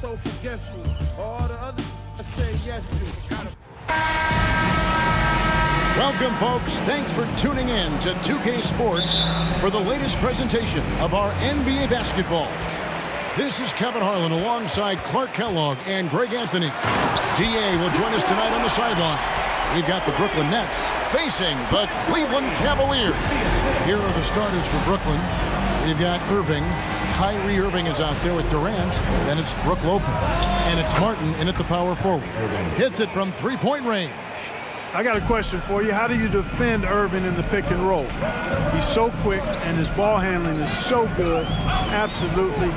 so forgetful. All the other I say yes to. Welcome, folks. Thanks for tuning in to 2K Sports for the latest presentation of our NBA basketball. This is Kevin Harlan alongside Clark Kellogg and Greg Anthony. DA will join us tonight on the sideline. We've got the Brooklyn Nets facing the Cleveland Cavaliers. Here are the starters for Brooklyn. We've got Irving. Kyrie Irving is out there with Durant. Then it's Brook Lopez. And it's Martin in at the power forward. Hits it from three-point range. I got a question for you. How do you defend Irving in the pick and roll? He's so quick and his ball handling is so good. Absolutely,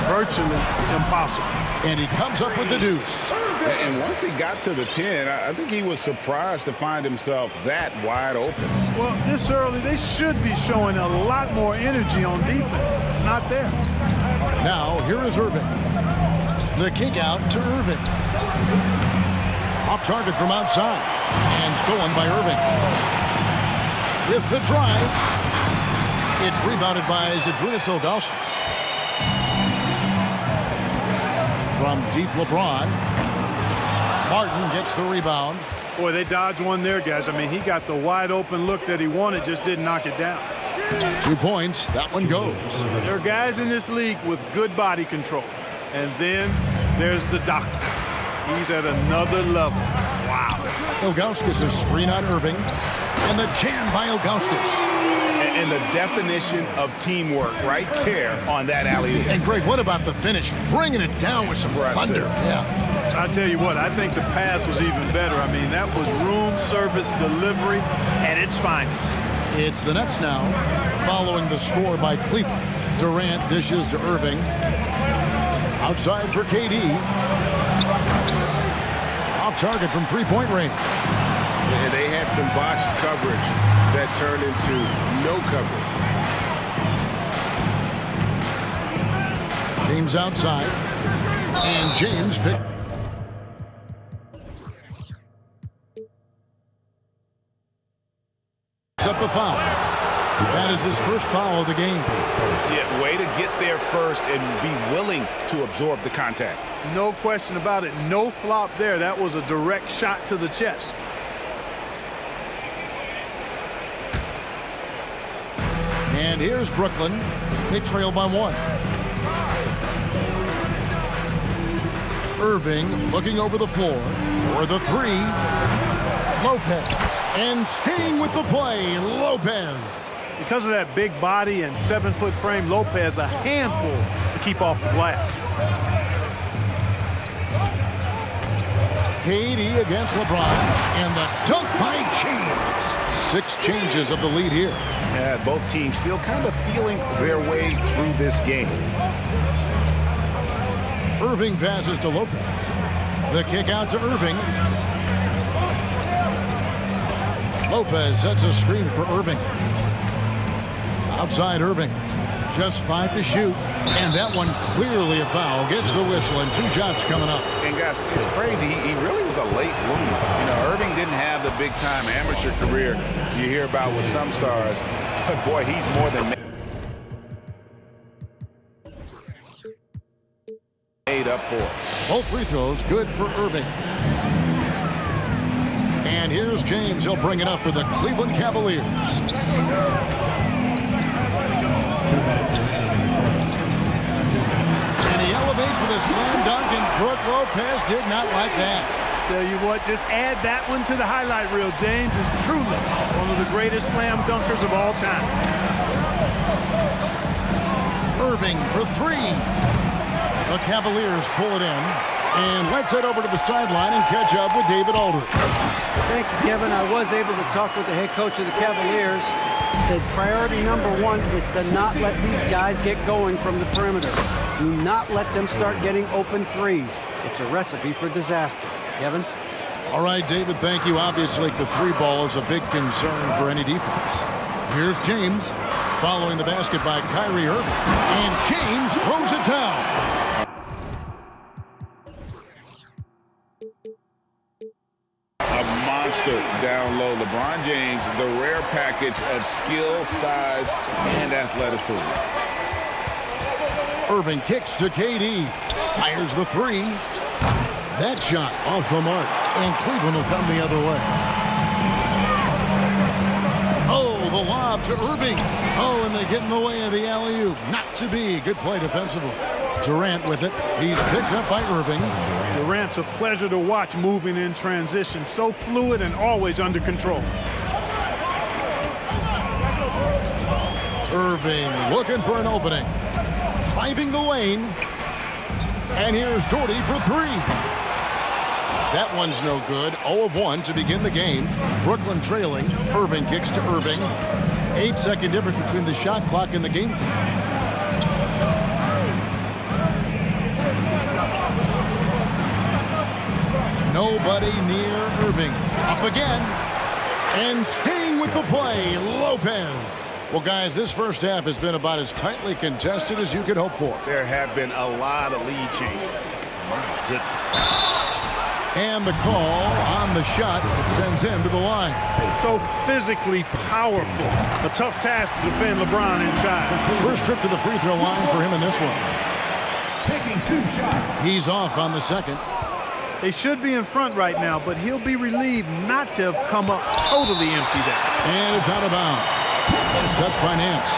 virtually impossible. And he comes up with the deuce. And once he got to the 10, I think he was surprised to find himself that wide open. Well, this early, they should be showing a lot more energy on defense. It's not there. Now, here is Irving. The kick out to Irving. Off target from outside. And stolen by Irving. With the drive. It's rebounded by Zydrunas Ilgauskas. From deep, LeBron. Martin gets the rebound. Boy, they dodged one there, guys. I mean, he got the wide open look that he wanted, just didn't knock it down. 2 points. That one goes. There are guys in this league with good body control. And then there's the doctor. He's at another level. Wow. Ilgauskas is screen on Irving. And the jam by Ilgauskas. And the definition of teamwork right there on that alley-oop. And Greg, what about the finish? Bringing it down with some thunder. Yeah. I'll tell you what, I think the pass was even better. I mean, that was room service delivery at its finest. It's the Nets now, following the score by Cleveland. Durant dishes to Irving. Outside for KD. Off target from three-point range. And they had some botched coverage that turned into no coverage. James outside. And James picked. Up the foul. That is his first foul of the game. Yeah, way to get there first and be willing to absorb the contact. No question about it. No flop there. That was a direct shot to the chest. And here's Brooklyn. They trail by 1. Irving looking over the floor for the three. Lopez. And staying with the play, Lopez. Because of that big body and 7-foot frame, Lopez a handful to keep off the glass. KD against LeBron, and the dunk by James. 6 changes of the lead here. Yeah, both teams still kind of feeling their way through this game. Irving passes to Lopez. The kick out to Irving. Lopez sets a screen for Irving. Outside Irving. Just 5 to shoot. And that one clearly a foul. Gets the whistle and 2 shots coming up. And guys, it's crazy. He really was a late bloomer. You know, Irving didn't have the big-time amateur career you hear about with some stars. But boy, he's more than made up for. Both free throws good for Irving. And here's James. He'll bring it up for the Cleveland Cavaliers. And he elevates with a slam dunk, and Brook Lopez did not like that. Tell you what, just add that one to the highlight reel. James is truly one of the greatest slam dunkers of all time. Irving for 3. The Cavaliers pull it in. And let's head over to the sideline and catch up with David Aldridge. Thank you, Kevin. I was able to talk with the head coach of the Cavaliers. Said priority number 1 is to not let these guys get going from the perimeter. Do not let them start getting open threes. It's a recipe for disaster. Kevin? All right, David, thank you. Obviously, the 3 ball is a big concern for any defense. Here's James following the basket by Kyrie Irving. And James throws it down. A monster down low. LeBron James, the rare package of skill, size, and athleticism. Irving kicks to KD. Fires the 3. That shot off the mark. And Cleveland will come the other way. Oh, the lob to Irving. Oh, and they get in the way of the alley-oop. Not to be. Good play defensively. Durant with it. He's picked up by Irving. Durant's a pleasure to watch moving in transition. So fluid and always under control. Irving looking for an opening. Driving the lane. And here's Doherty for 3. That one's no good. 0 of 1 to begin the game. Brooklyn trailing. Irving kicks to Irving. 8-second difference between the shot clock and the game clock. Nobody near Irving. Up again. And staying with the play, Lopez. Well, guys, this first half has been about as tightly contested as you could hope for. There have been a lot of lead changes. My goodness. And the call on the shot that sends him to the line. So physically powerful. A tough task to defend LeBron inside. First trip to the free throw line for him in this one. Taking 2 shots. He's off on the second. They should be in front right now, but he'll be relieved not to have come up totally empty there. And it's out of bounds. It's touched by Nance.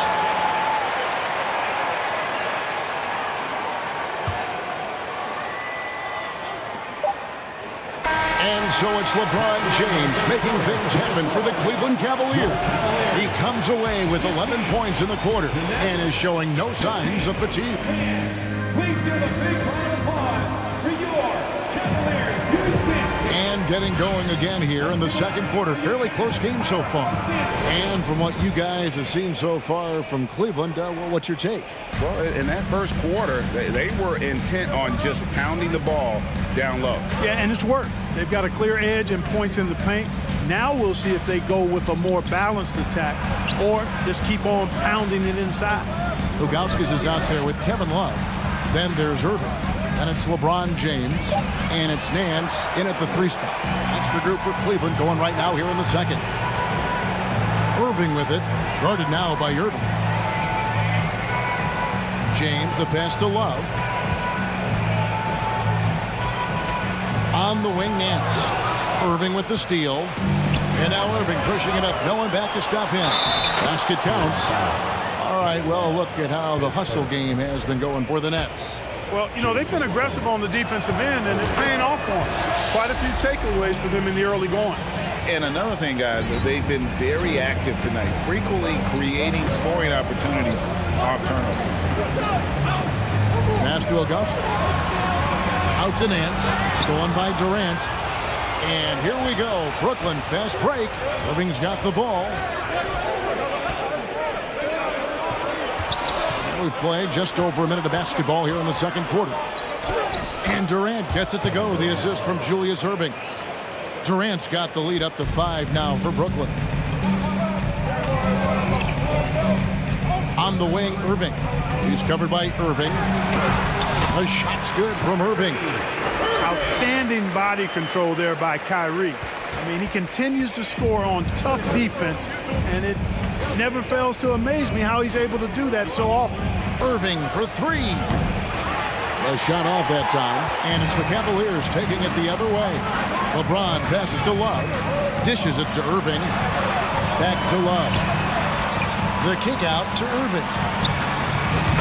And so it's LeBron James making things happen for the Cleveland Cavaliers. He comes away with 11 points in the quarter and is showing no signs of fatigue. Please give a big round of applause for your Cavaliers. And getting going again here in the second quarter. Fairly close game so far. And from what you guys have seen so far from Cleveland, well, what's your take? Well, in that first quarter, they were intent on just pounding the ball down low. Yeah, and it's worked. They've got a clear edge and points in the paint. Now we'll see if they go with a more balanced attack or just keep on pounding it inside. Ilgauskas is out there with Kevin Love. Then there's Irving. And it's LeBron James. And it's Nance in at the 3 spot. That's the group for Cleveland going right now here in the second. Irving with it. Guarded now by Irving. James, the pass to Love. On the wing, Nance. Irving with the steal. And now Irving pushing it up. No one back to stop him. Basket counts. All right, well, look at how the hustle game has been going for the Nets. Well, you know, they've been aggressive on the defensive end, and it's paying off for them. Quite a few takeaways for them in the early going. And another thing, guys, they've been very active tonight, frequently creating scoring opportunities off turnovers. Pass to Augustus. Out to Nance. Stolen by Durant. And here we go. Brooklyn, fast break. Irving's got the ball. And we've played just over a minute of basketball here in the second quarter. And Durant gets it to go. The assist from Julius Erving. Durant's got the lead up to 5 now for Brooklyn. On the wing, Erving. He's covered by Erving. The shot's good from Erving. Outstanding body control there by Kyrie. I mean, he continues to score on tough defense, and it never fails to amaze me how he's able to do that so often. Erving for 3. A shot off that time, and it's the Cavaliers taking it the other way. LeBron passes to Love, dishes it to Erving. Back to Love. The kick out to Erving.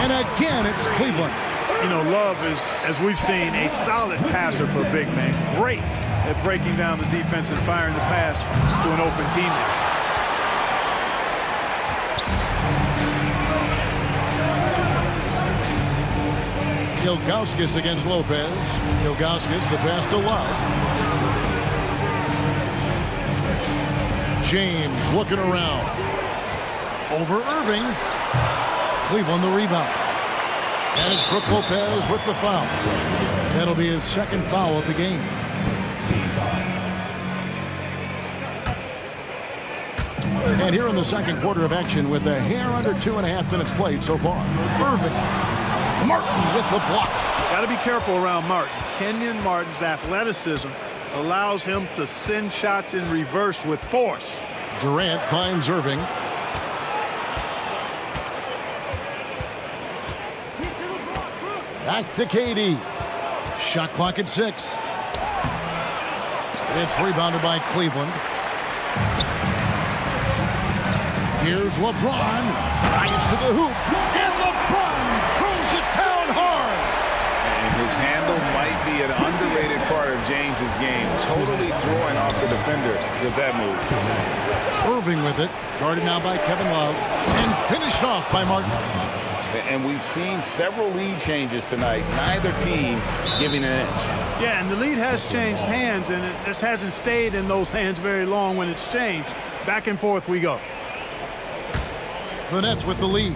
And again, it's Cleveland. You know, Love is, as we've seen, a solid passer for a big man. Great at breaking down the defense and firing the pass to an open teammate. Ilgauskas against Lopez. Ilgauskas, the pass to Love. James looking around. Over Erving. Cleveland the rebound. And it's Brook Lopez with the foul. That'll be his second foul of the game. And here in the second quarter of action with a hair under 2.5 minutes played so far. Erving. Martin with the block. Got to be careful around Martin. Kenyon Martin's athleticism allows him to send shots in reverse with force. Durant finds Erving. Back to KD. Shot clock at 6. It's rebounded by Cleveland. Here's LeBron. Drives to the hoop. And LeBron throws it down hard. And his handle might be an underrated part of James's game. Totally throwing off the defender with that move. Erving with it. Guarded now by Kevin Love. And finished off by Martin. And we've seen several lead changes tonight. Neither team giving an inch. Yeah, and the lead has changed hands, and it just hasn't stayed in those hands very long when it's changed. Back and forth we go. The Nets with the lead.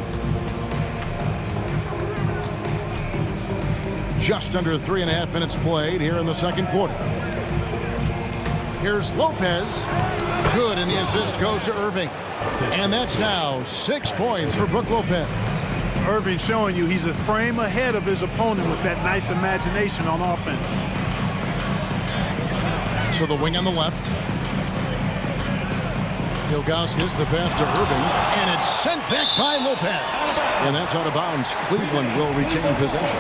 Just under 3.5 minutes played here in the second quarter. Here's Lopez. Good, and the assist goes to Erving. And that's now 6 points for Brook Lopez. Erving showing you he's a frame ahead of his opponent with that nice imagination on offense. To the wing on the left. Ilgauskas, the pass to Erving, and it's sent back by Lopez. And that's out of bounds. Cleveland will retain possession.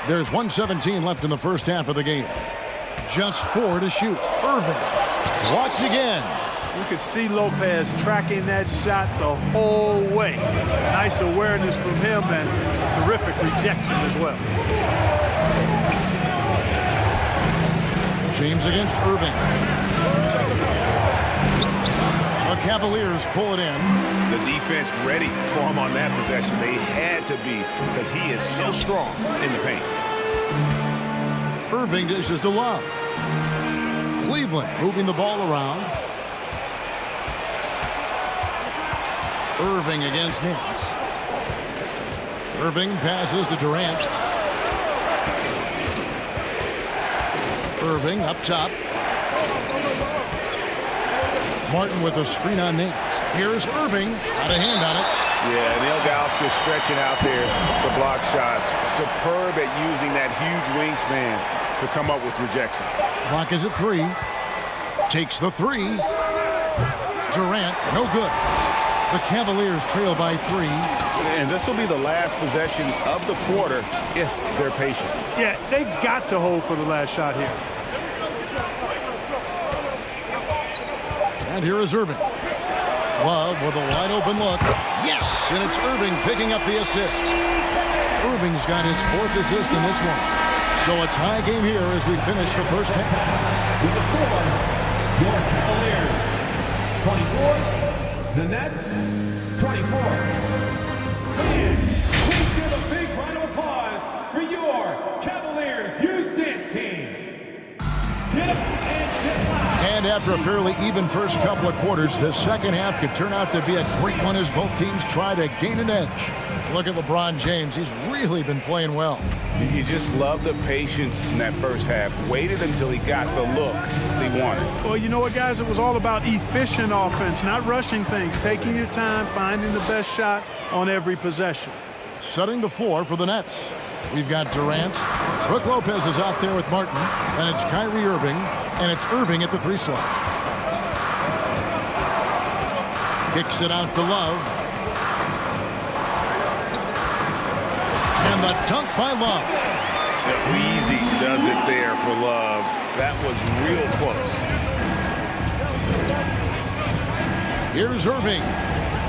There's 1:17 left in the first half of the game. Just 4 to shoot. Erving blocked again. You could see Lopez tracking that shot the whole way. Nice awareness from him and terrific rejection as well. James against Erving. The Cavaliers pull it in. The defense ready for him on that possession. They had to be because he is so strong in the paint. Erving dishes to Love. Cleveland moving the ball around. Erving against Nance. Erving passes to Durant. Erving up top. Martin with a screen on Nance. Here's Erving. Got a hand on it. Yeah, Neil Ilgauskas stretching out there to block shots. Superb at using that huge wingspan to come up with rejections. Clock is at 3. Takes the 3. Durant, no good. The Cavaliers trail by 3. And this will be the last possession of the quarter if they're patient. Yeah, they've got to hold for the last shot here. And here is Erving. Love with a wide open look. Yes, and it's Irving picking up the assist. Irving's got his 4th assist in this one. So a tie game here as we finish the first half. With the score, your Cavaliers 24, the Nets 24. Again, please give a big round of applause for your Cavaliers youth dance team. Get up and get loud. And after a fairly even first couple of quarters, the second half could turn out to be a great one as both teams try to gain an edge. Look at LeBron James. He's really been playing well. You just love the patience in that first half. Waited until he got the look he wanted. Well, you know what, guys? It was all about efficient offense, not rushing things, taking your time, finding the best shot on every possession. Setting the floor for the Nets. We've got Durant. Brook Lopez is out there with Martin. And it's Kyrie Irving. And it's Irving at the 3 slot. Kicks it out to Love. And the dunk by Love. Easy does it there for Love. That was real close. Here's Irving.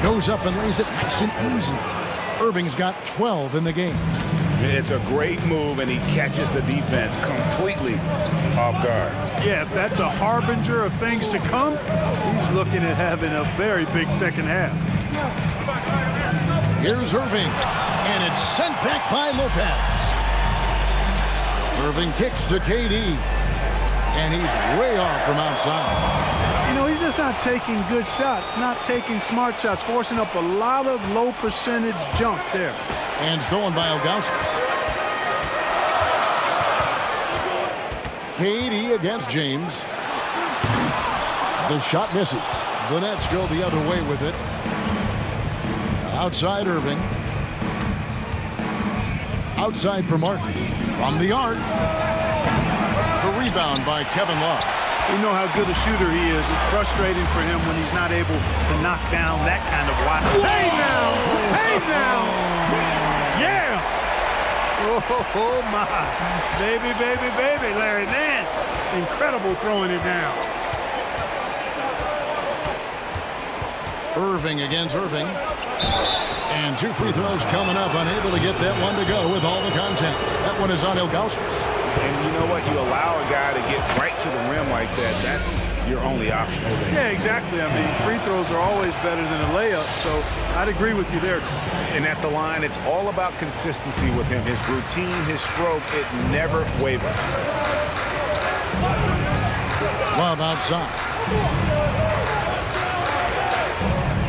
Goes up and lays it nice and easy. Irving's got 12 in the game. It's a great move, and he catches the defense completely off guard. Yeah, if that's a harbinger of things to come, he's looking at having a very big second half. Here's Irving, and it's sent back by Lopez. Irving kicks to KD, and he's way off from outside. You know, he's just not taking good shots, not taking smart shots, forcing up a lot of low percentage junk there. And stolen by Ilgauskas. KD against James. The shot misses. The Nets go the other way with it. Outside Irving. Outside for Martin. From the arc. The rebound by Kevin Love. We know how good a shooter he is. It's frustrating for him when he's not able to knock down that kind of wide. Hey now! Hey now! Yeah! Oh my! Baby, baby, baby, Larry Nance. Incredible throwing it down. Irving against Irving. And 2 free throws coming up. Unable to get that one to go with all the contact. That one is on Ilgauskas. And you know what? You allow a guy to get right to the rim like that. That's your only option. Yeah, exactly. I mean, free throws are always better than a layup, so I'd agree with you there. And at the line, it's all about consistency with him. His routine, his stroke, it never wavers. Love outside.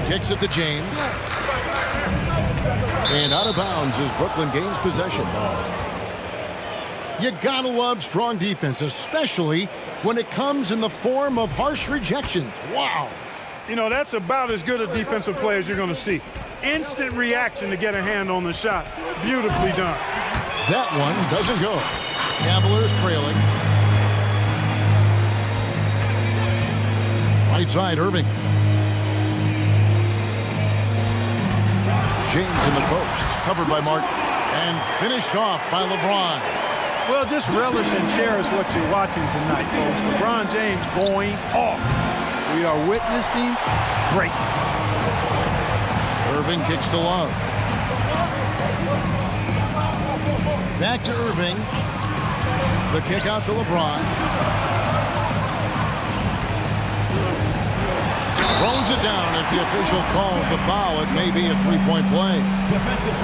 Kicks it to James. And out of bounds as Brooklyn gains possession. You gotta love strong defense, especially when it comes in the form of harsh rejections. Wow. You know, that's about as good a defensive play as you're going to see. Instant reaction to get a hand on the shot. Beautifully done. That one doesn't go. Cavaliers trailing. Right side, Irving. James in the post, covered by Martin, and finished off by LeBron. Well, just relish and cherish what you're watching tonight, folks. LeBron James going off. We are witnessing greatness. Irving kicks to Love. Back to Irving. The kick out to LeBron. Throws it down as the official calls the foul. It may be a three-point play.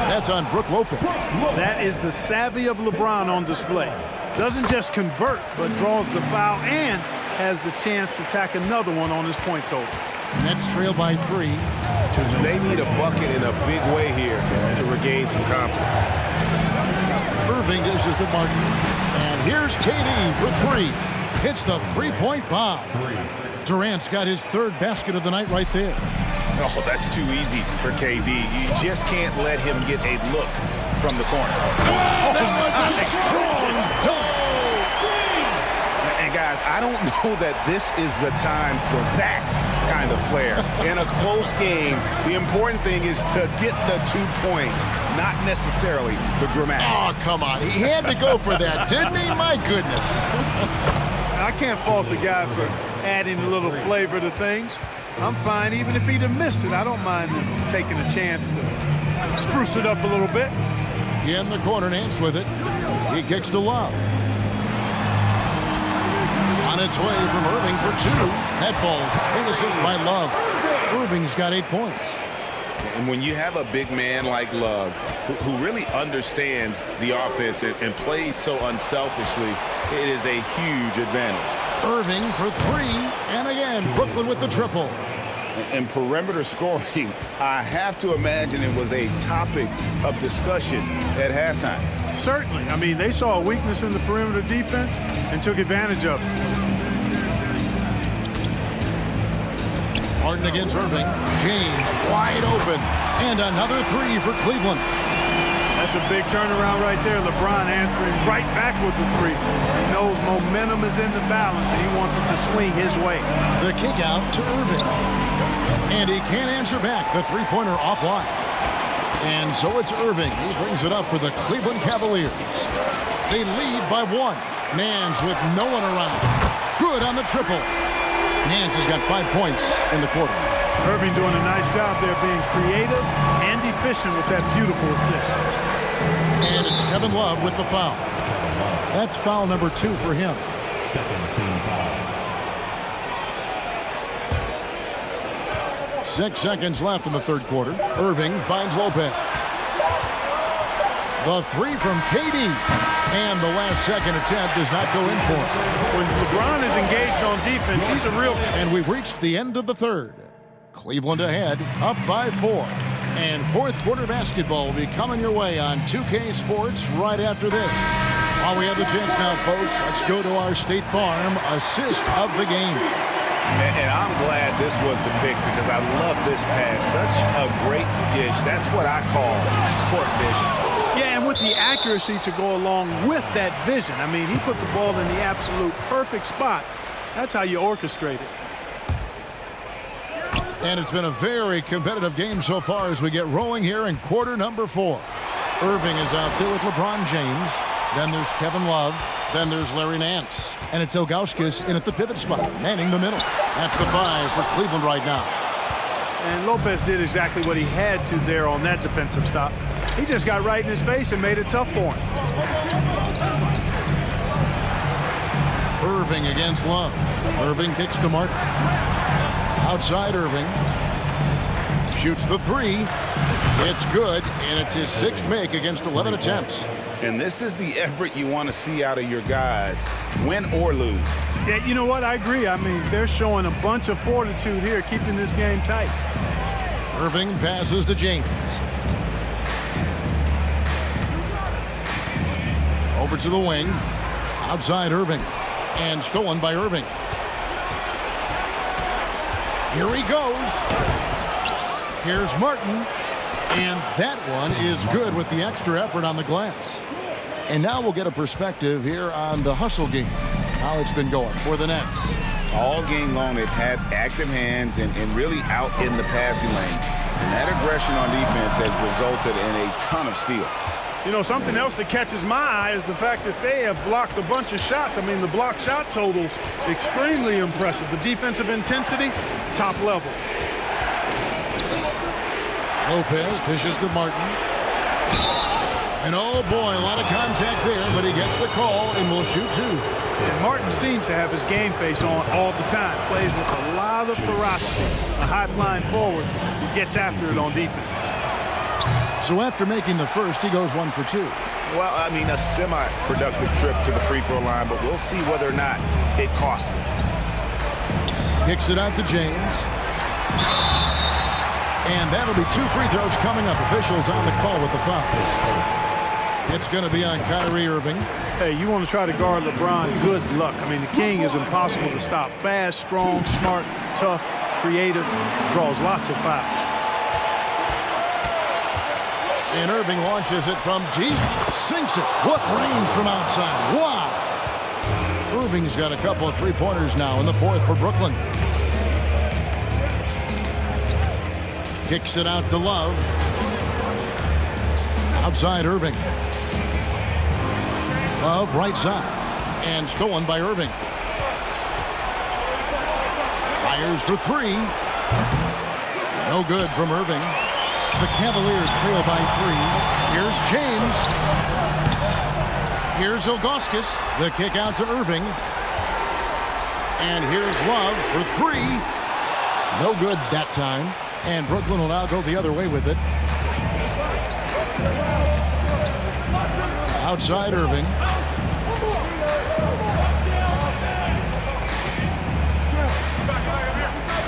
That's on Brook Lopez. That is the savvy of LeBron on display. Doesn't just convert, but draws the foul and has the chance to tack another one on his point total. Nets trail by 3. They need a bucket in a big way here to regain some confidence. Irving dishes to Martin. And here's KD for 3. Hits the three-point bomb. Durant's got his 3rd basket of the night right there. Oh, that's too easy for KD. You just can't let him get a look from the corner. Oh, that was a strong dunk. And guys, I don't know that this is the time for that kind of flair. In a close game, the important thing is to get the 2 points, not necessarily the dramatics. Oh, come on. He had to go for that, didn't he? My goodness. I can't fault the guy for adding a little flavor to things. I'm fine. Even if he'd have missed it, I don't mind him taking a chance to spruce it up a little bit. In the corner, Nance with it. He kicks to Love. On its way from Irving for 2. That ball, big assist by Love. Irving's got 8 points. And when you have a big man like Love, who really understands the offense and plays so unselfishly, it is a huge advantage. Irving for 3. And again, Brooklyn with the triple. And perimeter scoring, I have to imagine it was a topic of discussion at halftime. Certainly. I mean, they saw a weakness in the perimeter defense and took advantage of it. Martin against Irving. James wide open. And another 3 for Cleveland. That's a big turnaround right there. LeBron answering right back with the 3. He knows momentum is in the balance, and he wants it to swing his way. The kick out to Irving. And he can't answer back. The three-pointer offline. And so it's Irving. He brings it up for the Cleveland Cavaliers. They lead by 1. Nance with no one around. Good on the triple. Nance has got 5 points in the quarter. Irving doing a nice job there, being creative and efficient with that beautiful assist. And it's Kevin Love with the foul. That's foul number 2 for him. Second team foul. 6 seconds left in the third quarter. Irving finds Lopez. The 3 from KD. And the last second attempt does not go in for him. When LeBron is engaged on defense, he's a real... And we've reached the end of the third. Cleveland ahead, up by 4. And fourth quarter basketball will be coming your way on 2K Sports right after this. While we have the chance now, folks, let's go to our State Farm assist of the game. And I'm glad this was the pick because I love this pass. Such a great dish. That's what I call court vision. Yeah, and with the accuracy to go along with that vision. I mean, he put the ball in the absolute perfect spot. That's how you orchestrate it. And it's been a very competitive game so far as we get rolling here in quarter number 4. Irving is out there with LeBron James. Then there's Kevin Love. Then there's Larry Nance. And it's Ilgauskas in at the pivot spot, manning the middle. That's the 5 for Cleveland right now. And Lopez did exactly what he had to there on that defensive stop. He just got right in his face and made it tough for him. Irving against Love. Irving kicks to Martin. Outside Irving. Shoots the 3. It's good, and it's his 6th make against 11 attempts. And this is the effort you want to see out of your guys, win or lose. Yeah, you know what? I agree. I mean, they're showing a bunch of fortitude here, keeping this game tight. Irving passes to James. Over to the wing. Outside Irving. And stolen by Irving. Here he goes. Here's Martin. And that one is good with the extra effort on the glass. And now we'll get a perspective here on the hustle game. How it's been going for the Nets. All game long, they've had active hands and really out in the passing lanes. And that aggression on defense has resulted in a ton of steals. You know, something else that catches my eye is the fact that they have blocked a bunch of shots. I mean, the block shot totals, extremely impressive. The defensive intensity, top level. Lopez dishes to Martin. And oh boy, a lot of contact there, but he gets the call and will shoot 2. And Martin seems to have his game face on all the time. Plays with a lot of ferocity. A high-flying forward who gets after it on defense. So after making the first, he goes 1 for 2. Well, I mean, a semi-productive trip to the free throw line, but we'll see whether or not it costs him. Kicks it out to James. And that'll be 2 free throws coming up. Officials on the call with the foul. It's going to be on Kyrie Irving. Hey, you want to try to guard LeBron, good luck. I mean, the king is impossible to stop. Fast, strong, smart, tough, creative, draws lots of fouls. And Irving launches it from deep. Sinks it. What range from outside. Wow. Irving's got a couple of three-pointers now in the fourth for Brooklyn. Kicks it out to Love. Outside Irving. Love right side. And stolen by Irving. Fires for 3. No good from Irving. The Cavaliers trail by 3. Here's James. Here's Ilgauskas. The kick out to Irving. And here's Love for 3. No good that time. And Brooklyn will now go the other way with it. Outside Irving.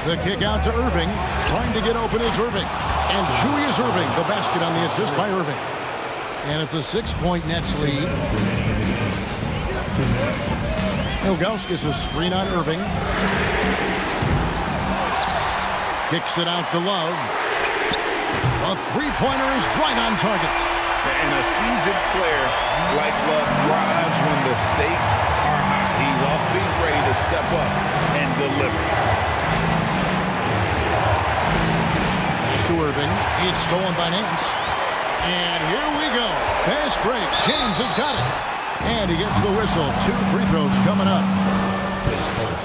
The kick out to Irving. Trying to get open is Irving. And Julius Irving, the basket on the assist by Irving. And it's a 6-point Nets lead. Ilgauskas a screen on Irving. Kicks it out to Love. A three-pointer is right on target. And a seasoned player like Love thrives when the stakes are high. He's always ready to step up and deliver. To Irving. It's stolen by Nance. And here we go. Fast break. James has got it. And he gets the whistle. 2 free throws coming up.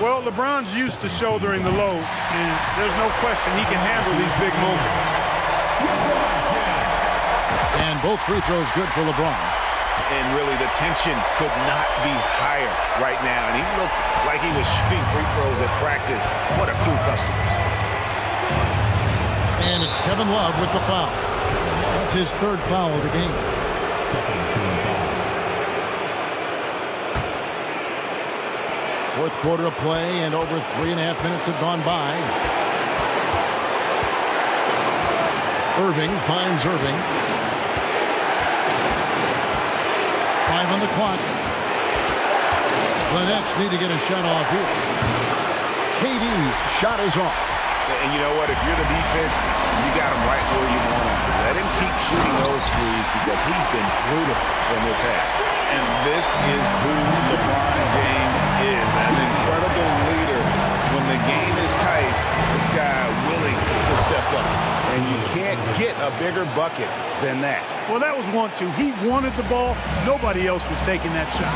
Well, LeBron's used to shouldering the load, and there's no question he can handle these big moments. And both free throws good for LeBron. And really, the tension could not be higher right now. And he looked like he was shooting free throws at practice. What a cool customer. And it's Kevin Love with the foul. That's his 3rd foul of the game. Fourth quarter of play, and over 3.5 minutes have gone by. Irving finds Irving. 5 on the clock. The Nets need to get a shot off here. KD's shot is off. And you know what? If you're the defense, you got him right where you want him. Let him keep shooting those threes because he's been brutal in this half. And this is who LeBron James is, an incredible leader. When the game is tight, this guy willing to step up. And you can't get a bigger bucket than that. Well, that was 1-2. He wanted the ball. Nobody else was taking that shot.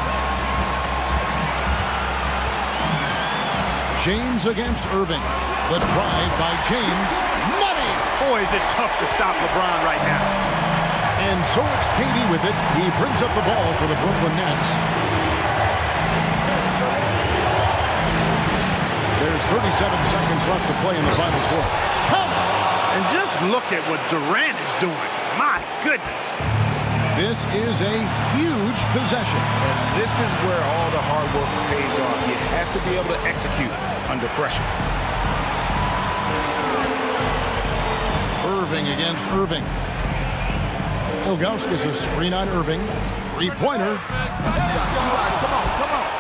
James against Irving. The drive by James. Money! Boy, is it tough to stop LeBron right now. And so it's KD with it. He brings up the ball for the Brooklyn Nets. There's 37 seconds left to play in the final quarter. Count it! And just look at what Durant is doing. My goodness. This is a huge possession. And this is where all the hard work pays off. You have to be able to execute under pressure. Irving against Irving. Ilgauskas a screen on Irving. 3-pointer.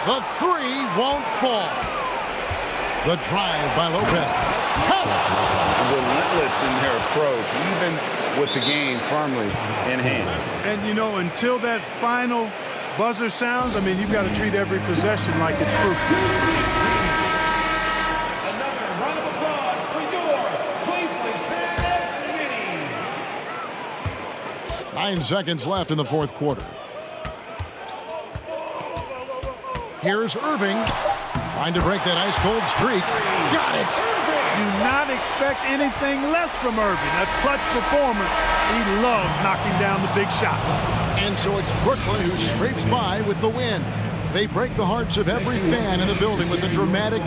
The 3 won't fall. The drive by Lopez. Relentless in their approach, even with the game firmly in hand. And, you know, until that final buzzer sounds, I mean, you've got to treat every possession like it's crucial. Another round of applause for your Cleveland Cavaliers. 9 seconds left in the fourth quarter. Here's Irving. Trying to break that ice-cold streak. Got it! Do not expect anything less from Irving. A clutch performer. He loves knocking down the big shots. And so it's Brooklyn who scrapes by with the win. They break the hearts of every fan in the building with a dramatic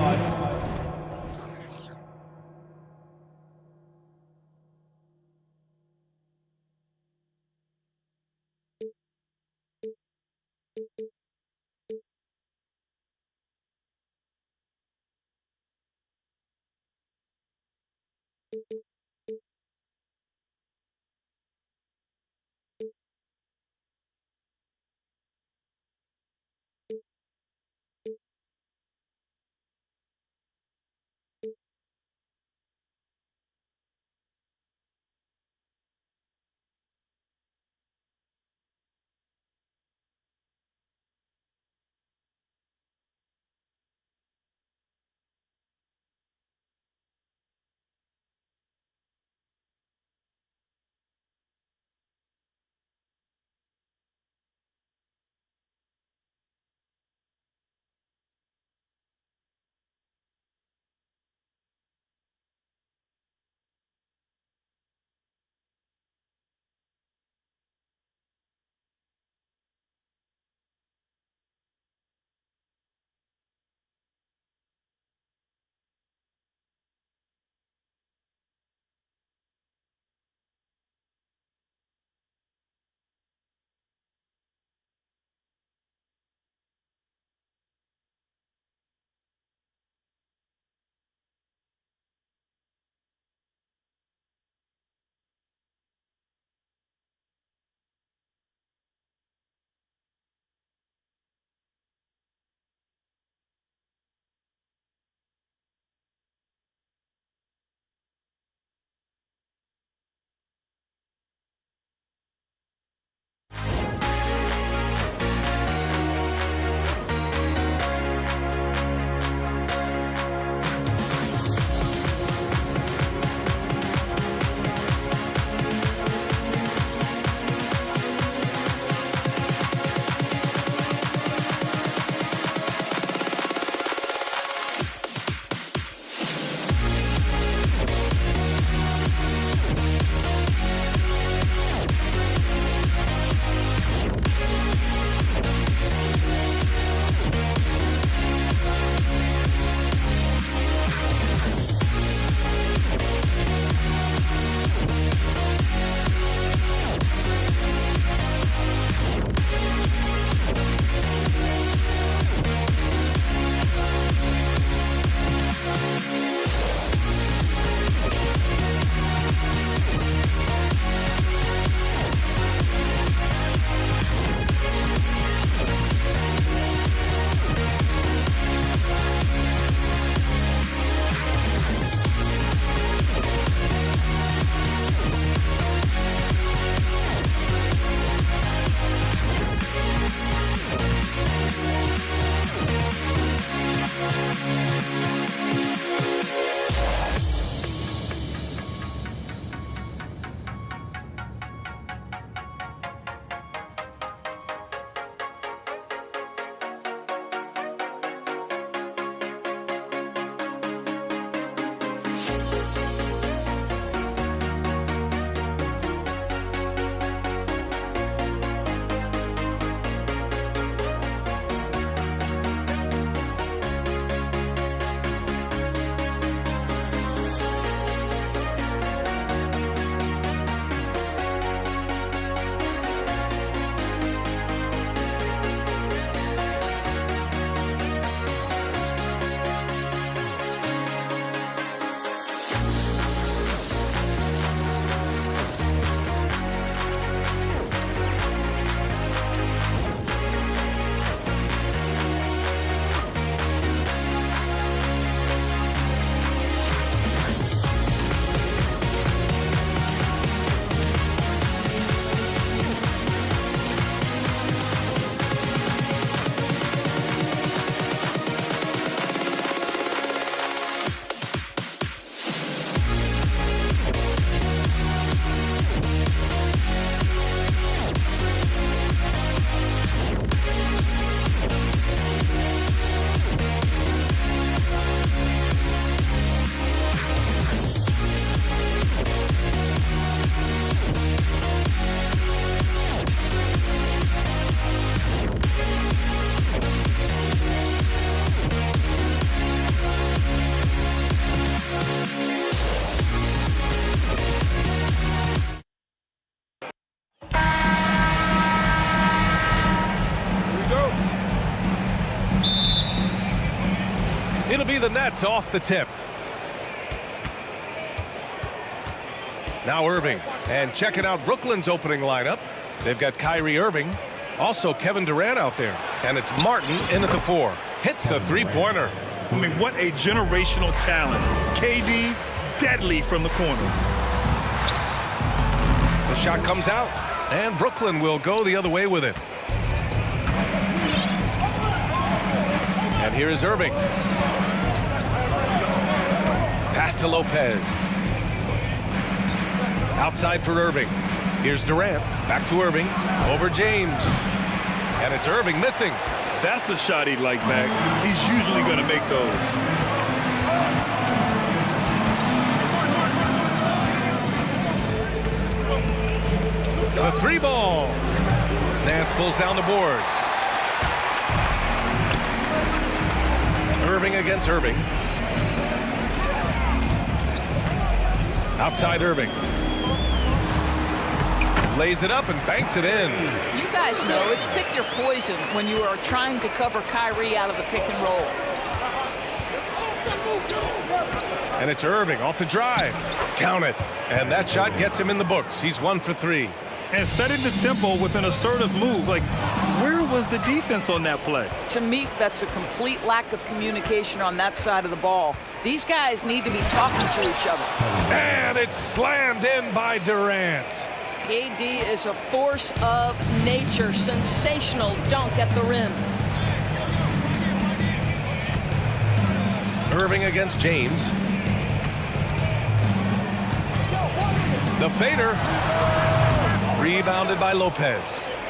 the Nets off the tip. Now Irving, and checking out Brooklyn's opening lineup. They've got Kyrie Irving, also Kevin Durant out there, and it's Martin in at the 4. Hits the three-pointer. I mean, what a generational talent. KD, deadly from the corner. The shot comes out, and Brooklyn will go the other way with it. And here is Irving. Pass to Lopez. Outside for Irving. Here's Durant. Back to Irving. Over James. And it's Irving missing. That's a shot he'd like back. He's usually going to make those. The 3 ball. Nance pulls down the board. Irving against Irving. Outside Irving. Lays it up and banks it in. You guys know it's pick your poison when you are trying to cover Kyrie out of the pick and roll. And it's Irving off the drive. Count it. And that shot gets him in the books. He's 1 for 3. And setting the tempo with an assertive move. Like, where was the defense on that play? To me, that's a complete lack of communication on that side of the ball. These guys need to be talking to each other. And it's slammed in by Durant. KD is a force of nature. Sensational dunk at the rim. Irving against James. The fader. Rebounded by Lopez.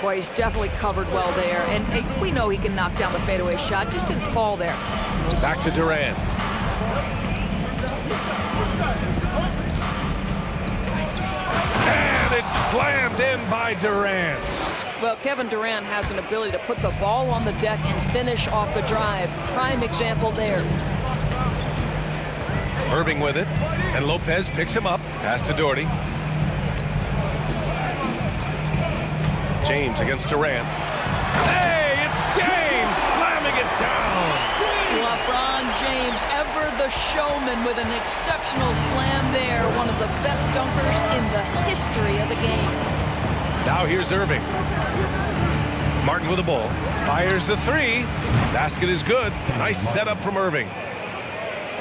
Boy, he's definitely covered well there. And hey, we know he can knock down the fadeaway shot. Just didn't fall there. Back to Durant. And it's slammed in by Durant. Well, Kevin Durant has an ability to put the ball on the deck and finish off the drive. Prime example there. Irving with it. And Lopez picks him up. Pass to Doherty. James against Durant. Hey, it's James slamming it down. LeBron James, ever the showman with an exceptional slam there. One of the best dunkers in the history of the game. Now here's Irving. Martin with the ball. Fires the 3. Basket is good. Nice setup from Irving.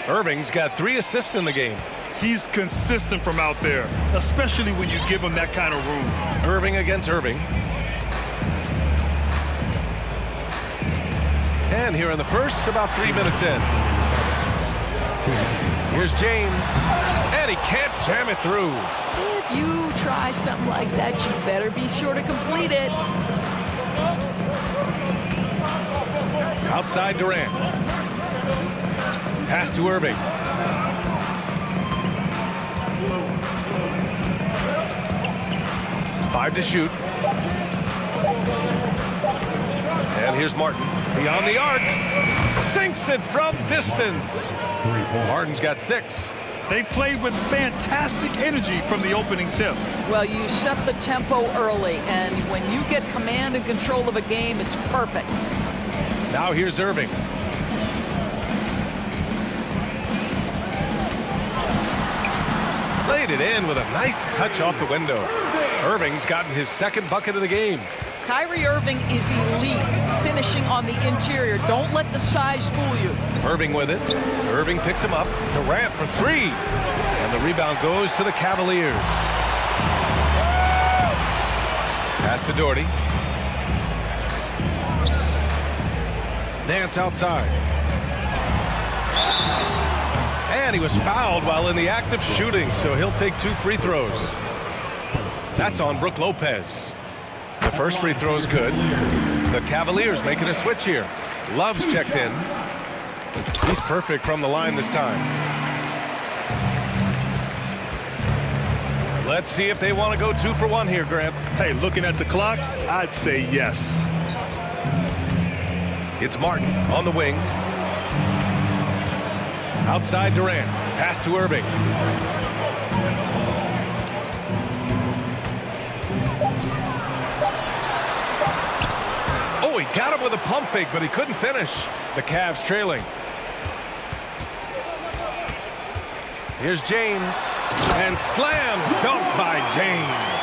Irving's got 3 assists in the game. He's consistent from out there, especially when you give him that kind of room. Irving against Irving. And here in the first, about 3 minutes in. Here's James. And he can't jam it through. If you try something like that, you better be sure to complete it. Outside Durant. Pass to Irving. Five to shoot. And here's Martin. Beyond the arc. Sinks it from distance. Martin's got 6. They played with fantastic energy from the opening tip. Well, you set the tempo early, and when you get command and control of a game, it's perfect. Now here's Irving. Laid it in with a nice touch off the window. Irving's gotten his 2nd bucket of the game. Kyrie Irving is elite, finishing on the interior. Don't let the size fool you. Irving with it. Irving picks him up. Durant for 3. And the rebound goes to the Cavaliers. Pass to Doherty. Nance outside. And he was fouled while in the act of shooting, so he'll take 2 free throws. That's on Brook Lopez. The first free throw is good. The Cavaliers making a switch here. Love's checked in. He's perfect from the line this time. Let's see if they want to go 2 for 1 here, Grant. Hey, looking at the clock, I'd say yes. It's Martin on the wing. Outside Durant. Pass to Irving. Oh, he got him with a pump fake, but he couldn't finish. The Cavs trailing. Here's James. And slam dunk by James.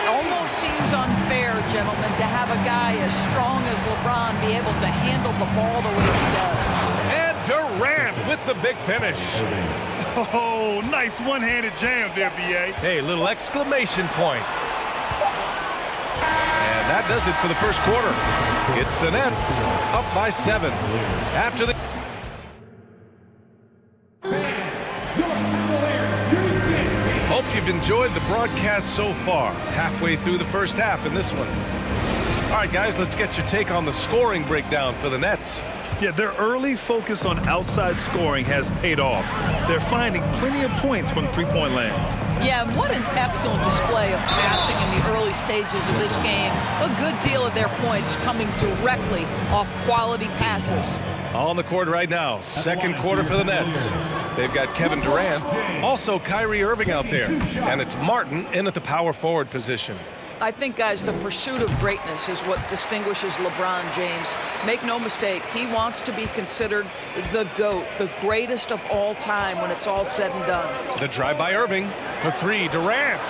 Almost seems unfair, gentlemen, to have a guy as strong as LeBron be able to handle the ball the way he does. And Durant with the big finish. Oh, nice one-handed jam there, B.A. Hey, little exclamation point. And that does it for the first quarter. It's the Nets up by 7. After the... Hope you've enjoyed the broadcast so far. Halfway through the first half in this one. All right, guys, let's get your take on the scoring breakdown for the Nets. Yeah, their early focus on outside scoring has paid off. They're finding plenty of points from three-point land. Yeah, and what an excellent display of passing in the early stages of this game. A good deal of their points coming directly off quality passes. On the court right now, second quarter for the Nets. They've got Kevin Durant, also Kyrie Irving out there, and it's Martin in at the power forward position. I think, guys, the pursuit of greatness is what distinguishes LeBron James. Make no mistake, he wants to be considered the GOAT, the greatest of all time when it's all said and done. The drive by Irving for 3, Durant,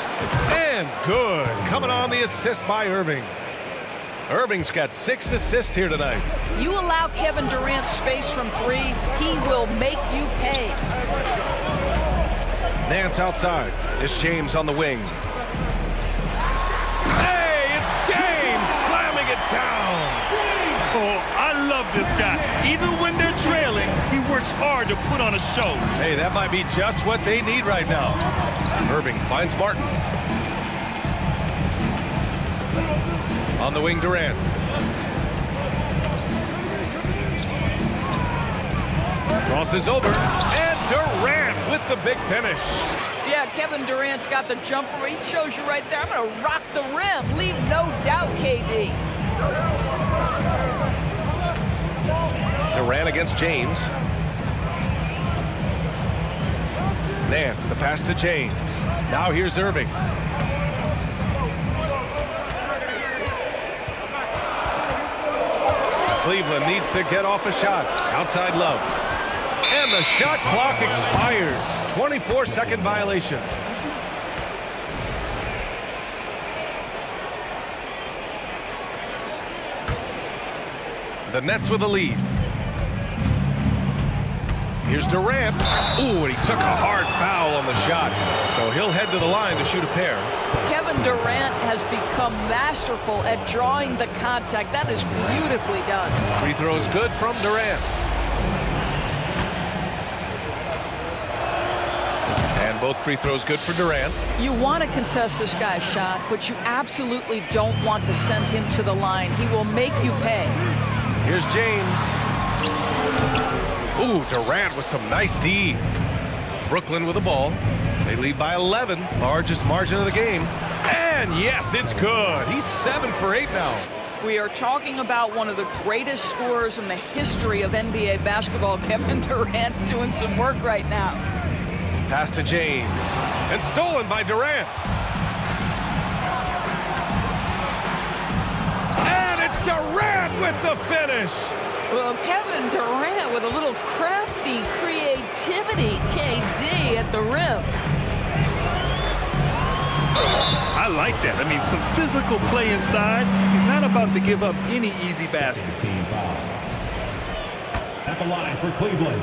and good. Coming on the assist by Irving. Irving's got 6 assists here tonight. You allow Kevin Durant space from 3, he will make you pay. Nance outside. It's James on the wing. Hey, it's James slamming it down. Oh, I love this guy. Even when they're trailing, he works hard to put on a show. Hey, that might be just what they need right now. Irving finds Martin. On the wing, Durant. Crosses over, and Durant with the big finish. Yeah, Kevin Durant's got the jumper. He shows you right there. I'm going to rock the rim. Leave no doubt, KD. Durant against James. Nance, the pass to James. Now here's Irving. Cleveland needs to get off a shot. Outside Love. And the shot clock expires. 24-second violation. The Nets with the lead. Here's Durant. Ooh, and he took a hard foul on the shot. So he'll head to the line to shoot a pair. Kevin Durant has become masterful at drawing the contact. That is beautifully done. Free throws good from Durant. And both free throws good for Durant. You want to contest this guy's shot, but you absolutely don't want to send him to the line. He will make you pay. Here's James. Ooh, Durant with some nice D. Brooklyn with the ball. They lead by 11, largest margin of the game. And yes, it's good. He's 7 for 8 now. We are talking about one of the greatest scorers in the history of NBA basketball. Kevin Durant's doing some work right now. Pass to James. And stolen by Durant. And it's Durant with the finish. Well, Kevin Durant with a little crafty creativity, KD at the rim. I like that. I mean, some physical play inside. He's not about to give up any easy baskets. At the line for Cleveland,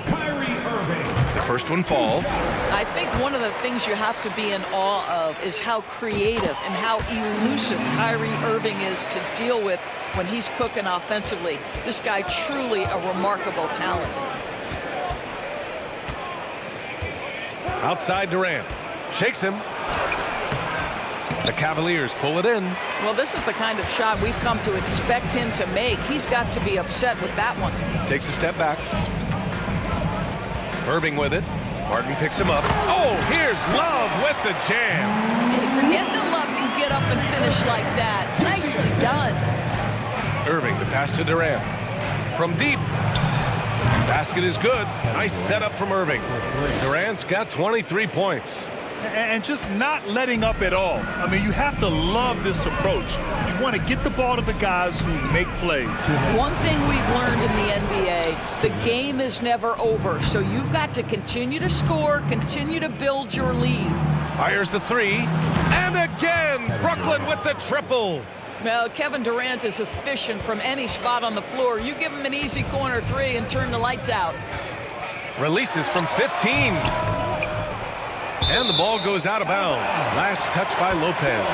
Kyrie Irving. The first one falls. I think one of the things you have to be in awe of is how creative and how elusive Kyrie Irving is to deal with when he's cooking offensively. This guy truly a remarkable talent. Outside Durant. Shakes him. The Cavaliers pull it in. Well, this is the kind of shot we've come to expect him to make. He's got to be upset with that one. Takes a step back. Irving with it. Martin picks him up. Oh, here's Love with the jam. Hey, forget that Love can get up and finish like that. Nicely done. Irving, the pass to Durant. From deep. Basket is good. Nice setup from Irving. Durant's got 23 points. and just not letting up at all. I mean, you have to love this approach. You want to get the ball to the guys who make plays. One thing we've learned in the NBA, the game is never over. So you've got to continue to score, continue to build your lead. Fires the three. And again, Brooklyn with the triple. Well, Kevin Durant is efficient from any spot on the floor. You give him an easy corner three and turn the lights out. Releases from 15. And the ball goes out of bounds. Last touch by Lopez.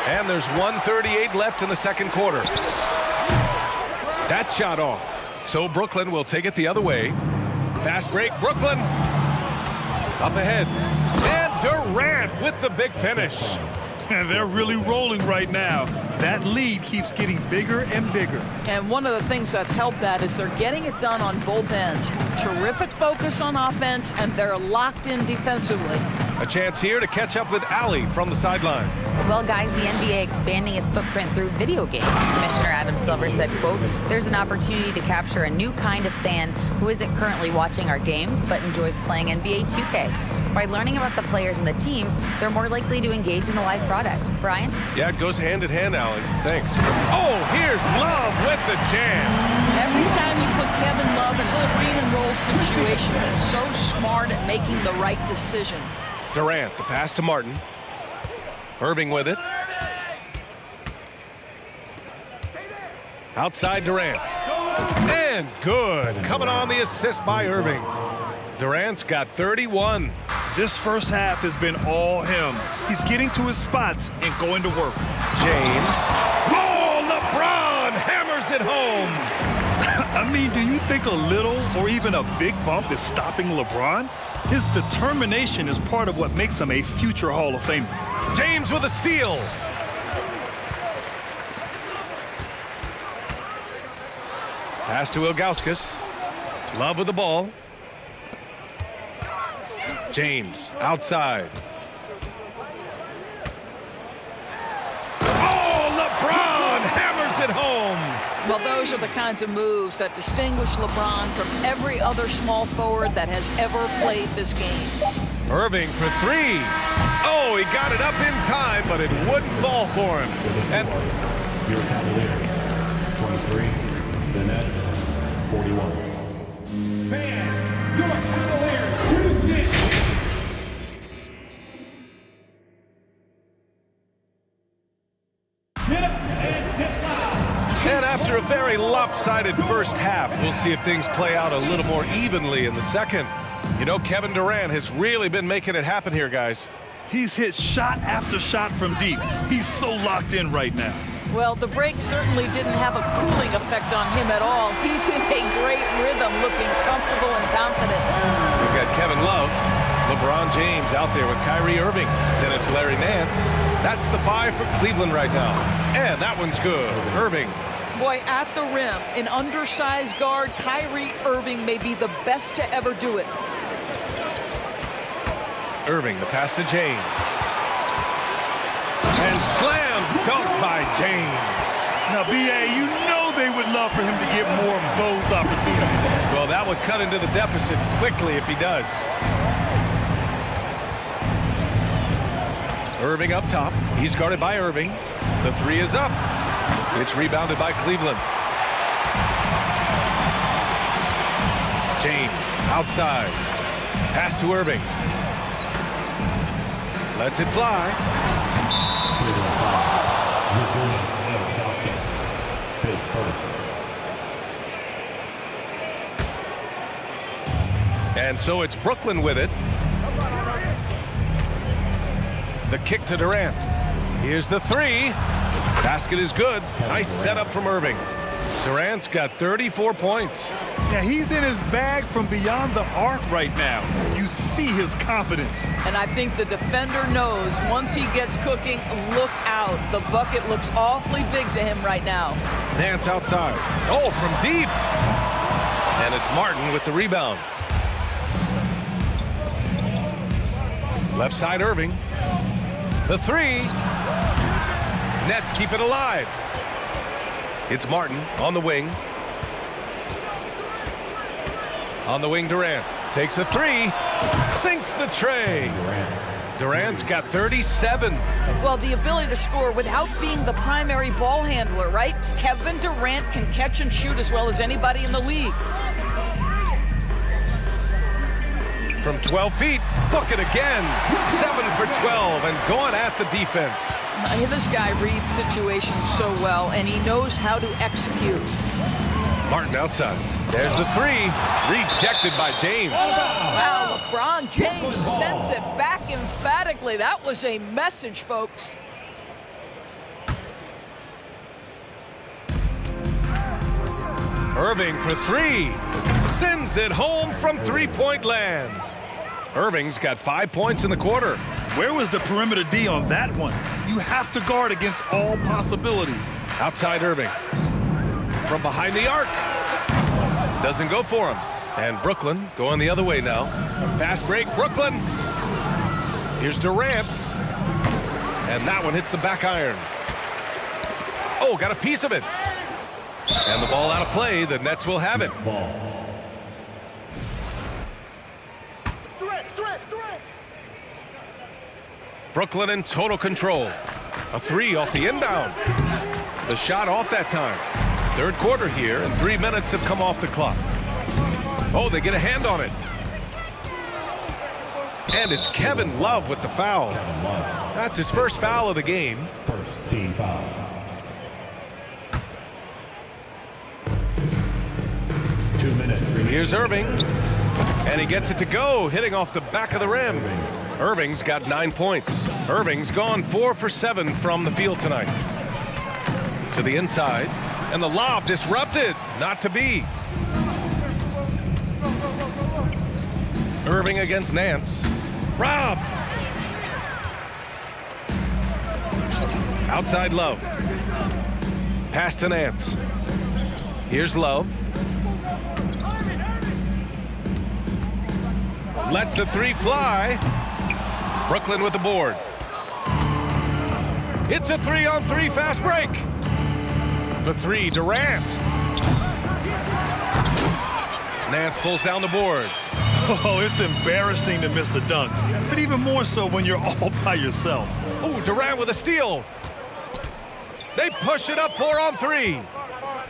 And there's 1:38 left in the second quarter. That shot off. So Brooklyn will take it the other way. Fast break, Brooklyn. Up ahead. And Durant with the big finish. And they're really rolling right now. That lead keeps getting bigger and bigger. And one of the things that's helped that is they're getting it done on both ends. Terrific focus on offense, and they're locked in defensively. A chance here to catch up with Allie from the sideline. Well, guys, the NBA expanding its footprint through video games. Commissioner Adam Silver said, quote, "There's an opportunity to capture a new kind of fan who isn't currently watching our games but enjoys playing NBA 2K. By learning about the players and the teams, they're more likely to engage in the live product." Brian? Yeah, it goes hand in hand, Allie. Thanks. Oh, here's Love with the jam. Every time you put Kevin Love in a screen and roll situation, he's so smart at making the right decision. Durant, the pass to Martin. Irving with it. Outside Durant. And good. Coming on the assist by Irving. Durant's got 31. This first half has been all him. He's getting to his spots and going to work. James. Oh, LeBron hammers it home. I mean, do you think a little or even a big bump is stopping LeBron? His determination is part of what makes him a future Hall of Famer. James with a steal. Pass to Ilgauskas. Love with the ball. James outside. Oh, LeBron hammers it home. Well, those are the kinds of moves that distinguish LeBron from every other small forward that has ever played this game. Irving for three. Oh, he got it up in time, but it wouldn't fall for him. And Your Cavaliers, 23. The Nets, 41. Fans, your Cavaliers, Houston. And after a very lopsided first half, we'll see if things play out a little more evenly in the second. You know, Kevin Durant has really been making it happen here, guys. He's hit shot after shot from deep. He's so locked in right now. Well, the break certainly didn't have a cooling effect on him at all. He's in a great rhythm, looking comfortable and confident. We've got Kevin Love, LeBron James out there with Kyrie Irving. Then it's Larry Nance. That's the 5 for Cleveland right now. And that one's good. Irving. Boy, at the rim, an undersized guard, Kyrie Irving may be the best to ever do it. Irving, the pass to James. And slam dunk by James. Now, B.A., you know they would love for him to get more of those opportunities. Well, that would cut into the deficit quickly if he does. Irving up top. He's guarded by Irving. The three is up. It's rebounded by Cleveland. James outside. Pass to Irving. Lets it fly. And so it's Brooklyn with it. The kick to Durant. Here's the three. Basket is good. Nice setup from Irving. Durant's got 34 points. Yeah, he's in his bag from beyond the arc right now. You see his confidence. And I think the defender knows once he gets cooking, look out. The bucket looks awfully big to him right now. Nance outside. Oh, from deep. And it's Martin with the rebound. Left side Irving. The three. Nets keep it alive. It's Martin on the wing. On the wing, Durant takes a three. Sinks the tray. Durant's got 37. Well, the ability to score without being the primary ball handler, right? Kevin Durant can catch and shoot as well as anybody in the league. From 12 feet, book it again. 7 for 12 and going at the defense. This guy reads situations so well, and he knows how to execute. Martin outside. There's the three. Rejected by James. Wow, LeBron James sends it back emphatically. That was a message, folks. Irving for three. Sends it home from three-point land. Irving's got 5 points in the quarter. Where was the perimeter D on that one? You have to guard against all possibilities. Outside Irving. From behind the arc. Doesn't go for him. And Brooklyn going the other way now. Fast break, Brooklyn. Here's Durant. And that one hits the back iron. Oh, got a piece of it. And the ball out of play. The Nets will have it. Brooklyn in total control. A three off the inbound. The shot off that time. Third quarter here, and 3 minutes have come off the clock. Oh, they get a hand on it. And it's Kevin Love with the foul. That's his first foul of the game. First team foul. Here's Irving. And he gets it to go, hitting off the back of the rim. Irving's got 9 points. Irving's gone 4 for 7 from the field tonight. To the inside, and the lob disrupted. Not to be. Irving against Nance. Robbed. Outside Love. Pass to Nance. Here's Love. Lets the three fly. Brooklyn with the board. It's a 3-on-3 fast break. For three, Durant. Nance pulls down the board. Oh, it's embarrassing to miss a dunk, but even more so when you're all by yourself. Oh, Durant with a steal. They push it up 4-on-3.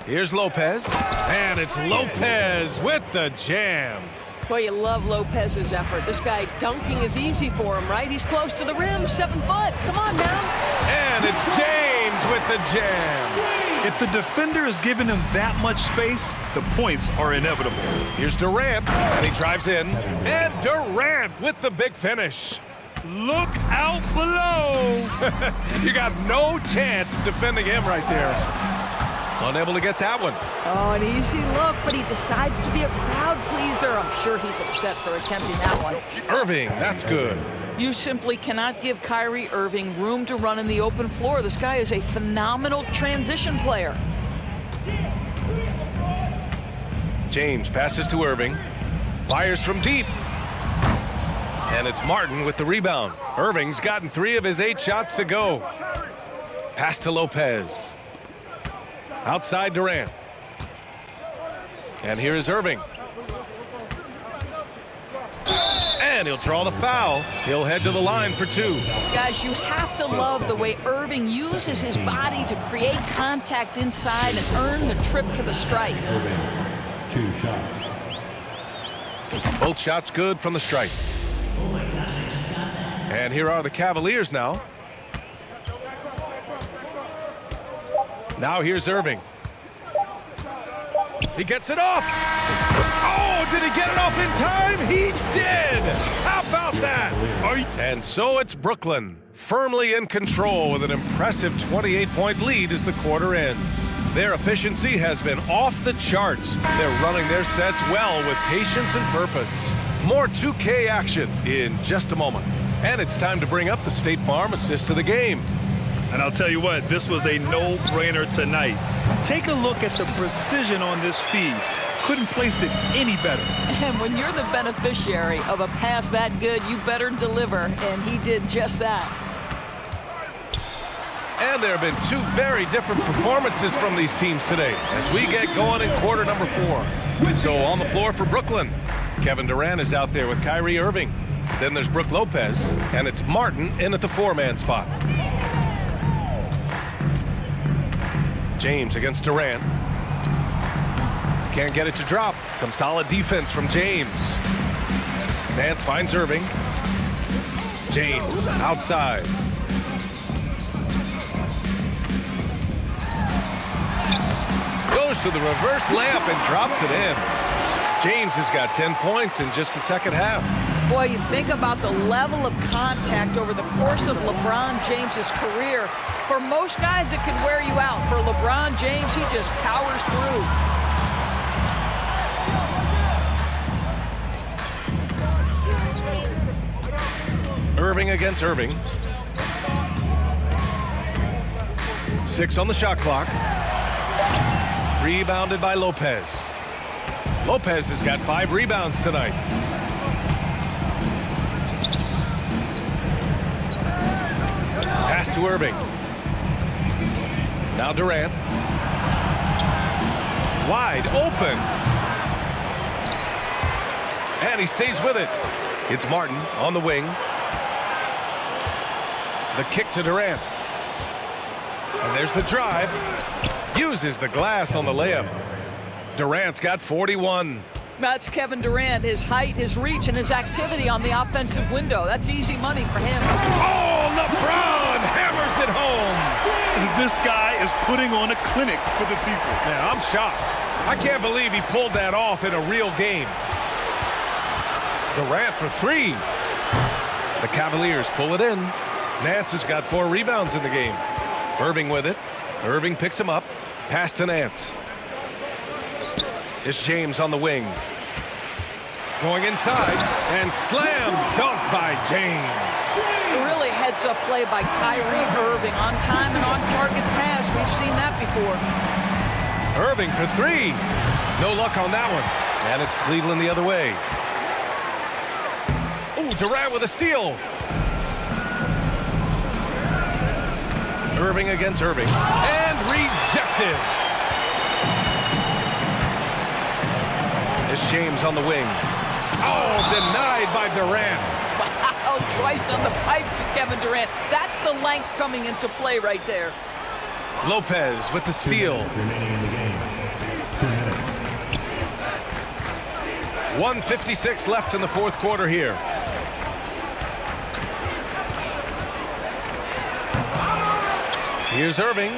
Here's Lopez. And it's Lopez with the jam. Well, you love Lopez's effort. This guy dunking is easy for him, right? He's close to the rim, 7 foot. Come on now. And it's James with the jam. If the defender is giving him that much space, the points are inevitable. Here's Durant, and he drives in. And Durant with the big finish. Look out below. You got no chance of defending him right there. Unable to get that one. Oh, an easy look, but he decides to be a crowd pleaser. I'm sure he's upset for attempting that one. Irving, that's good. You simply cannot give Kyrie Irving room to run in the open floor. This guy is a phenomenal transition player. James passes to Irving. Fires from deep. And it's Martin with the rebound. Irving's gotten 3 of his 8 shots to go. Pass to Lopez. Outside Durant. And here is Irving. And he'll draw the foul. He'll head to the line for 2. Guys, you have to love the way Irving uses his body to create contact inside and earn the trip to the stripe. 2 shots. Both shots good from the stripe. And here are the Cavaliers now. Now here's Irving. He gets it off. Oh, did he get it off in time? He did. How about that? And so it's Brooklyn, firmly in control with an impressive 28-point lead as the quarter ends. Their efficiency has been off the charts. They're running their sets well with patience and purpose. More 2K action in just a moment. And it's time to bring up the State Farm assist to the game. And I'll tell you what, this was a no-brainer tonight. Take a look at the precision on this feed. Couldn't place it any better. And when you're the beneficiary of a pass that good, you better deliver, and he did just that. And there have been 2 very different performances from these teams today as we get going in quarter number 4. So on the floor for Brooklyn, Kevin Durant is out there with Kyrie Irving. Then there's Brook Lopez, and it's Martin in at the 4-man spot. James against Durant. Can't get it to drop. Some solid defense from James. Nance finds Irving. James outside. Goes to the reverse layup and drops it in. James has got 10 points in just the second half. Boy, you think about the level of contact over the course of LeBron James's career. For most guys, it can wear you out. For LeBron James, he just powers through. Irving against Irving. 6 on the shot clock. Rebounded by Lopez. Lopez has got 5 rebounds tonight. Pass to Irving. Now Durant. Wide open. And he stays with it. It's Martin on the wing. The kick to Durant. And there's the drive. Uses the glass on the layup. Durant's got 41. That's Kevin Durant, his height, his reach, and his activity on the offensive window. That's easy money for him. Oh, LeBron hammers it home. This guy is putting on a clinic for the people. Yeah, I'm shocked. I can't believe he pulled that off in a real game. Durant for 3. The Cavaliers pull it in. Nance has got 4 rebounds in the game. Irving with it. Irving picks him up. Pass to Nance. It's James on the wing. Going inside and slam dunk by James. Really heads-up play by Kyrie Irving. On time and on target pass. We've seen that before. Irving for 3. No luck on that one. And it's Cleveland the other way. Oh, Durant with a steal. Irving against Irving. And rejected. It's James on the wing. Oh, denied by Durant. Wow, twice on the pipes for Kevin Durant. That's the length coming into play right there. Lopez with the steal. 1:56 left in the fourth quarter here. Here's Irving.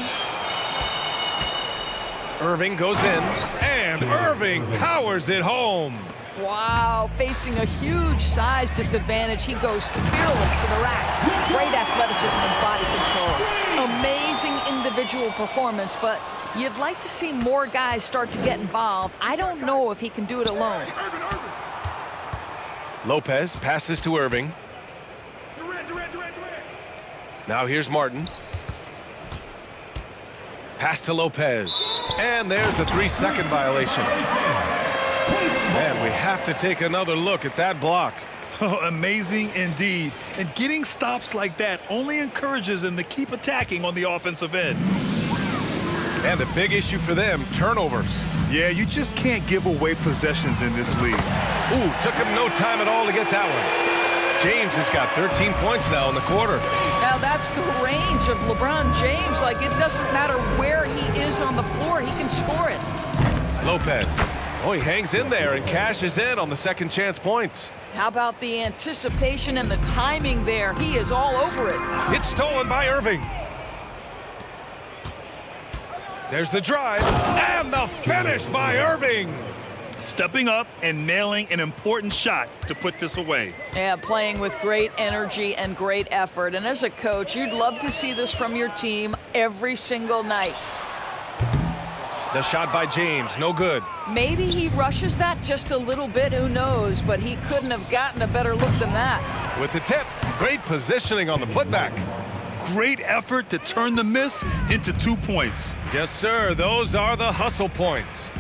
Irving goes in, and Irving powers it home. Wow, facing a huge size disadvantage, he goes fearless to the rack. Great athleticism and body control. Amazing individual performance, but you'd like to see more guys start to get involved. I don't know if he can do it alone. Lopez passes to Irving. Now here's Martin. Pass to Lopez. And there's a 3-second violation. Man, we have to take another look at that block. Oh, amazing indeed. And getting stops like that only encourages them to keep attacking on the offensive end. And a big issue for them, turnovers. Yeah, you just can't give away possessions in this league. Ooh, took him no time at all to get that one. James has got 13 points now in the quarter. Now that's the range of LeBron James. Like, it doesn't matter where he is on the floor, he can score it. Lopez. Oh, he hangs in there and cashes in on the second chance points. How about the anticipation and the timing there? He is all over it. It's stolen by Irving. There's the drive and the finish by Irving. Stepping up and nailing an important shot to put this away. Yeah, playing with great energy and great effort. And as a coach, you'd love to see this from your team every single night. The shot by James, no good. Maybe he rushes that just a little bit, who knows, but he couldn't have gotten a better look than that. With the tip, great positioning on the putback. Great effort to turn the miss into 2 points. Yes, sir, those are the hustle points.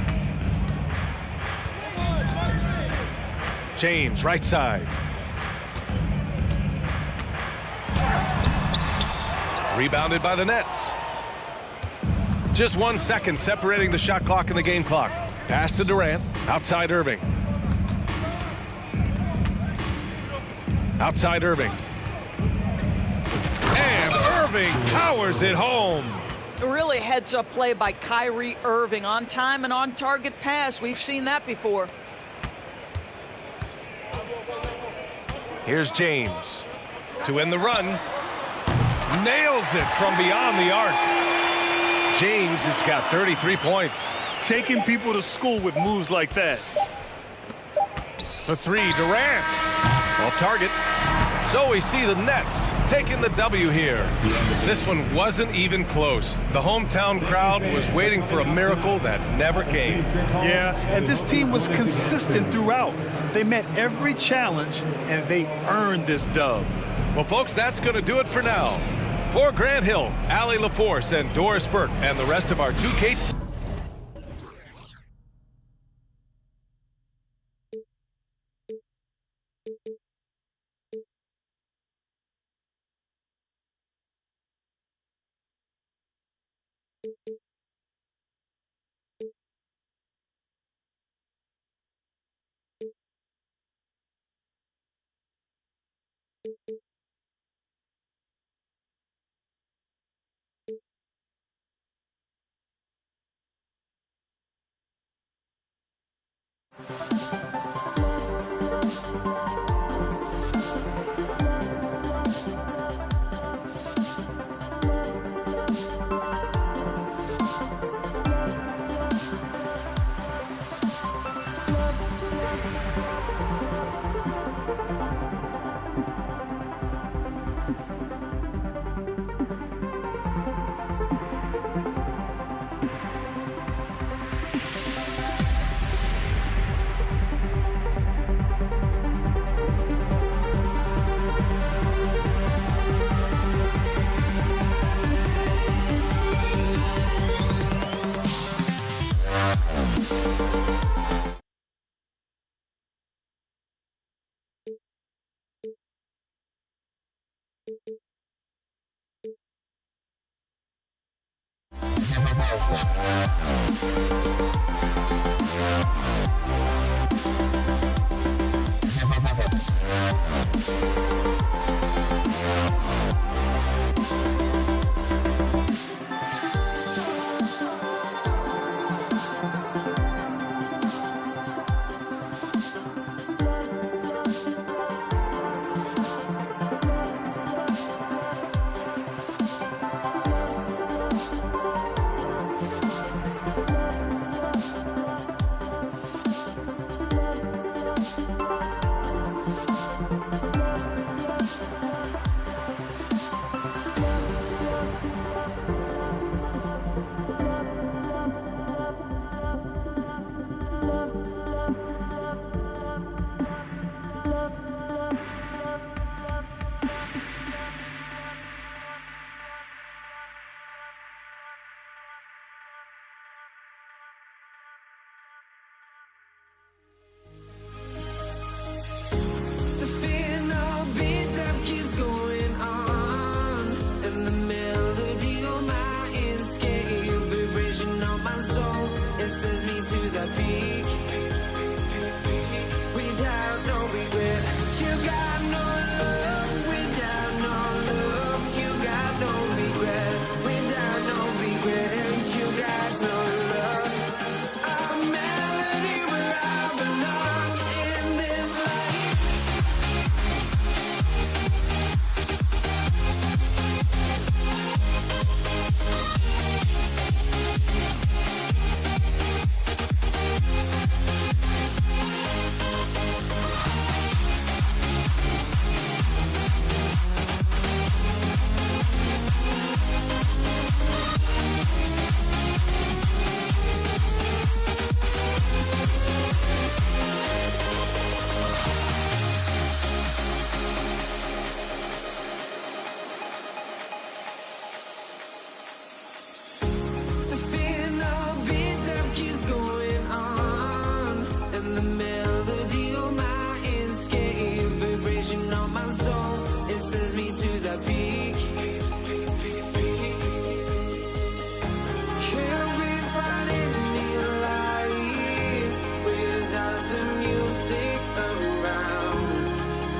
James, right side. Rebounded by the Nets. Just 1 second separating the shot clock and the game clock. Pass to Durant, outside Irving. Outside Irving. And Irving powers it home. Really heads-up play by Kyrie Irving. On time and on target pass. We've seen that before. Here's James to end the run. Nails it from beyond the arc. James has got 33 points. Taking people to school with moves like that. For three, Durant. Off target. So we see the Nets taking the W here. This one wasn't even close. The hometown crowd was waiting for a miracle that never came. Yeah, and this team was consistent throughout. They met every challenge, and they earned this dub. Well, folks, that's going to do it for now. For Grant Hill, Allie LaForce, and Doris Burke, and the rest of our 2K...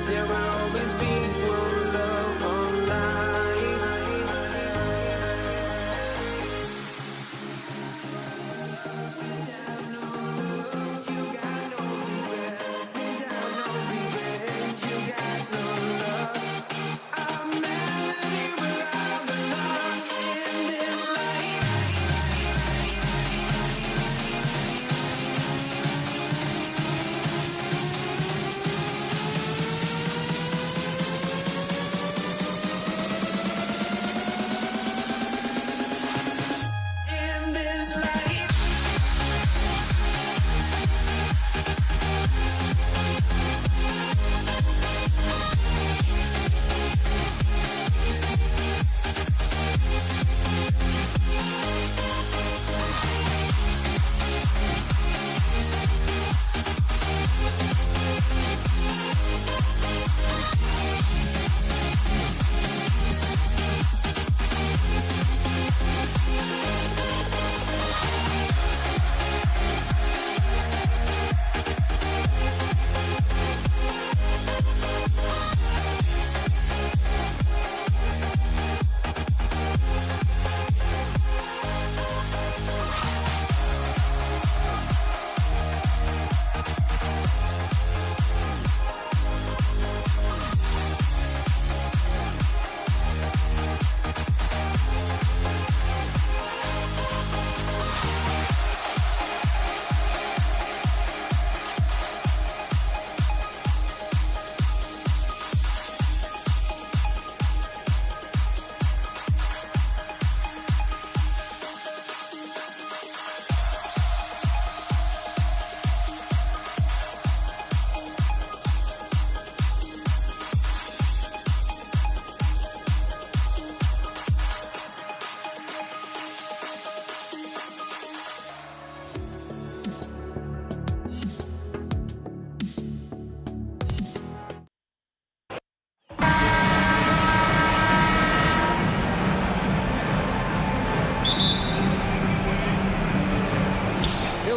There will always be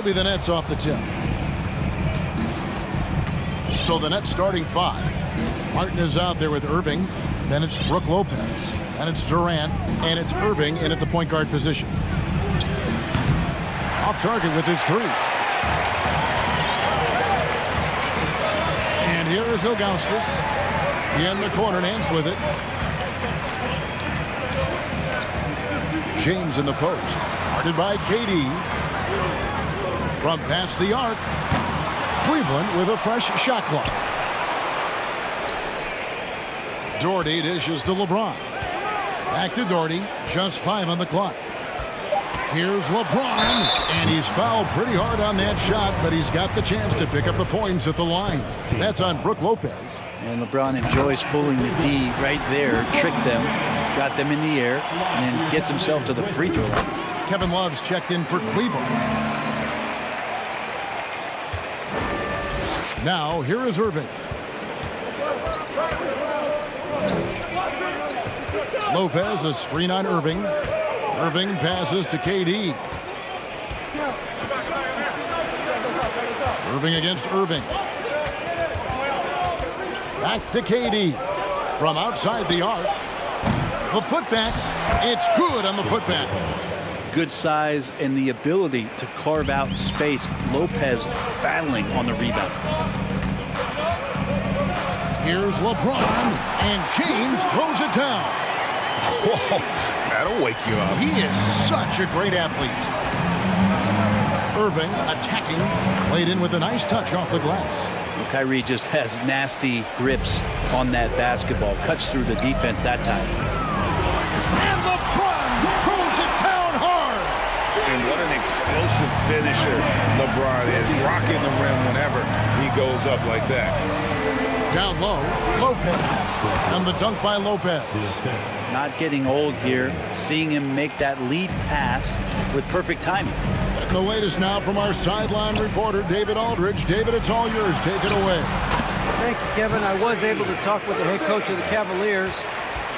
be the Nets off the tip. So the Nets starting 5. Martin is out there with Irving. Then it's Brook Lopez. And it's Durant. And it's Irving in at the point guard position. Off target with his 3. And here is Ilgauskas. In the corner, Nance with it. James in the post. Guarded by KD. From past the arc. Cleveland with a fresh shot clock. Doherty dishes to LeBron. Back to Doherty. Just 5 on the clock. Here's LeBron. And he's fouled pretty hard on that shot, but he's got the chance to pick up the points at the line. That's on Brook Lopez. And LeBron enjoys fooling the D right there, tricked them, got them in the air, and then gets himself to the free throw line. Kevin Love's checked in for Cleveland. Now, here is Irving. Lopez, a screen on Irving. Irving passes to KD. Irving against Irving. Back to KD. From outside the arc. The putback. It's good on the putback. Good size and the ability to carve out space. Lopez battling on the rebound. Here's LeBron. And James throws it down. Whoa, that'll wake you up. He is such a great athlete. Irving attacking. Played in with a nice touch off the glass. Well, Kyrie just has nasty grips on that basketball. Cuts through the defense that time. And LeBron throws it down hard. And what an explosive finisher LeBron is. Rocking the rim whenever he goes up like that. Down low, Lopez. And the dunk by Lopez. Not getting old here. Seeing him make that lead pass with perfect timing. And the latest now from our sideline reporter, David Aldridge. David, it's all yours. Take it away. Thank you, Kevin. I was able to talk with the head coach of the Cavaliers.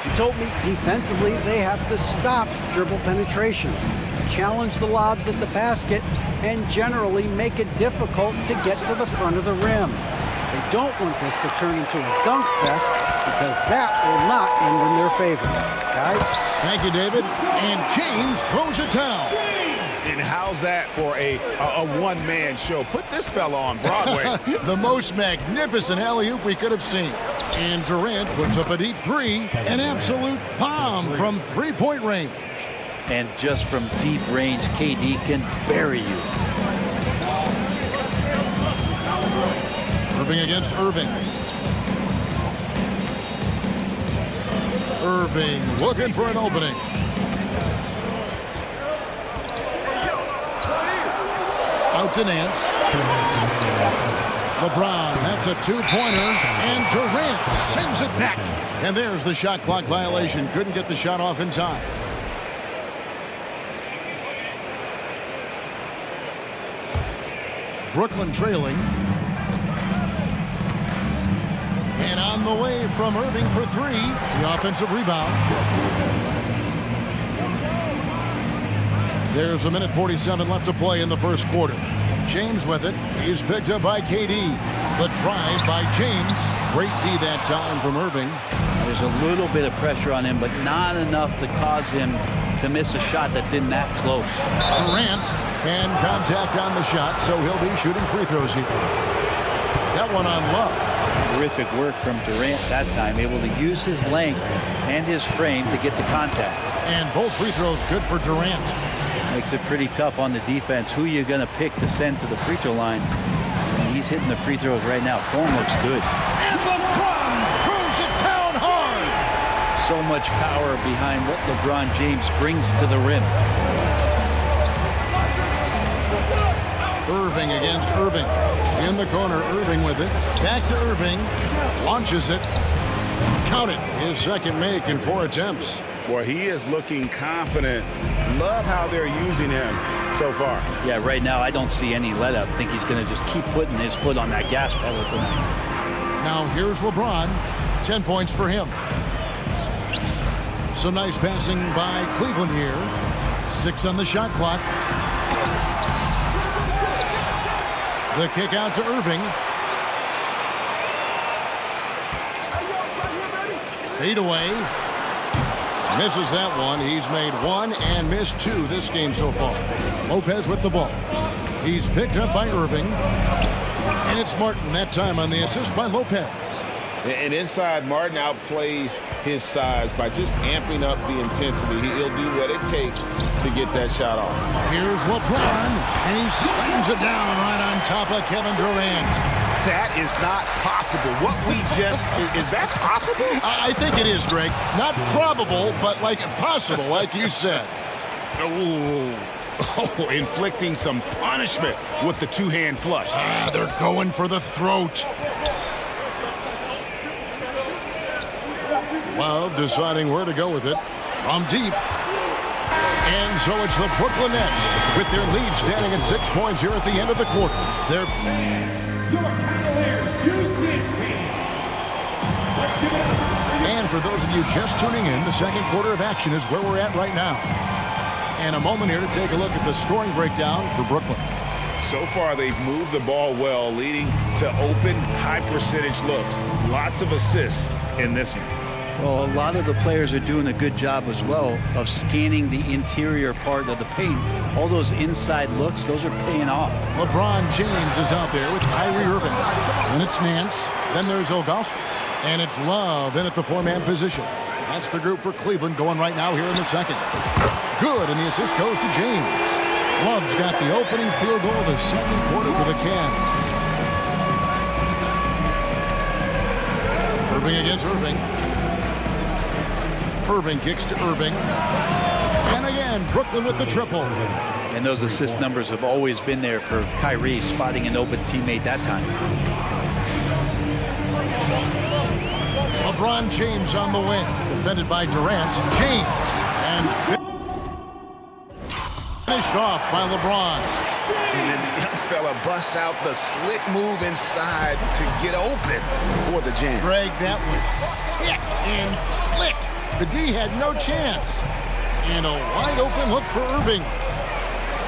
He told me defensively they have to stop dribble penetration, challenge the lobs at the basket, and generally make it difficult to get to the front of the rim. They don't want this to turn into a dunk fest because that will not end in their favor. Guys? Thank you, David. And James throws it down. And how's that for a one-man show? Put this fella on Broadway. The most magnificent alley-oop we could have seen. And Durant puts up a deep 3, an absolute bomb from three-point range. And just from deep range, KD can bury you. Irving against Irving. Irving looking for an opening. Out to Nance. LeBron, that's a two-pointer, and Durant sends it back. And there's the shot clock violation. Couldn't get the shot off in time. Brooklyn trailing. And on the way from Irving for 3, the offensive rebound. There's a minute 47 left to play in the first quarter. James with it. He's picked up by KD. The drive by James. Great D that time from Irving. There's a little bit of pressure on him, but not enough to cause him to miss a shot that's in that close. Durant, and contact on the shot, so he'll be shooting free throws here. That one on Love. Terrific work from Durant that time, able to use his length and his frame to get the contact. And both free throws good for Durant. Makes it pretty tough on the defense. Who are you going to pick to send to the free throw line? And he's hitting the free throws right now. Form looks good. And LeBron throws it down hard. So much power behind what LeBron James brings to the rim. Irving against Irving. In the corner, Irving with it. Back to Irving. Launches it. Count it. His second make in 4 attempts. Boy, he is looking confident. Love how they're using him so far. Yeah, right now I don't see any let up. I think he's going to just keep putting his foot on that gas pedal tonight. Now here's LeBron. 10 points for him. Some nice passing by Cleveland here. 6 on the shot clock. The kick out to Irving. Fade away. Misses that one. He's made one and missed two this game so far. Lopez with the ball. He's picked up by Irving. And it's Martin that time on the assist by Lopez. And inside, Martin outplays his size by just amping up the intensity. He'll do what it takes to get that shot off. Here's LeBron, and he slams it down right on top of Kevin Durant. That is not possible. What we just, is that possible? I think it is, Greg. Not probable, but like possible, like you said. Oh, inflicting some punishment with the two-hand flush. They're going for the throat. Love deciding where to go with it from deep. And so it's the Brooklyn Nets with their lead standing at 6 points here at the end of the quarter. They're and for those of you just tuning in, the second quarter of action is where we're at right now. And a moment here to take a look at the scoring breakdown for Brooklyn. So far, they've moved the ball well, leading to open, high-percentage looks. Lots of assists in this one. Well, a lot of the players are doing a good job as well of scanning the interior part of the paint. All those inside looks, those are paying off. LeBron James is out there with Kyrie Irving. And it's Nance. Then there's Ilgauskas. And it's Love in at the four-man position. That's the group for Cleveland going right now here in the second. Good, and the assist goes to James. Love's got the opening field goal of the second quarter for the Cavs. Irving against Irving. Irving kicks to Irving. And again, Brooklyn with the triple. And those assist numbers have always been there for Kyrie, spotting an open teammate that time. LeBron James on the wing. Defended by Durant. James. And finished off by LeBron. And then the young fella busts out the slick move inside to get open for the jam. Greg, that was sick and slick. The D had no chance. And a wide open look for Irving.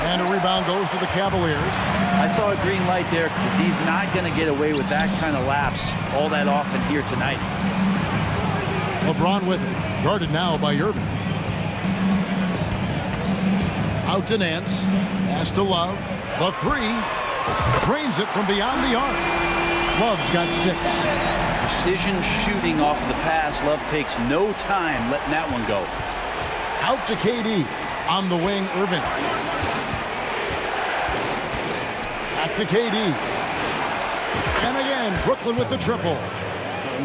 And a rebound goes to the Cavaliers. I saw a green light there. The D's not going to get away with that kind of lapse all that often here tonight. LeBron with it. Guarded now by Irving. Out to Nance. Pass to Love. The three. Drains it from beyond the arc. Love's got 6. Precision shooting off of the pass. Love takes no time letting that one go. Out to KD. On the wing, Irving. Back to KD. And again, Brooklyn with the triple.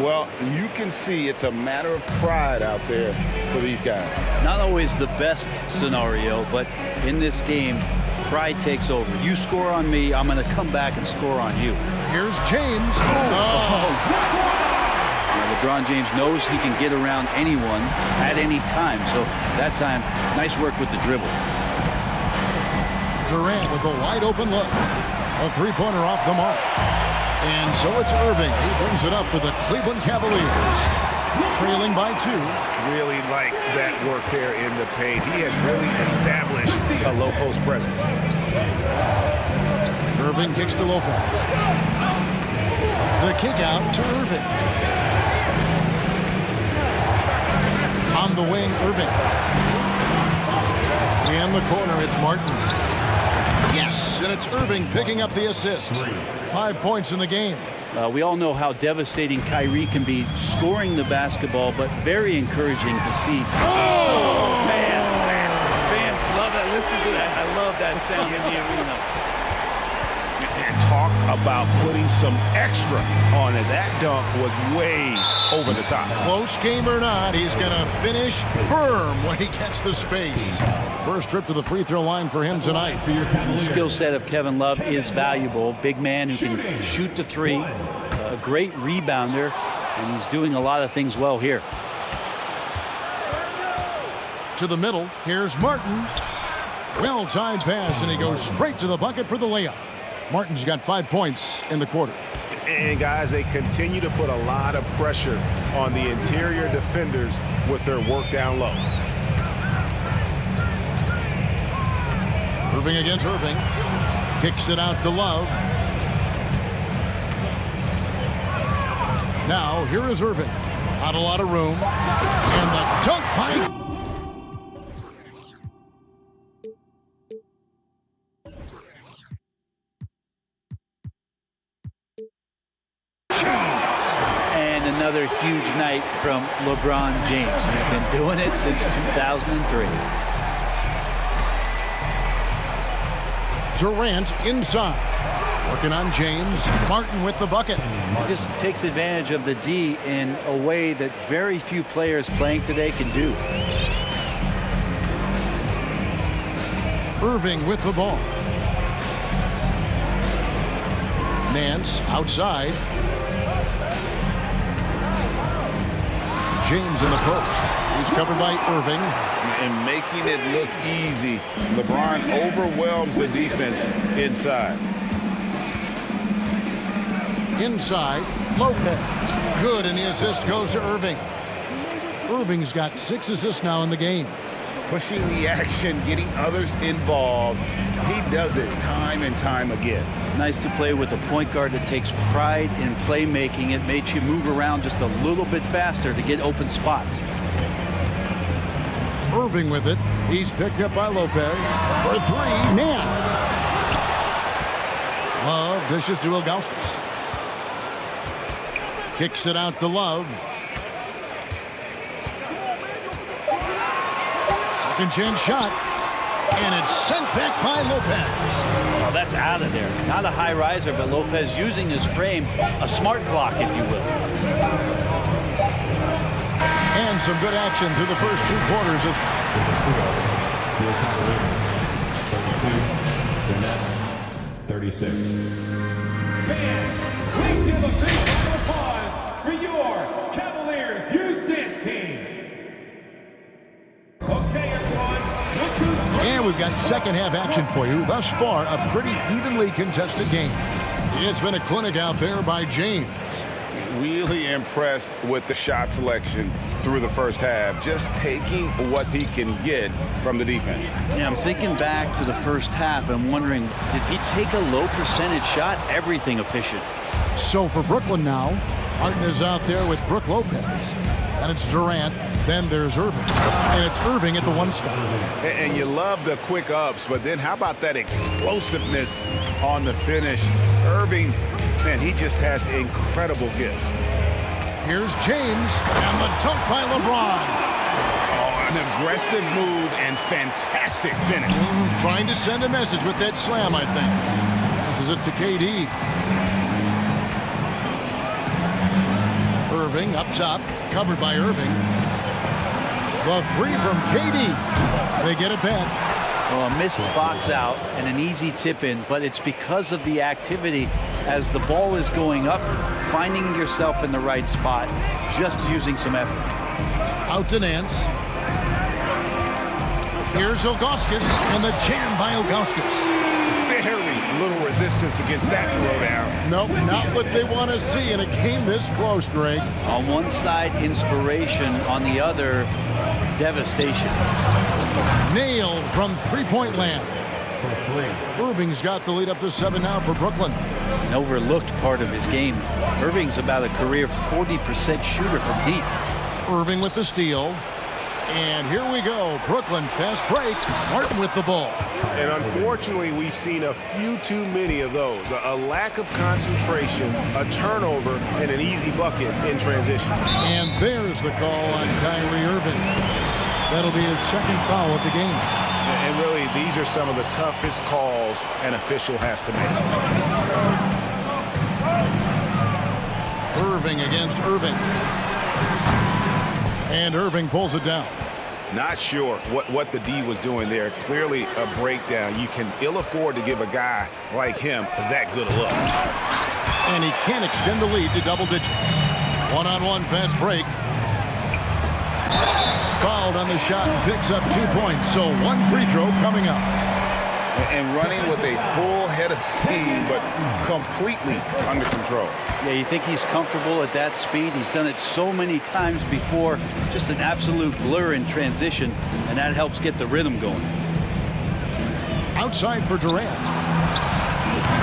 Well, you can see it's a matter of pride out there for these guys. Not always the best scenario, but in this game, pride takes over. You score on me, I'm going to come back and score on you. Here's James. Now, LeBron James knows he can get around anyone at any time, so that time, nice work with the dribble. Durant with a wide open look. A three-pointer off the mark. And so it's Irving. He brings it up for the Cleveland Cavaliers. Trailing by 2. Really like that work there in the paint. He has really established a low post presence. Irving kicks to Lopez. The kick out to Irving. On the wing, Irving. In the corner, it's Martin. Yes, and it's Irving picking up the assist. 5 points in the game. We all know how devastating Kyrie can be scoring the basketball, but very encouraging to see. Oh, man. Fans love that. Listen to that. I love that sound in the arena. And talk about putting some extra on it. That dunk was way over the top. Close game or not, he's going to finish firm when he gets the space. First trip to the free throw line for him tonight. The skill set of Kevin Love is valuable. Big man who can shoot the three. A great rebounder, and he's doing a lot of things well here. To the middle, here's Martin. Well-timed pass, and he goes straight to the bucket for the layup. Martin's got 5 points in the quarter. And guys, they continue to put a lot of pressure on the interior defenders with their work down low. Irving against Irving. Kicks it out to Love. Now, here is Irving. Not a lot of room. And the dunk by... And another huge night from LeBron James. He's been doing it since 2003. Durant inside. Working on James. Martin with the bucket. He just takes advantage of the D in a way that very few players playing today can do. Irving with the ball. Nance outside. James in the post. He's covered by Irving. And making it look easy. LeBron overwhelms the defense inside. Inside, Lopez. Good, and the assist goes to Irving. Irving's got 6 assists now in the game. Pushing the action, getting others involved. He does it time and time again. Nice to play with a point guard that takes pride in playmaking. It makes you move around just a little bit faster to get open spots. Irving with it. He's picked up by Lopez. For 3, Nance. Love dishes to Ilgauskas. Kicks it out to Love. Second chance shot. And it's sent back by Lopez. Oh, that's out of there. Not a high riser, but Lopez using his frame. A smart block, if you will. And some good action through the first 2 quarters. Of 36. Fans, please give a big round of applause for your Cavaliers Youth Dance Team. Okay, everyone. And we've got second half action for you. Thus far, a pretty evenly contested game. It's been a clinic out there by James. Really impressed with the shot selection through the first half. Just taking what he can get from the defense. Yeah, I'm thinking back to the first half. I'm wondering, did he take a low percentage shot? Everything efficient. So for Brooklyn now, Martin is out there with Brook Lopez. And it's Durant. Then there's Irving. And it's Irving at the 1 spot. And you love the quick ups, but then how about that explosiveness on the finish? Irving, man, he just has incredible gifts. Here's James and the dunk by LeBron. Oh, an aggressive move and fantastic finish. Trying to send a message with that slam, I think. Passes it to KD. Irving up top, covered by Irving. The 3 from KD. They get it back. Well, a missed box out and an easy tip in, but it's because of the activity as the ball is going up, finding yourself in the right spot, just using some effort. Out to Nance. Here's Ilgauskas, and the jam by Ilgauskas. Very little resistance against that throwdown. Nope, not what they want to see in a game this close, Greg. On one side, inspiration. On the other, devastation. Nailed from 3-point land. Irving's got the lead up to 7 now for Brooklyn. An overlooked part of his game. Irving's about a career 40% shooter from deep. Irving with the steal. And here we go. Brooklyn fast break. Martin with the ball. And unfortunately, we've seen a few too many of those. A lack of concentration, a turnover, and an easy bucket in transition. And there's the call on Kyrie Irving. That'll be his second foul of the game. And really, these are some of the toughest calls an official has to make. Irving against Irving. And Irving pulls it down. Not sure what the D was doing there. Clearly a breakdown. You can ill afford to give a guy like him that good a look. And he can extend the lead to double digits. One-on-one fast break. Fouled on the shot and picks up 2 points. So 1 free throw coming up. And running with a full head of steam, but completely under control. Yeah, you think he's comfortable at that speed. He's done it so many times before. Just an absolute blur in transition, and that helps get the rhythm going. Outside for Durant.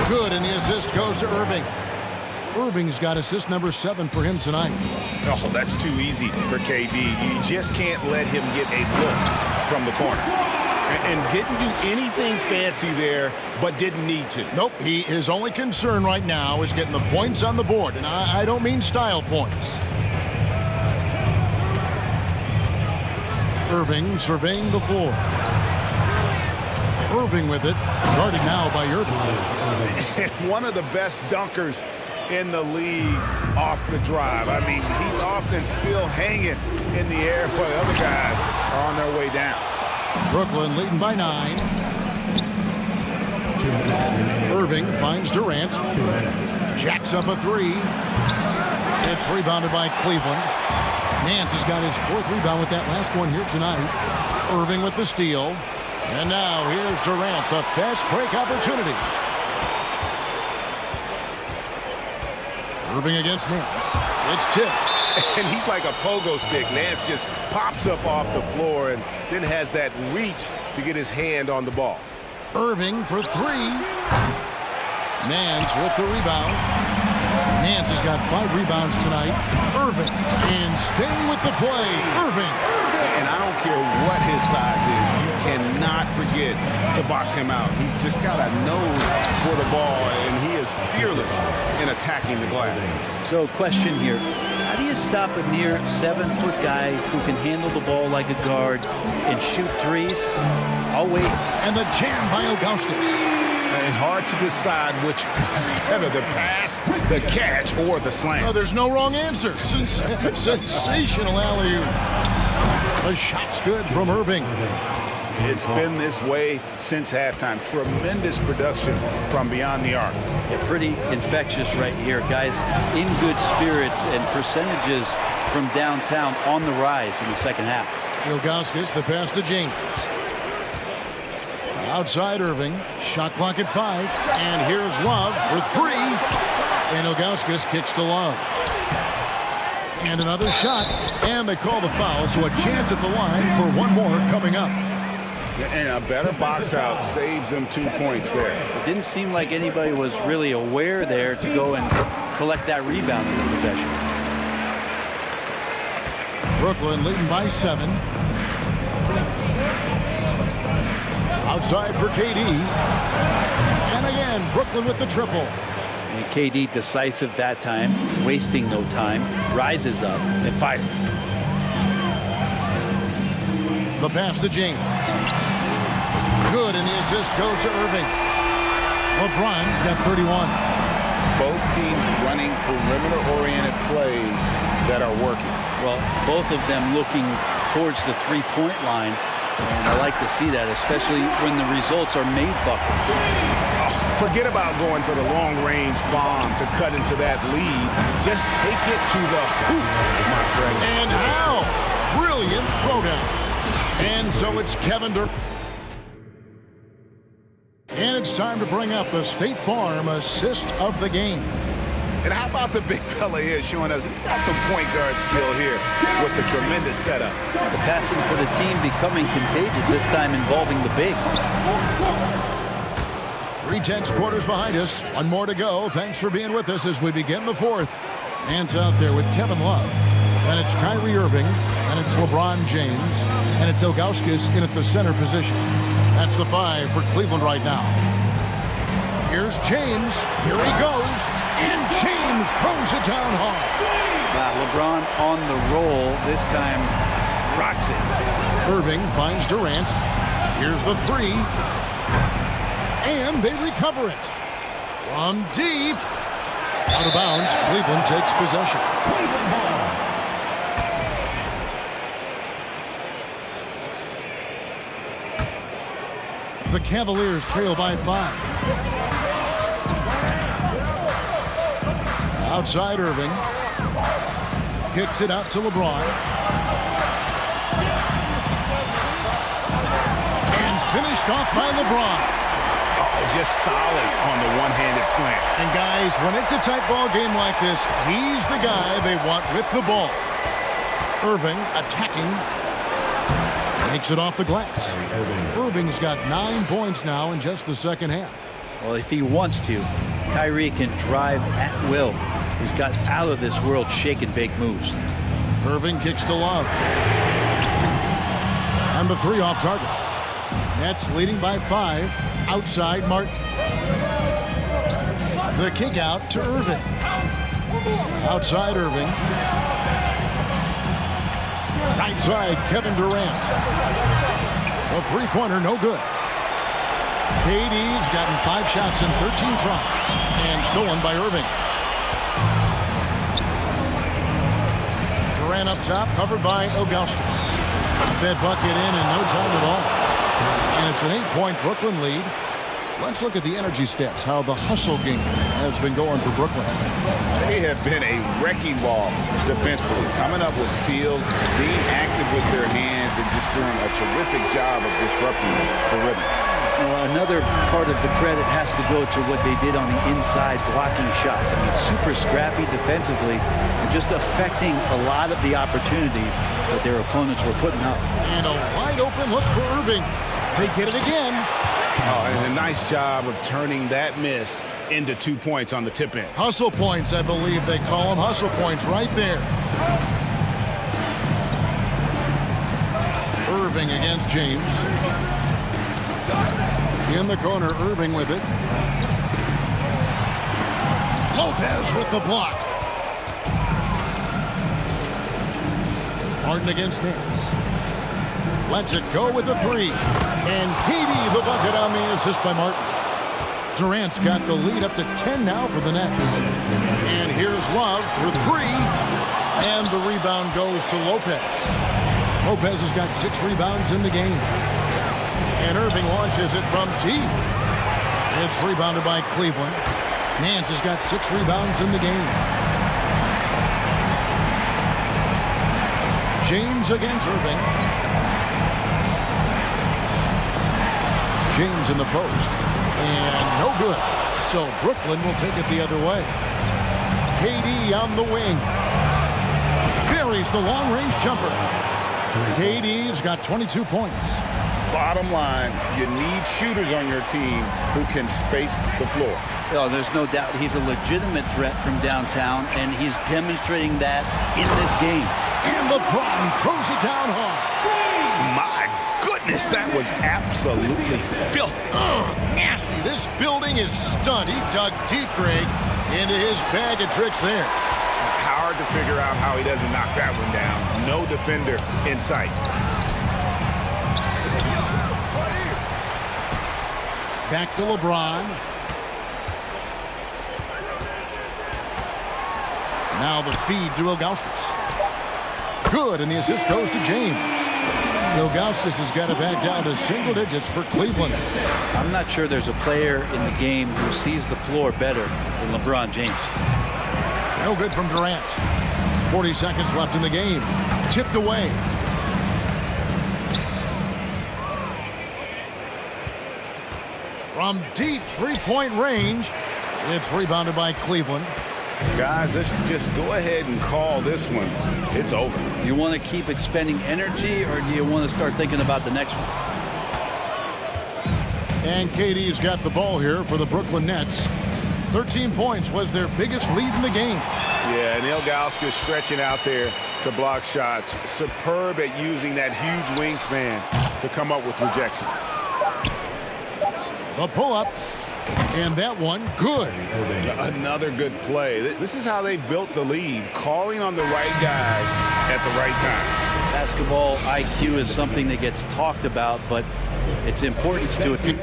Good, and the assist goes to Irving. Irving's got assist number 7 for him tonight. Oh, that's too easy for KD. You just can't let him get a look from the corner. And didn't do anything fancy there, but didn't need to. Nope, his only concern right now is getting the points on the board, and I don't mean style points. Irving surveying the floor. Irving with it, guarded now by Irving. One of the best dunkers in the league off the drive. I mean, he's often still hanging in the air while the other guys are on their way down. Brooklyn leading by 9. Irving finds Durant. Jacks up a 3. It's rebounded by Cleveland. Nance has got his 4th rebound with that last one here tonight. Irving with the steal. And now here's Durant, the fast break opportunity. Irving against Nance. It's tipped. And he's like a pogo stick. Nance just pops up off the floor and then has that reach to get his hand on the ball. Irving for 3. Nance with the rebound. Nance has got 5 rebounds tonight. Irving, and staying with the play, Irving. And I don't care what his size is, you cannot forget to box him out. He's just got a nose for the ball, and he is fearless in attacking the glass. So, question here. How do you stop a near 7-foot guy who can handle the ball like a guard and shoot threes? I'll wait. And the jam by Ilgauskas. And hard to decide which was better, the pass, the catch, or the slam. Oh, there's no wrong answer. Sensational alley-oop. The shot's good from Irving. It's been this way since halftime. Tremendous production from beyond the arc. Yeah, pretty infectious right here. Guys in good spirits and percentages from downtown on the rise in the second half. Ilgauskas, the pass to James. Outside Irving, shot clock at 5, and here's Love for 3, and Ilgauskas kicks to Love. And another shot, and they call the foul, so a chance at the line for one more coming up. And a better box out saves them 2 points there. It didn't seem like anybody was really aware there to go and collect that rebound in the possession. Brooklyn leading by 7. Outside for KD. And again, Brooklyn with the triple. And KD decisive that time, wasting no time, rises up and fires. The pass to James. Good, and the assist goes to Irving. LeBron's got 31. Both teams running perimeter-oriented plays that are working. Well, both of them looking towards the three-point line. And I like to see that, especially when the results are made buckets. Forget about going for the long-range bomb to cut into that lead. Just take it to the hoop, my friend. And how? Brilliant throwdown. And so it's Kevin Durant. And it's time to bring up the State Farm assist of the game. And how about the big fella here showing us he's got some point guard skill here with the tremendous setup. The passing for the team becoming contagious, this time involving the big. 3/10 quarters behind us. One more to go. Thanks for being with us as we begin the 4th. Nance out there with Kevin Love. And it's Kyrie Irving. And it's LeBron James. And it's Ilgauskas in at the center position. That's the 5 for Cleveland right now. Here's James. Here he goes. And James throws it down hard. Wow, LeBron on the roll. This time rocks it. Irving finds Durant. Here's the 3. And they recover it. From deep. Out of bounds. Cleveland takes possession. The Cavaliers trail by 5. Outside Irving. Kicks it out to LeBron. And finished off by LeBron. Oh, just solid on the one-handed slam. And guys, when it's a tight ball game like this, he's the guy they want with the ball. Irving attacking. Takes it off the glass. Irving's got 9 points now in just the second half. Well, if he wants to, Kyrie can drive at will. He's got out of this world shake and bake moves. Irving kicks to Love. On the 3 off target. Nets leading by 5. Outside Martin. The kick out to Irving. Outside Irving. Right side Kevin Durant. A three-pointer no good. KD's gotten 5 shots in 13 tries and stolen by Irving. Durant up top, covered by Ilgauskas. That bucket in no time at all. And it's an 8-point Brooklyn lead. Let's look at the energy stats, how the hustle game has been going for Brooklyn. They have been a wrecking ball defensively, coming up with steals, being active with their hands, and just doing a terrific job of disrupting the rhythm. Well, another part of the credit has to go to what they did on the inside blocking shots. I mean, super scrappy defensively and just affecting a lot of the opportunities that their opponents were putting up. And a wide open look for Irving. They get it again. Oh, and a nice job of turning that miss into 2 points on the tip in. Hustle points, I believe they call them. Hustle points right there. Irving against James. In the corner, Irving with it. Lopez with the block. Martin against Nance. Lets it go with the 3. And KD the bucket on the assist by Martin. Durant's got the lead up to 10 now for the Nets. And here's Love for 3. And the rebound goes to Lopez. Lopez has got 6 rebounds in the game. And Irving launches it from deep. It's rebounded by Cleveland. Nance has got 6 rebounds in the game. James against Irving. James in the post. And no good. So Brooklyn will take it the other way. KD on the wing. Buries the long-range jumper. KD's got 22 points. Bottom line, you need shooters on your team who can space the floor. Oh, there's no doubt he's a legitimate threat from downtown, and he's demonstrating that in this game. And LeBron throws it down hard. My goodness, that was absolutely filthy. Nasty. This building is stunned. He dug deep, Greg, into his bag of tricks there. Hard to figure out how he doesn't knock that one down. No defender in sight. Back to LeBron. Now the feed to Ilgauskas. Good, and the assist goes to James. Ilgauskas has got it back down to single digits for Cleveland. I'm not sure there's a player in the game who sees the floor better than LeBron James. No good from Durant. 40 seconds left in the game. Tipped away. From deep three-point range, it's rebounded by Cleveland. Guys, let's just go ahead and call this one. It's over. You want to keep expending energy, or do you want to start thinking about the next one? And KD's got the ball here for the Brooklyn Nets. 13 points was their biggest lead in the game. Yeah, and Ilgauskas stretching out there to block shots. Superb at using that huge wingspan to come up with rejections. The pull-up, and that one good. Another good play. This is how they built the lead, calling on the right guys at the right time. Basketball IQ is something that gets talked about, but its importance to it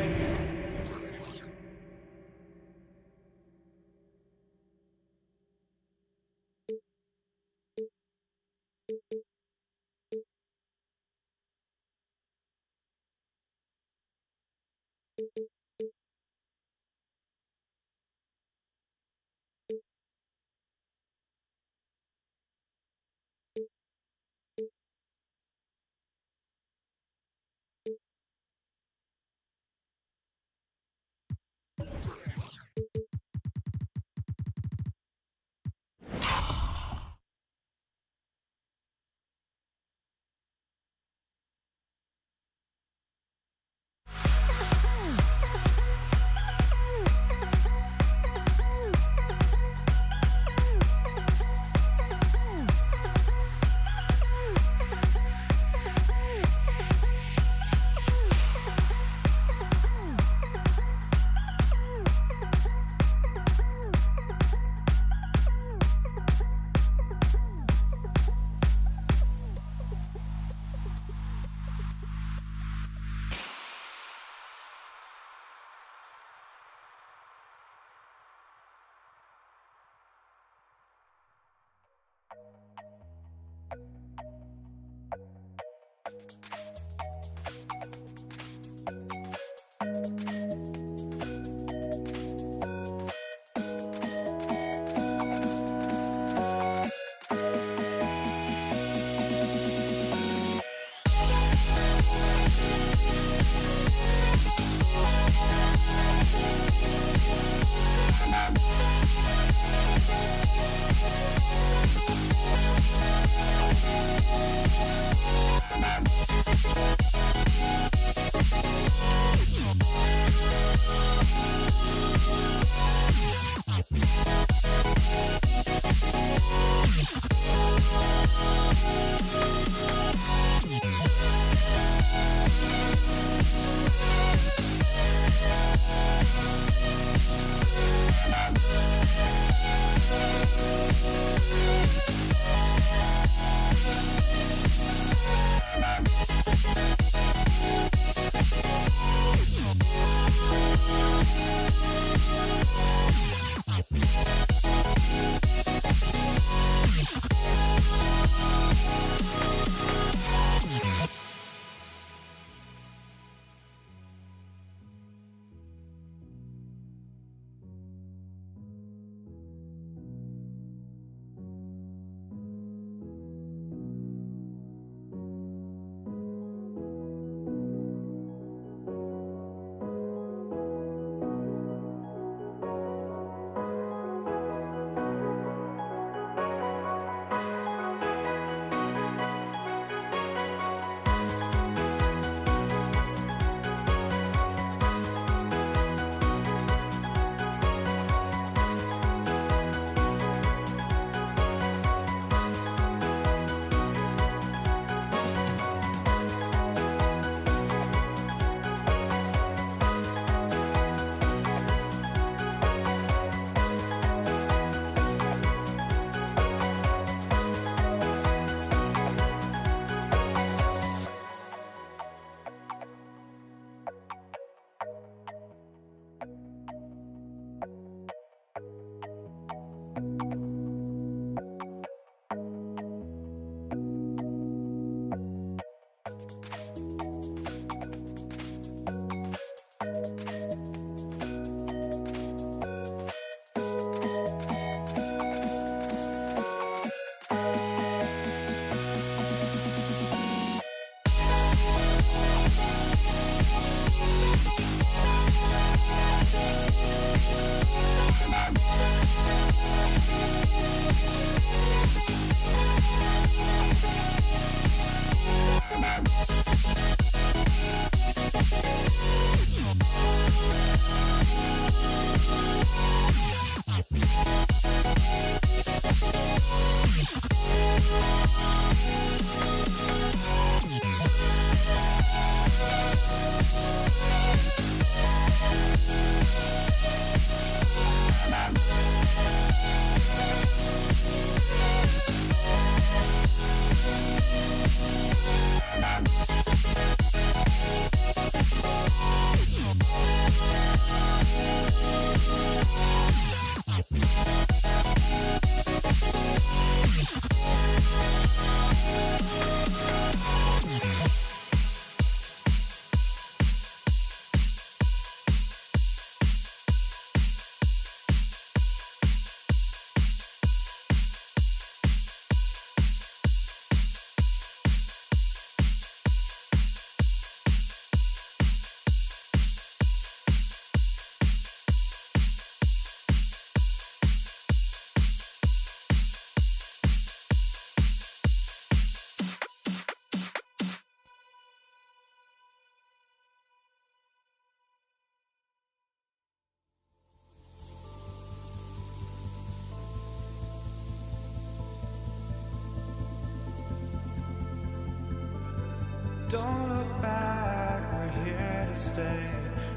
Don't look back, we're here to stay.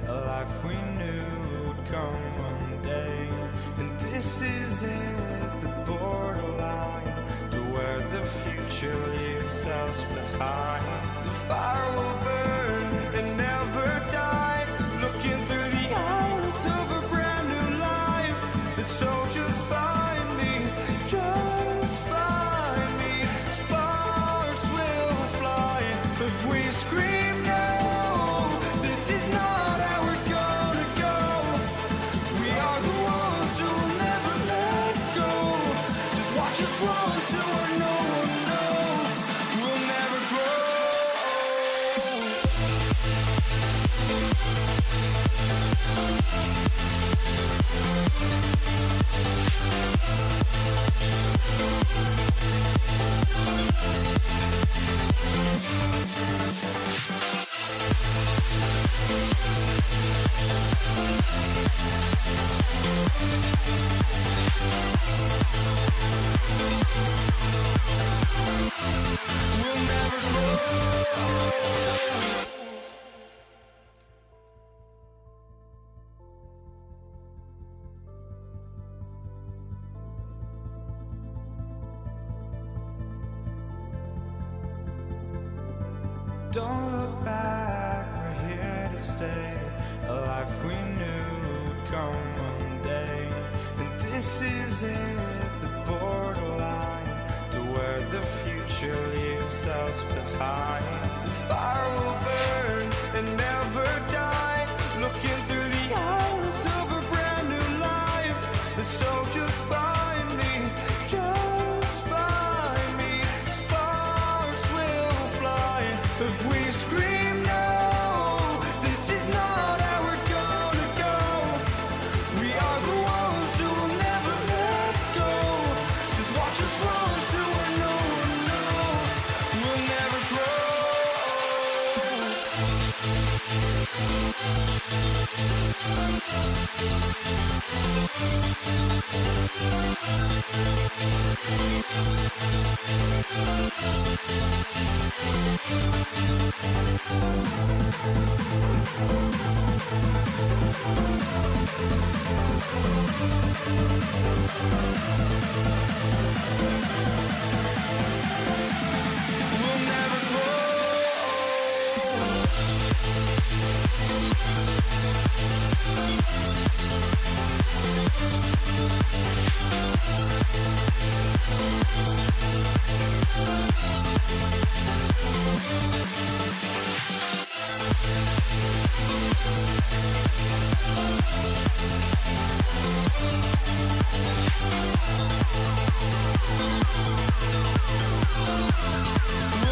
A life we knew would come one day. And this is it, the borderline to where the future leaves us behind. The fire will burn and never die, looking through the eyes of a brand new life. And so just find me, just find me. Sparks will fly if we scream no. This is not how we're gonna go. We are the ones who will never let go. Just watch us run to where no one knows. We'll never grow. We'll never grow. Don't look back, we're here to stay. A life we knew would come one day. And this is it, the borderline to where the future leaves us behind. The fire will burn and never die, looking through the eyes of a brand new life. And so just find me, just find me. Sparks will fly if we scream no. This is not how we're gonna go. We are the ones who will never let go. Just watch us run to where no one knows. We'll never grow. We'll never grow. We'll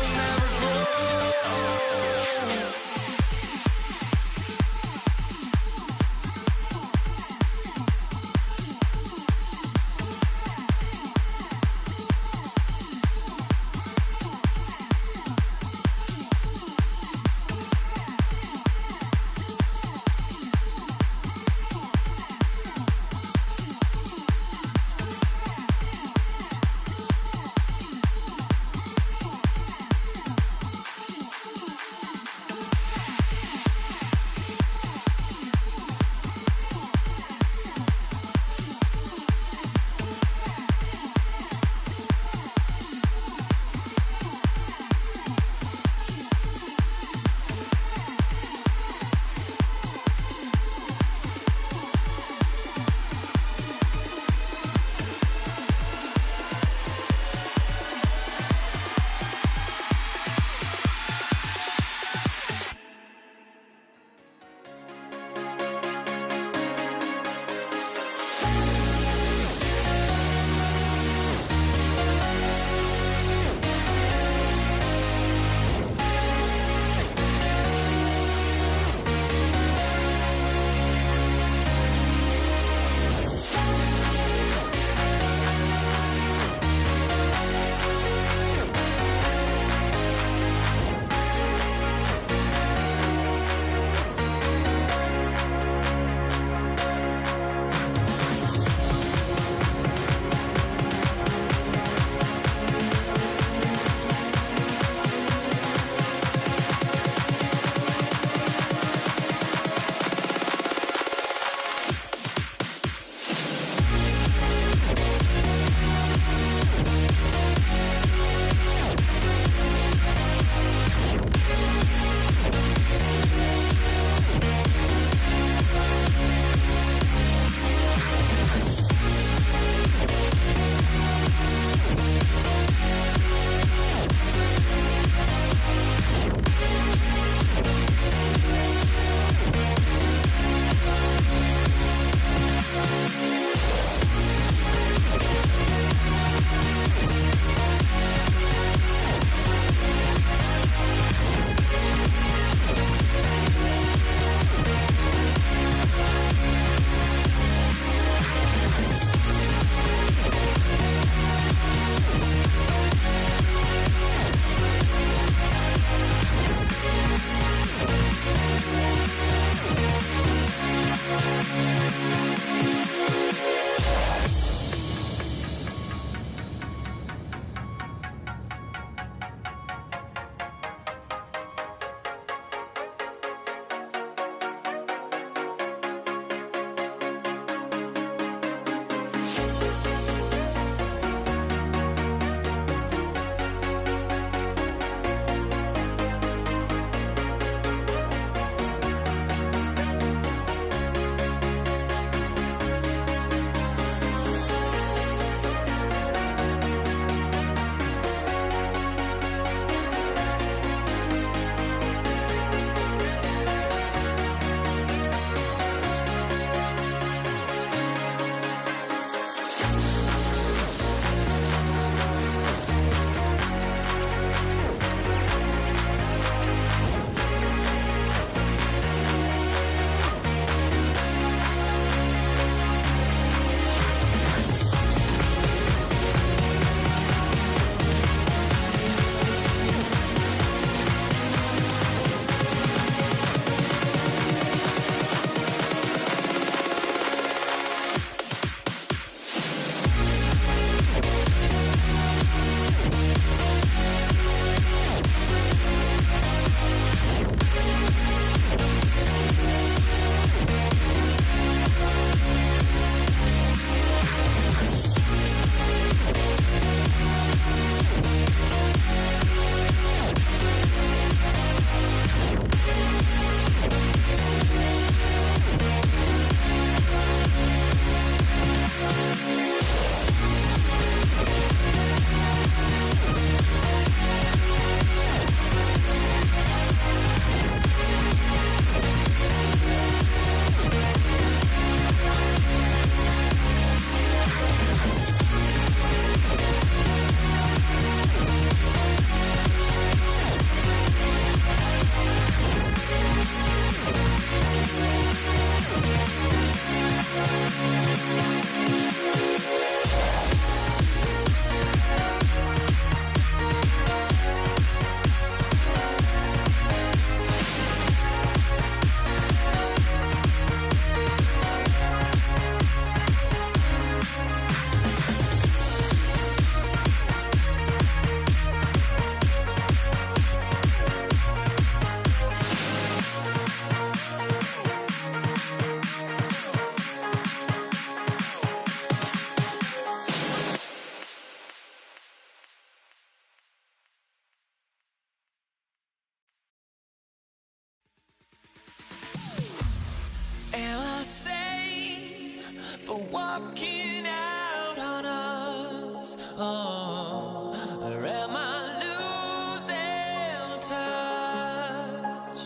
for walking out on us? Oh, or am I losing touch?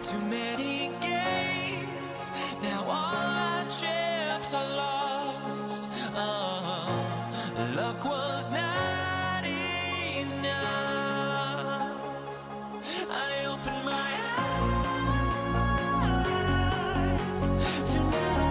Too many games, now all our chips are lost. Oh, luck was not enough. I opened my eyes to now.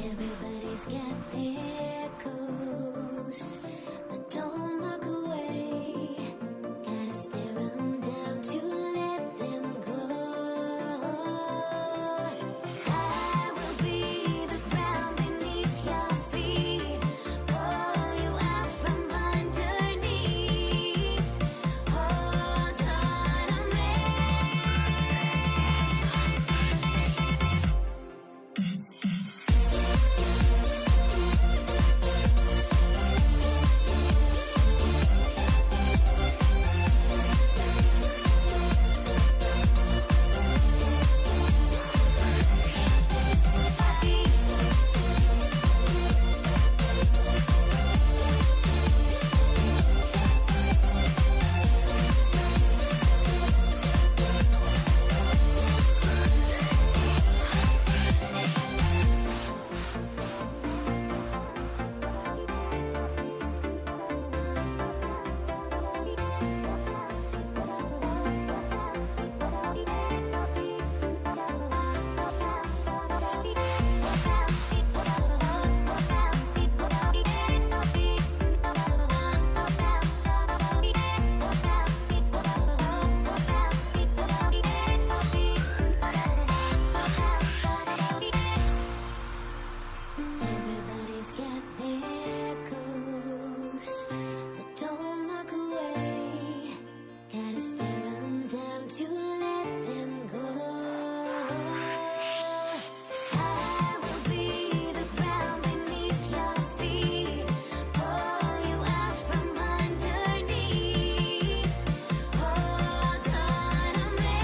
Everybody's got their course, but don't look away. Gotta stare them down to let them go. I will be the ground beneath your feet, pull you out from underneath. Hold on to me. Everybody's got their course, but don't look away. Gotta stare them down to let them go. I will be the ground beneath your feet, pull you out from underneath. Hold on to me.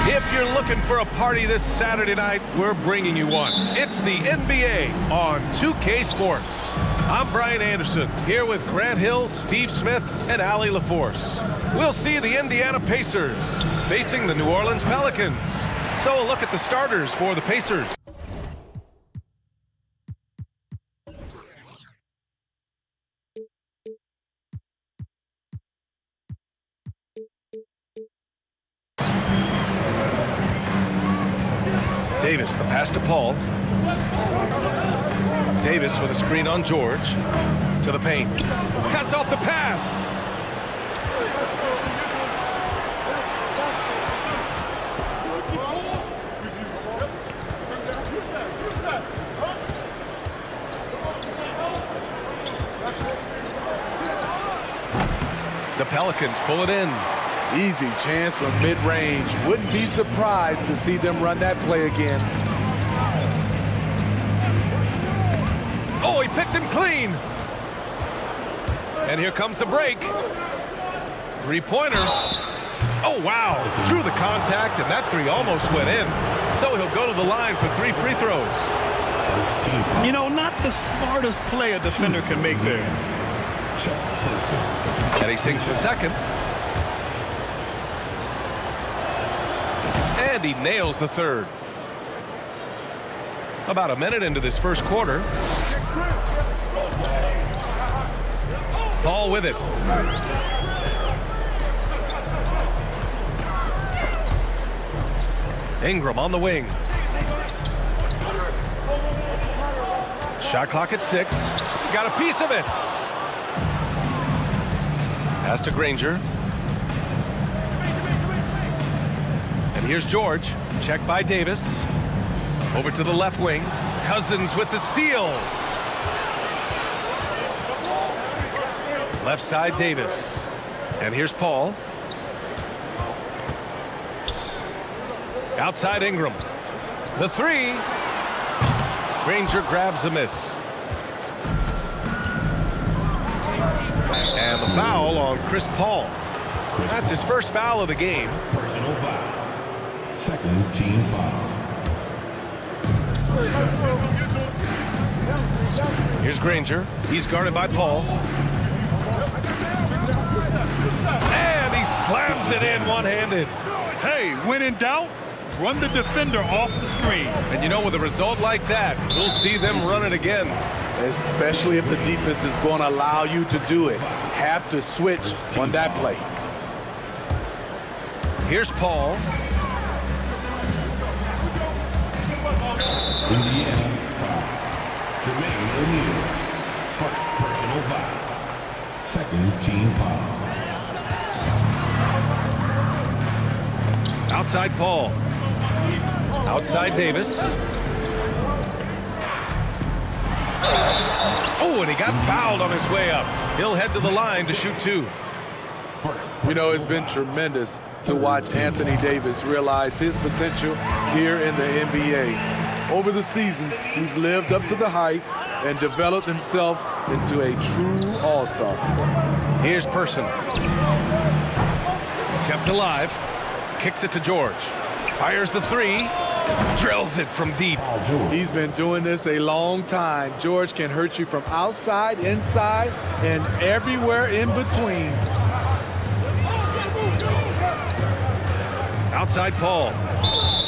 If you're looking for a party this Saturday night, we're bringing you one. It's the NBA on 2K Sports. I'm Brian Anderson, here with Grant Hill, Steve Smith, and Allie LaForce. We'll see the Indiana Pacers facing the New Orleans Pelicans. So a look at the starters for the Pacers. Davis, the pass to Paul. Davis with a screen on George. To the paint. Cuts off the pass. The Pelicans pull it in. Easy chance from mid-range. Wouldn't be surprised to see them run that play again. Oh, he picked him clean. And here comes the break. Three-pointer. Oh, wow. Drew the contact, and that three almost went in. So he'll go to the line for 3 free throws. You know, not the smartest play a defender can make there. And he sinks the second. And he nails the third. About a minute into this first quarter. Paul with it. Ingram on the wing. Shot clock at 6. Got a piece of it. Pass to Granger. And here's George. Checked by Davis. Over to the left wing. Cousins with the steal. Left side Davis. And here's Paul. Outside Ingram. The three. Granger grabs a miss. And the foul on Chris Paul. That's his first foul of the game. Personal foul. Second team foul. Here's Granger. He's guarded by Paul. And he slams it in one-handed. Hey, when in doubt, run the defender off the screen. And you know, with a result like that, we'll see them run it again. Especially if the defense is going to allow you to do it. Have to switch on that play. Here's Paul. Indiana foul. Jermaine O'Neal. First personal foul. Second team foul. Outside Paul. Outside Davis. Oh, and he got fouled on his way up. He'll head to the line to shoot 2. You know, it's been tremendous to watch Anthony Davis realize his potential here in the NBA. Over the seasons, he's lived up to the hype and developed himself into a true all-star. Here's Person. Kept alive. Kicks it to George. Fires the 3. Drills it from deep. He's been doing this a long time. George can hurt you from outside, inside, and everywhere in between. Outside Paul.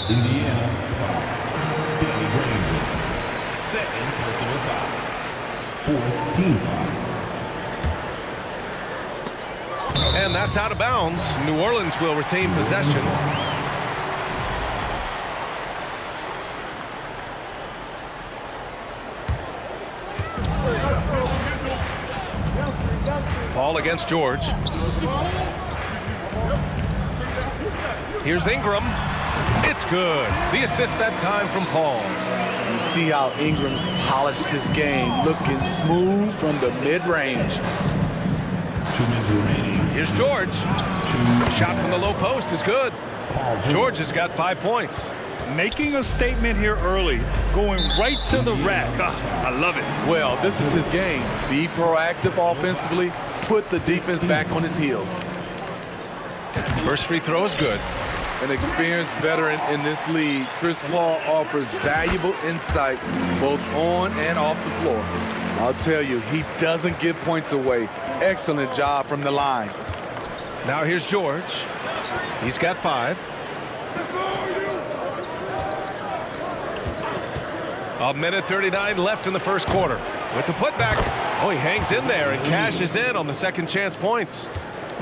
Indiana foul. Danny Granger. Second personal foul. Fourth team foul. And that's out of bounds. New Orleans will retain possession. Paul against George. Here's Ingram. It's good. The assist that time from Paul. You see how Ingram's polished his game, looking smooth from the mid-range. 2 minutes remaining. Here's George. Shot from the low post is good. George has got 5 points. Making a statement here early, going right to the rack. I love it. Well, this is his game. Be proactive offensively, put the defense back on his heels. First free throw is good. An experienced veteran in this league, Chris Paul offers valuable insight both on and off the floor. I'll tell you, he doesn't give points away. Excellent job from the line. Now here's George. He's got 5. A minute 39 left in the first quarter. With the putback, oh, he hangs in there and cashes in on the second chance points.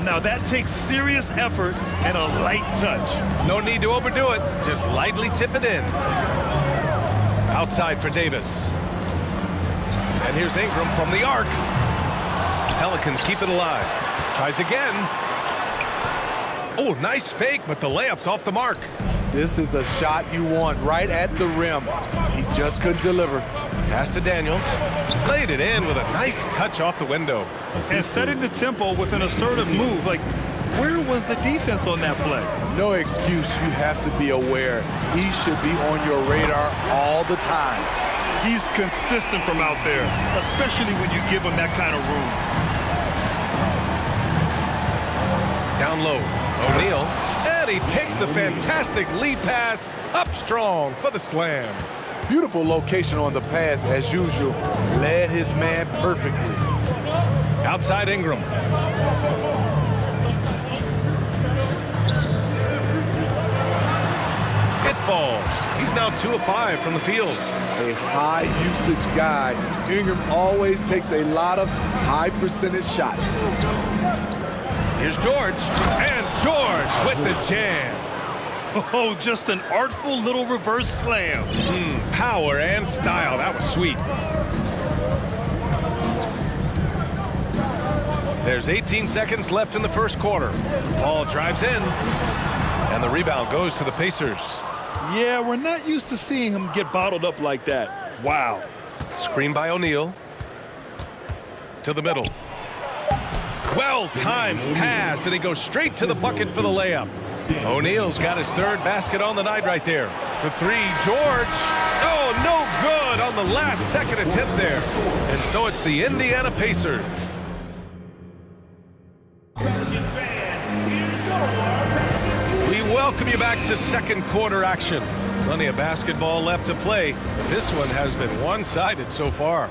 Now that takes serious effort and a light touch. No need to overdo it. Just lightly tip it in. Outside for Davis. And here's Ingram from the arc. Pelicans keep it alive. Tries again. Oh, nice fake, but the layup's off the mark. This is the shot you want right at the rim. He just couldn't deliver. Pass to Daniels. Laid it in with a nice touch off the window. And setting the tempo with an assertive move. Like, where was the defense on that play? No excuse. You have to be aware. He should be on your radar all the time. He's consistent from out there, especially when you give him that kind of room. Down low, O'Neal. And he takes the fantastic lead pass up strong for the slam. Beautiful location on the pass as usual. Led his man perfectly. Outside Ingram. falls. He's now 2 of 5 from the field. A high usage guy. Ingram always takes a lot of high percentage shots. Here's George, and George with the jam. Oh, just an artful little reverse slam. Power and style. That was sweet. There's 18 seconds left in the first quarter. Paul drives in, and the rebound goes to the Pacers. Yeah, we're not used to seeing him get bottled up like that. Wow. Screen by O'Neal. To the middle. Well-timed pass, and he goes straight to the bucket for the layup. O'Neal's got his 3rd basket on the night right there. For 3, George. Oh, no good on the last second attempt there. And so it's the Indiana Pacers. We welcome you back to second quarter action. Plenty of basketball left to play, but this one has been one-sided so far.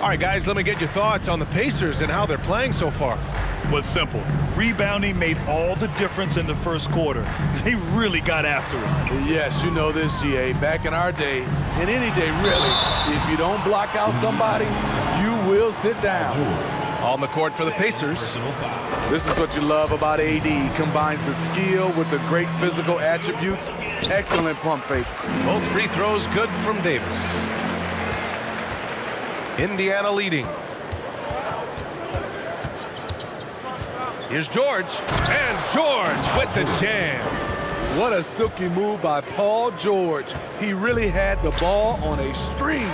All right, guys, let me get your thoughts on the Pacers and how they're playing so far. Well, it's simple. Rebounding made all the difference in the first quarter. They really got after it. Yes, you know this, GA. Back in our day, and any day really, if you don't block out somebody, you will sit down. On the court for the Pacers. This is what you love about AD. Combines the skill with the great physical attributes. Excellent pump fake. Both free throws good from Davis. Indiana leading. Here's George, and George with the jam. What a silky move by Paul George. He really had the ball on a string.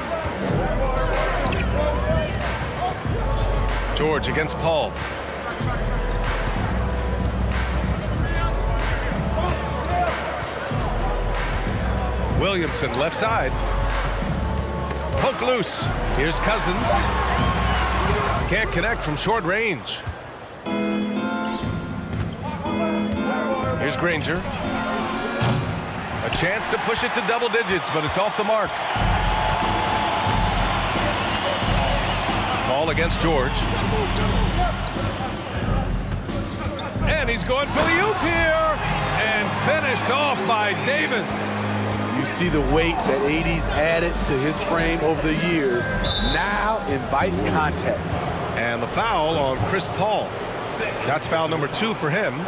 George against Paul. Williamson left side. Poke loose. Here's Cousins. Can't connect from short range. Here's Granger. A chance to push it to double digits, but it's off the mark. Ball against George. And he's going for the oop here. And finished off by Davis. You see the weight that AD's added to his frame over the years. Now invites contact. And the foul on Chris Paul. That's foul number 2 for him.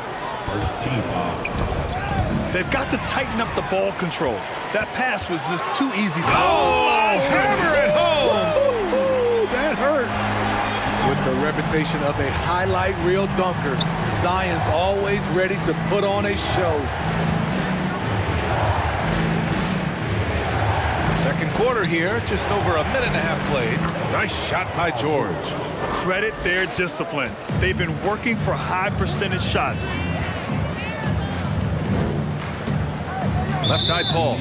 They've got to tighten up the ball control. That pass was just too easy. Oh, hammer it home. That hurt. With the reputation of a highlight reel dunker, Zion's always ready to put on a show. Second quarter here, just over a minute and a half played. Nice shot by George. Credit their discipline. They've been working for high percentage shots. Left side, Paul.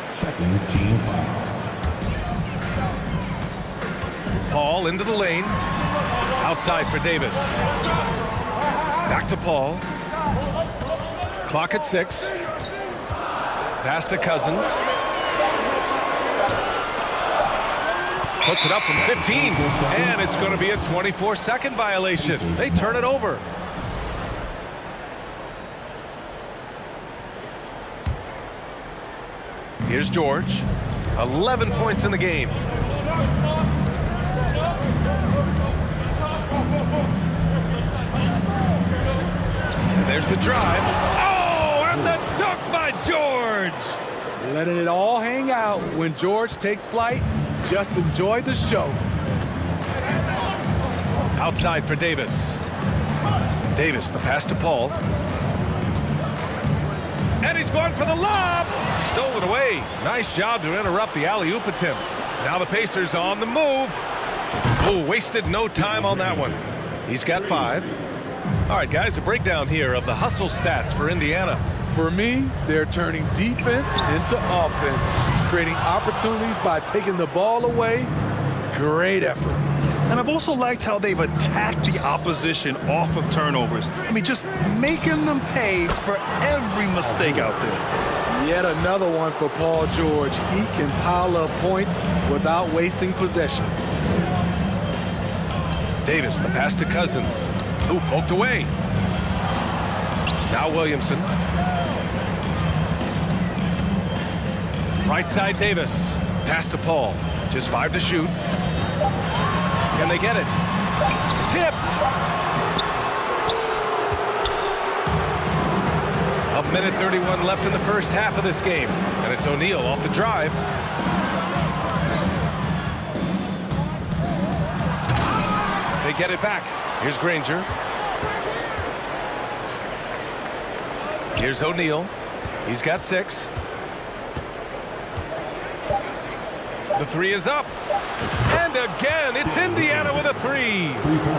Second team foul. Paul into the lane. Outside for Davis. Back to Paul. Clock at 6. Pass to Cousins. Puts it up from 15. And it's going to be a 24-second violation. They turn it over. Here's George. 11 points in the game. And there's the drive. Oh, and the dunk by George. Letting it all hang out when George takes flight. Just enjoy the show. Outside for Davis. Davis, the pass to Paul. And he's going for the lob. Stolen away. Nice job to interrupt the alley-oop attempt. Now the Pacers on the move. Oh, wasted no time on that one. He's got 5. All right, guys, a breakdown here of the hustle stats for Indiana. For me, they're turning defense into offense, creating opportunities by taking the ball away. Great effort. And I've also liked how they've attacked the opposition off of turnovers. I mean, just making them pay for every mistake out there. Yet another one for Paul George. He can pile up points without wasting possessions. Davis, the pass to Cousins. Ooh, poked away. Now Williamson. Right side Davis. Pass to Paul. Just 5 to shoot. Can they get it? Tipped. A minute 31 left in the first half of this game. And it's O'Neal off the drive. They get it back. Here's Granger. Here's O'Neal. He's got 6. The 3 is up. And again, it's Indiana with a 3.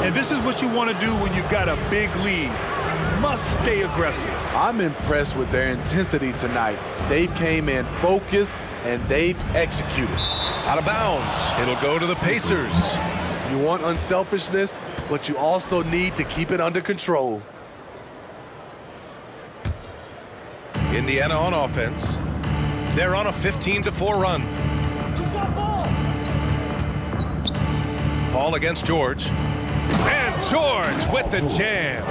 And this is what you want to do when you've got a big lead. Must stay aggressive. I'm impressed with their intensity tonight. They've came in focused and they've executed. Out of bounds. It'll go to the Pacers. You want unselfishness, but you also need to keep it under control. Indiana on offense. They're on a 15-4 run. Paul against George. And George with the jam.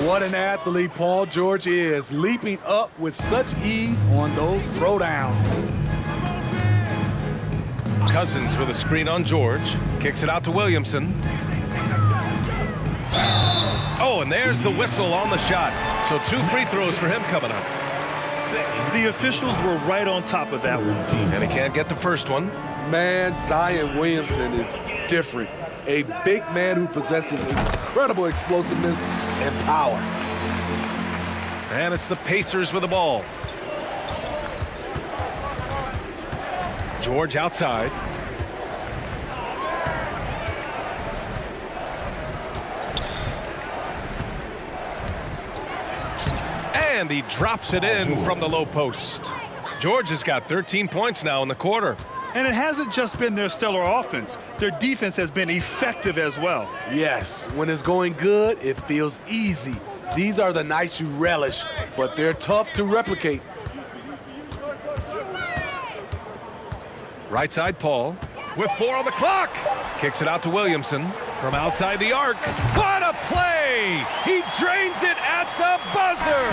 What an athlete Paul George is, leaping up with such ease on those throwdowns. Cousins with a screen on George. Kicks it out to Williamson. Oh, and there's the whistle on the shot. So 2 free throws for him coming up. The officials were right on top of that one. And he can't get the first one. Man, Zion Williamson is different. A big man who possesses incredible explosiveness and power. And it's the Pacers with the ball. George outside. And he drops it in from the low post. George has got 13 points now in the quarter. And it hasn't just been their stellar offense. Their defense has been effective as well. Yes, when it's going good, it feels easy. These are the nights you relish, but they're tough to replicate. Right side Paul with 4 on the clock. Kicks it out to Williamson from outside the arc. What a play! He drains it at the buzzer.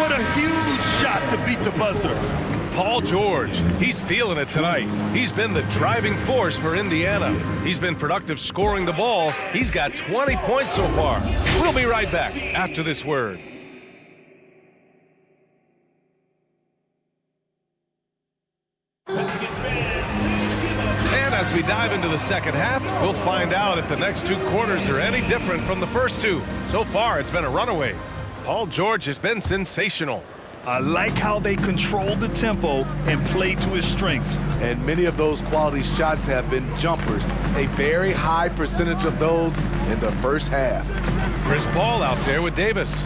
What a huge shot to beat the buzzer. Paul George, he's feeling it tonight. He's been the driving force for Indiana. He's been productive scoring the ball. He's got 20 points so far. We'll be right back after this word. And as we dive into the second half, we'll find out if the next 2 quarters are any different from the first 2. So far, it's been a runaway. Paul George has been sensational. I like how they control the tempo and play to his strengths. And many of those quality shots have been jumpers. A very high percentage of those in the first half. Chris Paul out there with Davis.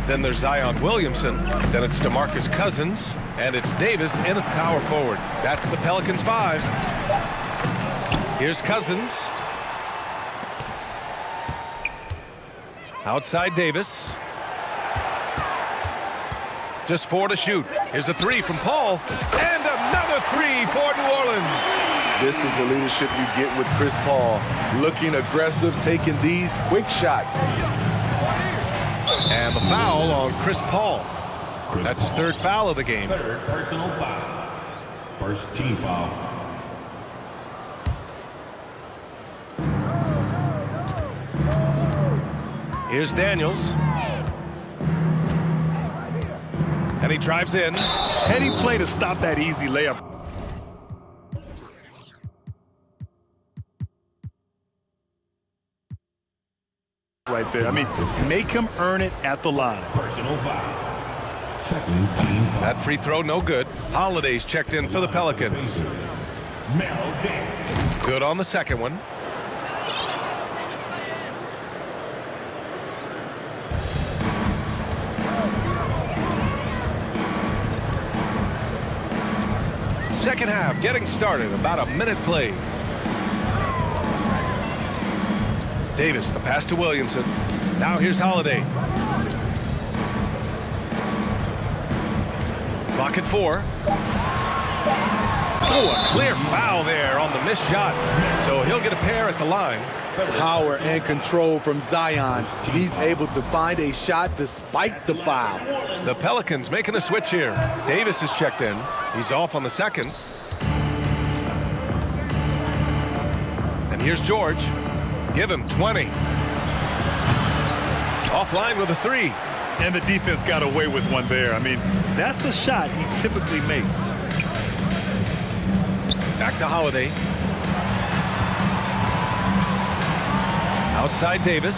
Then there's Zion Williamson. Then it's DeMarcus Cousins. And it's Davis in at power forward. That's the Pelicans 5. Here's Cousins. Outside Davis. Just 4 to shoot. Here's a 3 from Paul. And another 3 for New Orleans. This is the leadership you get with Chris Paul. Looking aggressive, taking these quick shots. And the foul on Chris Paul. That's his 3rd foul of the game. 3rd personal foul. First team foul. Here's Daniels. And he drives in. Heady play to stop that easy layup. Right there. I mean, make him earn it at the line. Personal foul. 2nd team foul. That free throw no good. Holiday's checked in for the Pelicans. Mel Daniels. Good on the second one. Second half getting started, about a minute played. Davis, the pass to Williamson. Now here's Holiday. Clock at 4. Oh, a clear foul there on the missed shot. So he'll get a pair at the line. Power and control from Zion. He's able to find a shot despite the foul. The Pelicans making a switch here. Davis is checked in. He's off on the second. And here's George. Give him 20. Offline with a 3. And the defense got away with one there. I mean, that's a shot he typically makes. Back to Holiday. Outside Davis.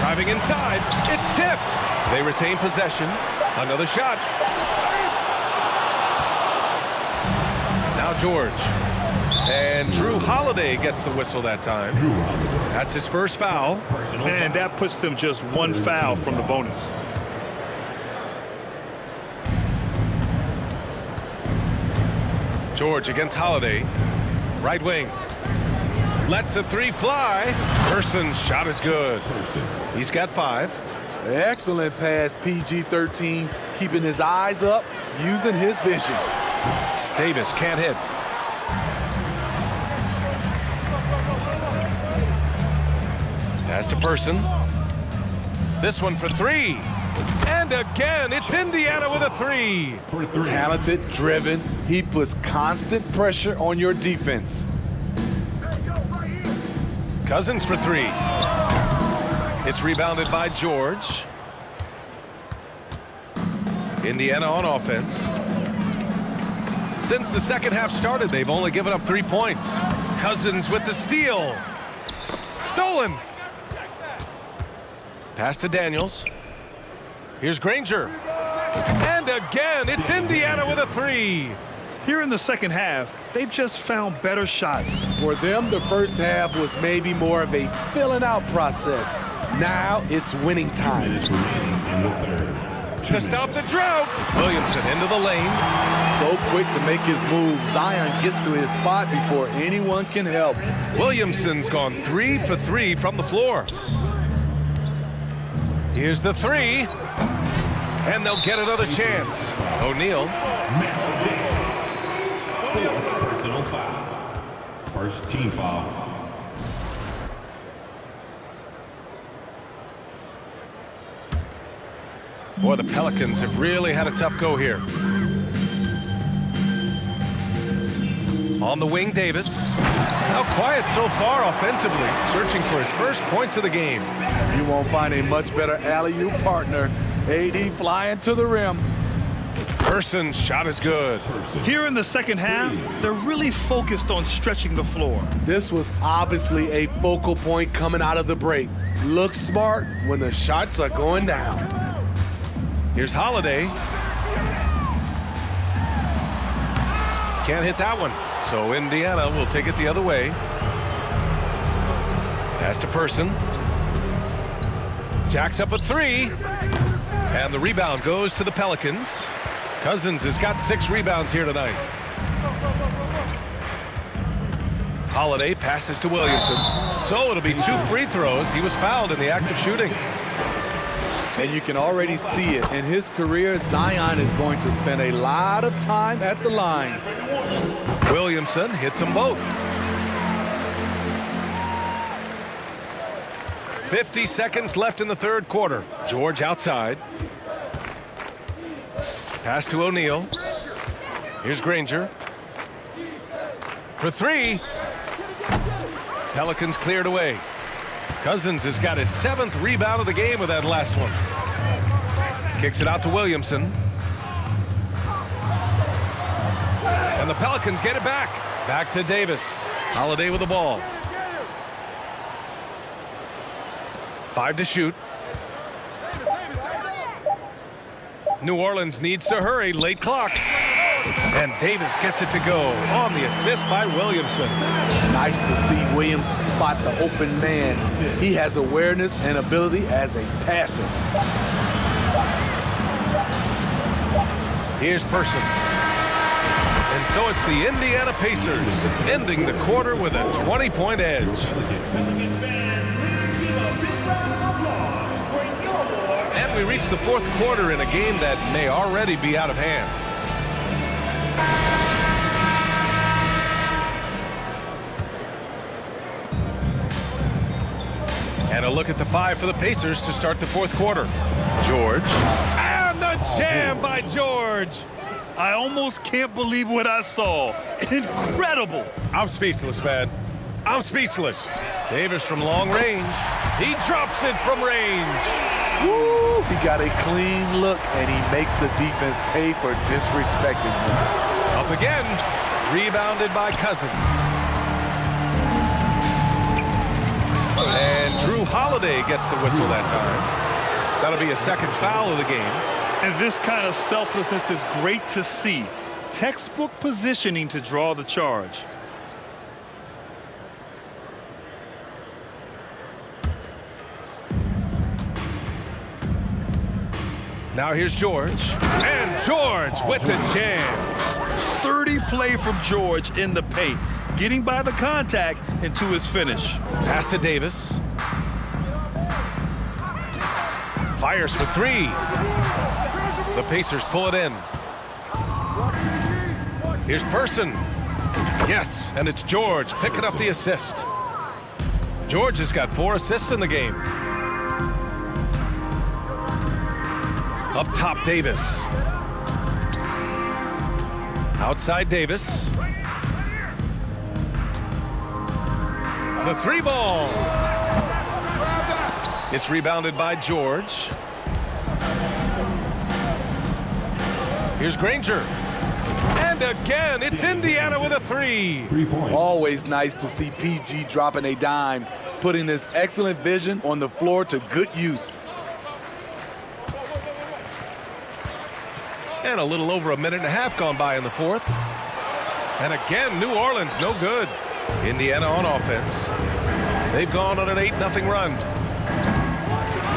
Driving inside. It's tipped. They retain possession. Another shot. Now George. And Drew Holiday gets the whistle that time. That's his first foul. And that puts them just one foul from the bonus. George against Holiday. Right wing. Lets a 3 fly. Person's shot is good. He's got 5. Excellent pass, PG-13, keeping his eyes up, using his vision. Davis can't hit. Pass to Person. This one for 3. And again, it's Indiana with a 3. Talented, driven. He puts constant pressure on your defense. Cousins for 3. It's rebounded by George. Indiana on offense. Since the second half started, they've only given up 3 points. Cousins with the steal. Stolen. Pass to Daniels. Here's Granger. And again, it's Indiana with a 3. Here in the second half, they've just found better shots. For them, the first half was maybe more of a filling out process. Now it's winning time. To stop the drought. Williamson into the lane. So quick to make his move. Zion gets to his spot before anyone can help. Williamson's gone 3 for 3 from the floor. Here's the 3. And they'll get another chance. O'Neal. Personal foul. First team foul. Boy, the Pelicans have really had a tough go here. On the wing, Davis. Now quiet so far offensively, searching for his first points of the game. You won't find a much better alley-oop partner. AD flying to the rim. Person's shot is good. Here in the second half, they're really focused on stretching the floor. This was obviously a focal point coming out of the break. Look smart when the shots are going down. Here's Holiday. Can't hit that one. So Indiana will take it the other way. Pass to Person. Jacks up a 3. And the rebound goes to the Pelicans. Cousins has got 6 rebounds here tonight. Holiday passes to Williamson. So it'll be 2 free throws. He was fouled in the act of shooting. And you can already see it. In his career, Zion is going to spend a lot of time at the line. Williamson hits them both. 50 seconds left in the third quarter. George outside. Pass to O'Neal. Here's Granger. For 3. Pelicans cleared away. Cousins has got his 7th rebound of the game with that last one. Kicks it out to Williamson. And the Pelicans get it back. Back to Davis. Holiday with the ball. 5 to shoot. New Orleans needs to hurry. Late clock. And Davis gets it to go on the assist by Williamson. Nice to see Williams spot the open man. He has awareness and ability as a passer. Here's Person. And so it's the Indiana Pacers ending the quarter with a 20-point edge. And we reach the fourth quarter in a game that may already be out of hand. And a look at the 5 for the Pacers to start the fourth quarter. George. And the jam by George. I almost can't believe what I saw. Incredible. I'm speechless, man. I'm speechless. Davis from long range. He drops it from range. Woo! He got a clean look, and he makes the defense pay for disrespecting him. Up again. Rebounded by Cousins. And Drew Holiday gets the whistle that time. That'll be a second foul of the game. And this kind of selflessness is great to see. Textbook positioning to draw the charge. Now here's George. And George with the jam. Sturdy play from George in the paint. Getting by the contact into his finish. Pass to Davis. Fires for 3. The Pacers pull it in. Here's Person. Yes, and it's George picking up the assist. George has got 4 assists in the game. Up top, Davis. Outside Davis. The 3 ball. It's rebounded by George. Here's Granger. And again, it's Indiana with a 3. 3 points. Always nice to see PG dropping a dime, putting his excellent vision on the floor to good use. And a little over a minute and a half gone by in the fourth. And again, New Orleans no good. Indiana on offense. They've gone on an 8-0 run.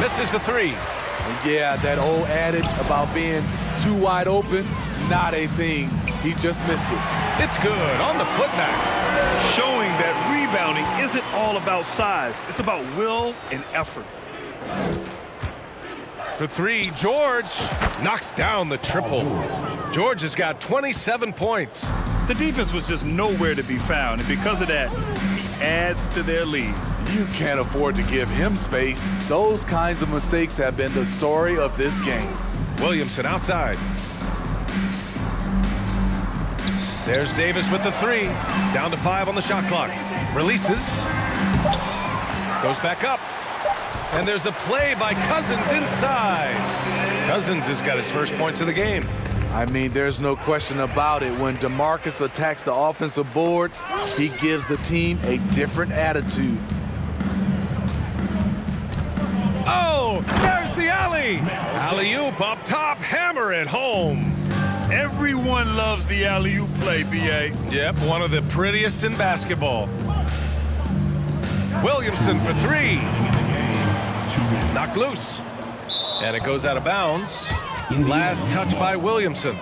Misses the 3. And yeah, that old adage about being too wide open, not a thing. He just missed it. It's good on the putback. Showing that rebounding isn't all about size. It's about will and effort. For 3, George knocks down the triple. George has got 27 points. The defense was just nowhere to be found, and because of that, he adds to their lead. You can't afford to give him space. Those kinds of mistakes have been the story of this game. Williamson outside. There's Davis with the 3. Down to 5 on the shot clock. Releases. Goes back up. And there's a play by Cousins inside. Cousins has got his first points of the game. I mean, there's no question about it. When DeMarcus attacks the offensive boards, he gives the team a different attitude. Oh, there's the alley. Alley-oop up top, hammer it home. Everyone loves the alley-oop play, B.A. Yep, one of the prettiest in basketball. Williamson for 3. Knocked loose. And it goes out of bounds. Last touch by Williamson.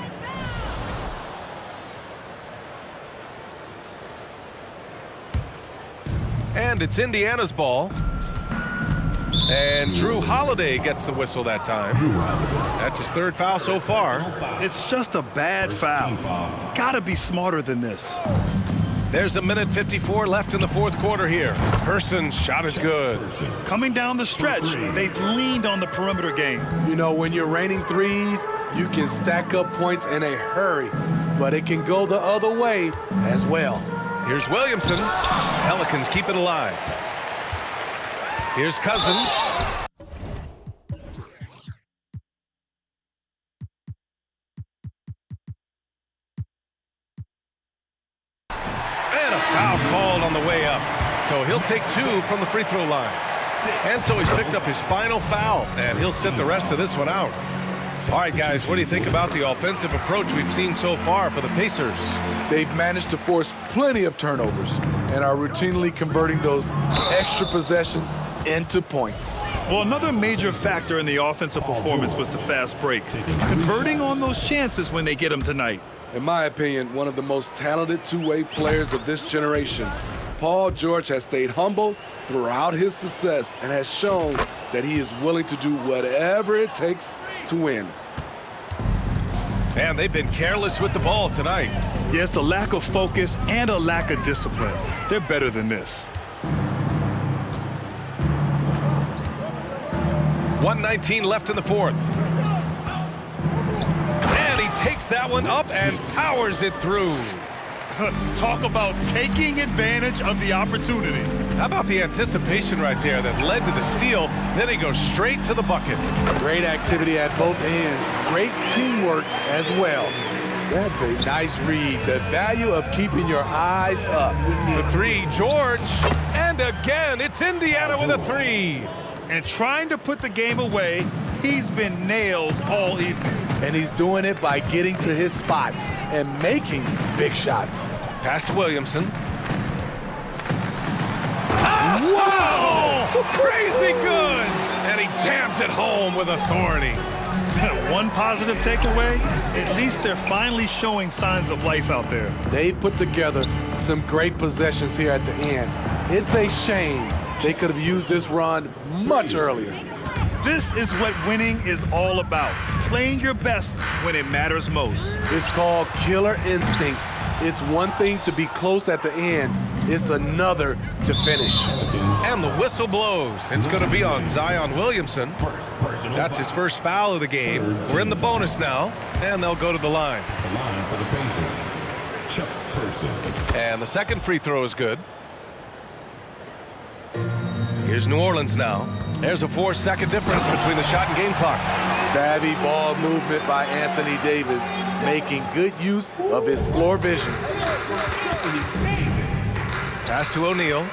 And it's Indiana's ball. And Drew Holiday gets the whistle that time. That's his 3rd foul so far. It's just a bad foul. Gotta be smarter than this. There's a minute 54 left in the fourth quarter here. Person's shot is good. Coming down the stretch, they've leaned on the perimeter game. You know, when you're raining threes, you can stack up points in a hurry, but it can go the other way as well. Here's Williamson. Pelicans keep it alive. Here's Cousins. And a foul called on the way up. So he'll take 2 from the free throw line. And so he's picked up his final foul, and he'll sit the rest of this one out. All right, guys, what do you think about the offensive approach we've seen so far for the Pacers? They've managed to force plenty of turnovers and are routinely converting those extra possessions into points. Well, another major factor in the offensive performance was the fast break. Converting on those chances when they get them tonight. In my opinion, one of the most talented two-way players of this generation. Paul George has stayed humble throughout his success and has shown that he is willing to do whatever it takes to win. And they've been careless with the ball tonight. Yeah, it's a lack of focus and a lack of discipline. They're better than this. 1:19 left in the fourth. And he takes that one up and powers it through. Talk about taking advantage of the opportunity. How about the anticipation right there that led to the steal? Then he goes straight to the bucket. Great activity at both ends. Great teamwork as well. That's a nice read. The value of keeping your eyes up. For three, George. And again, it's Indiana with a three. And trying to put the game away, he's been nails all evening. And he's doing it by getting to his spots and making big shots. Pass to Williamson. Wow! Crazy good! And he jams it home with authority. One positive takeaway, at least they're finally showing signs of life out there. They put together some great possessions here at the end. It's a shame they could have used this run much earlier. This is what winning is all about. Playing your best when it matters most. It's called killer instinct. It's one thing to be close at the end. It's another to finish. And the whistle blows. It's going to be on Zion Williamson. That's his first foul of the game. We're in the bonus now, and they'll go to the line. And the second free throw is good. Here's New Orleans now. There's a 4-second difference between the shot and game clock. Savvy ball movement by Anthony Davis, making good use of his floor vision. Pass to O'Neal.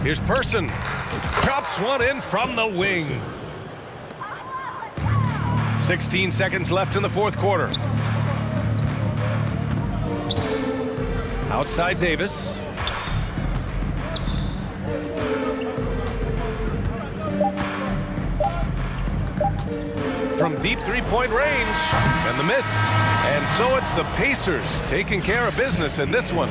Here's Person. Drops one in from the wing. 16 seconds left in the fourth quarter. Outside Davis. From deep three-point range, and the miss. And so it's the Pacers taking care of business in this one.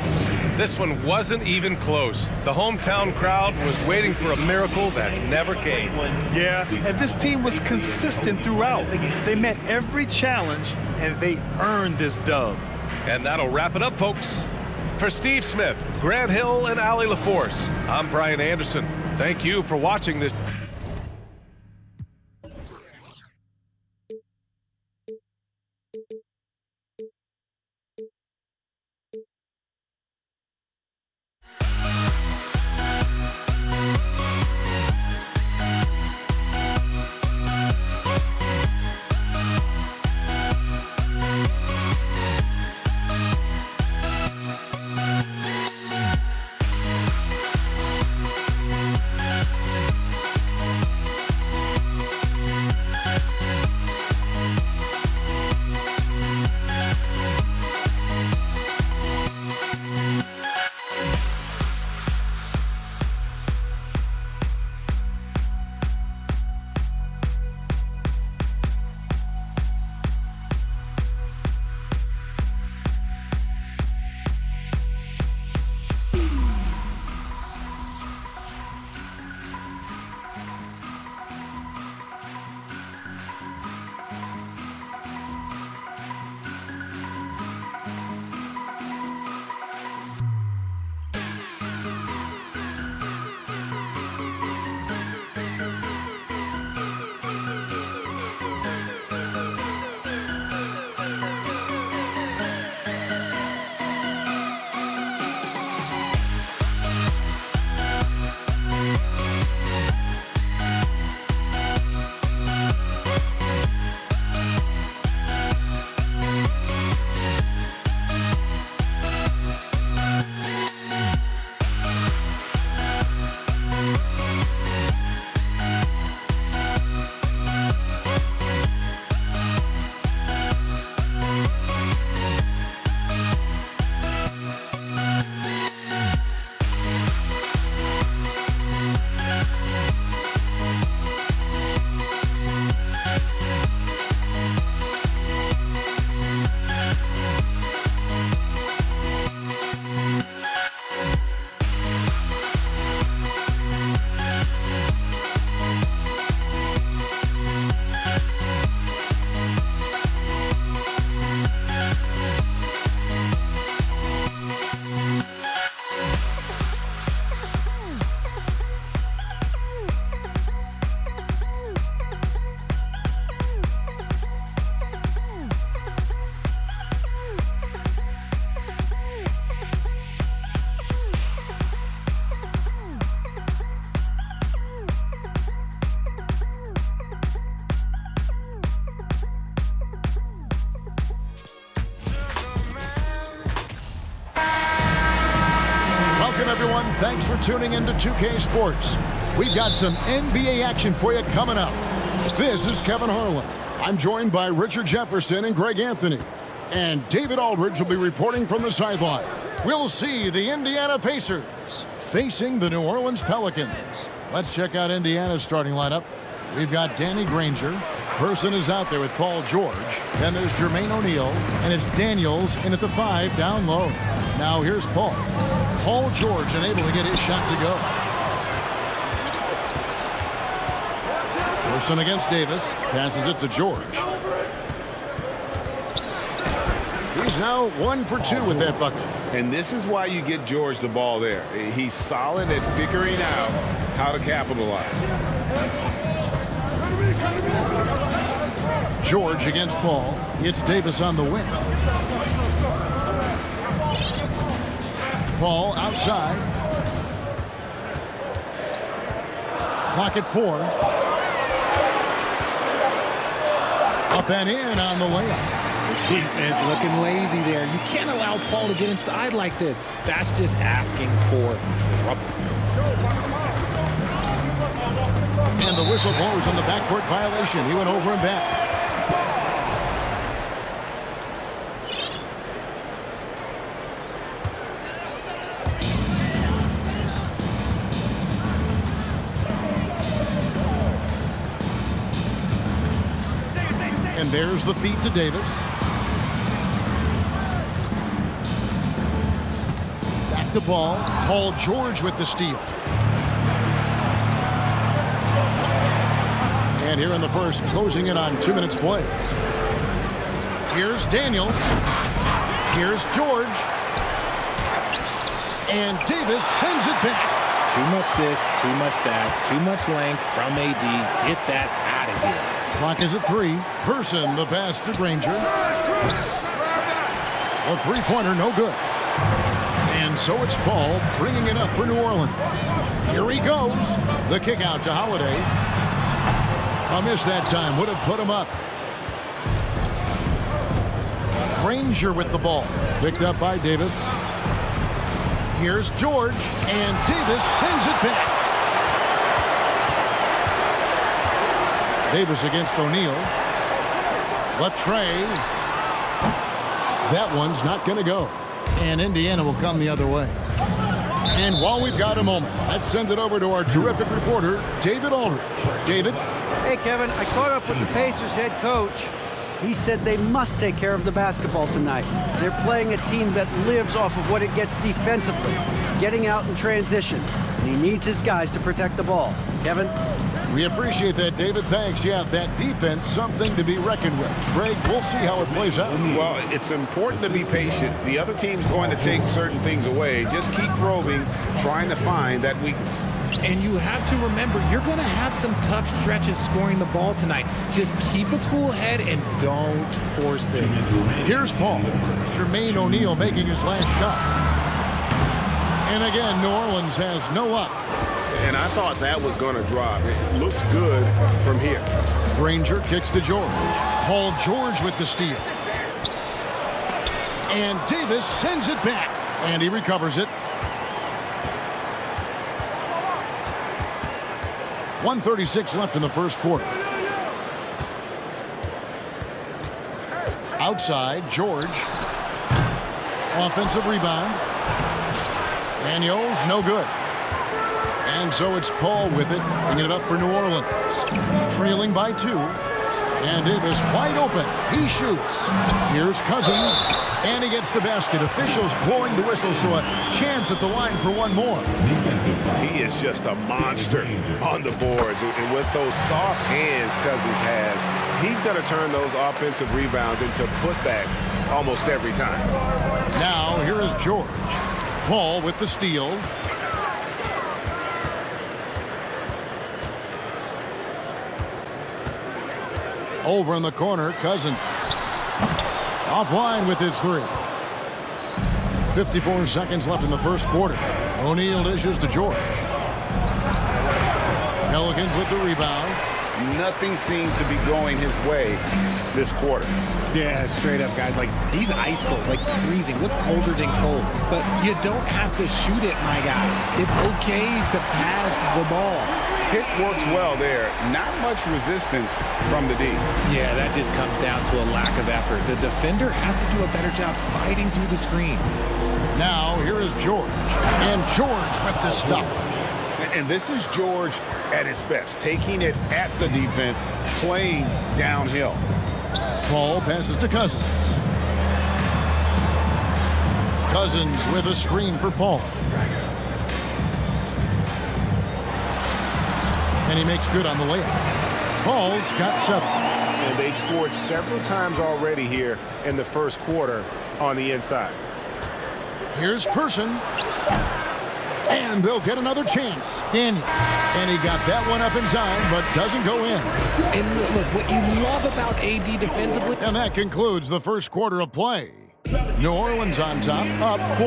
This one wasn't even close. The hometown crowd was waiting for a miracle that never came. Yeah, and this team was consistent throughout. They met every challenge, and they earned this dub. And that'll wrap it up, folks. For Steve Smith, Grant Hill, and Allie LaForce, I'm Brian Anderson. Thank you for watching this. everyone. Thanks for tuning in to 2K Sports. We've got some NBA action for you coming up. This is Kevin Harlan. I'm joined by Richard Jefferson and Greg Anthony. And David Aldridge will be reporting from the sideline. We'll see the Indiana Pacers facing the New Orleans Pelicans. Let's check out Indiana's starting lineup. We've got Danny Granger. Person is out there with Paul George. Then there's Jermaine O'Neal, and it's Daniels in at the 5 down low. Now here's Paul. Paul George unable to get his shot to go. Person against Davis. Passes it to George. He's now 1 for 2 with that bucket. And this is why you get George the ball there. He's solid at figuring out how to capitalize. George against Paul. It's Davis on the wing. Paul outside. Clock at 4. Up and in on the layup. Defense looking lazy there. You can't allow Paul to get inside like this. That's just asking for trouble. And the whistle blows on the backcourt violation. He went over and back. And there's the feed to Davis. Back to Paul. Paul George with the steal. And here in the first, closing in on 2 minutes play. Here's Daniels. Here's George. And Davis sends it back. Too much this, too much that, too much length from AD. Get that out of here. Clock is at 3. Person, the pass to Granger. A three-pointer, no good. And so it's Paul bringing it up for New Orleans. Here he goes. The kick out to Holiday. A miss that time would have put him up. Granger with the ball. Picked up by Davis. Here's George. And Davis sends it back. Davis against O'Neal. Latrey. That one's not going to go. And Indiana will come the other way. And while we've got a moment, let's send it over to our terrific reporter, David Aldridge. David? Hey, Kevin, I caught up with the Pacers head coach. He said they must take care of the basketball tonight. They're playing a team that lives off of what it gets defensively, getting out in transition. And he needs his guys to protect the ball. Kevin? We appreciate that, David. Thanks. Yeah, that defense, something to be reckoned with. Greg, we'll see how it plays out. Well, it's important to be patient. The other team's going to take certain things away. Just keep probing, trying to find that weakness. And you have to remember, you're going to have some tough stretches scoring the ball tonight. Just keep a cool head and don't force things. Here's Paul. Jermaine O'Neal making his last shot. And again, New Orleans has no luck. And I thought that was going to drop. It looked good from here. Granger kicks to George. Paul George with the steal. And Davis sends it back. And he recovers it. 1:36 left in the first quarter. Outside, George. Offensive rebound. Daniels, no good. And so it's Paul with it, bringing it up for New Orleans. Trailing by 2. And Davis wide open. He shoots. Here's Cousins. And he gets the basket. Officials blowing the whistle, so a chance at the line for one more. He is just a monster on the boards. And with those soft hands Cousins has, he's going to turn those offensive rebounds into putbacks almost every time. Now, here is George. Paul with the steal. Over in the corner, Cousins. Offline with his 3. 54 seconds left in the first quarter. O'Neal dishes to George. Pelicans with the rebound. nothing seems to be going his way this quarter. Yeah, straight up, guys. Like, he's ice cold, like freezing. What's colder than cold? But you don't have to shoot it, my guy. It's okay to pass the ball. Pick works well there. Not much resistance from the D. Yeah, that just comes down to a lack of effort. The defender has to do a better job fighting through the screen. Now, here is George. And George with the stuff. And this is George at his best, taking it at the defense, playing downhill. Paul passes to Cousins. Cousins with a screen for Paul. And he makes good on the layup. Paul's got 7. And they've scored several times already here in the first quarter on the inside. Here's Person. And they'll get another chance. Daniel. And he got that one up in time, but doesn't go in. And look, what you love about AD defensively. And that concludes the first quarter of play. New Orleans on top, up 4.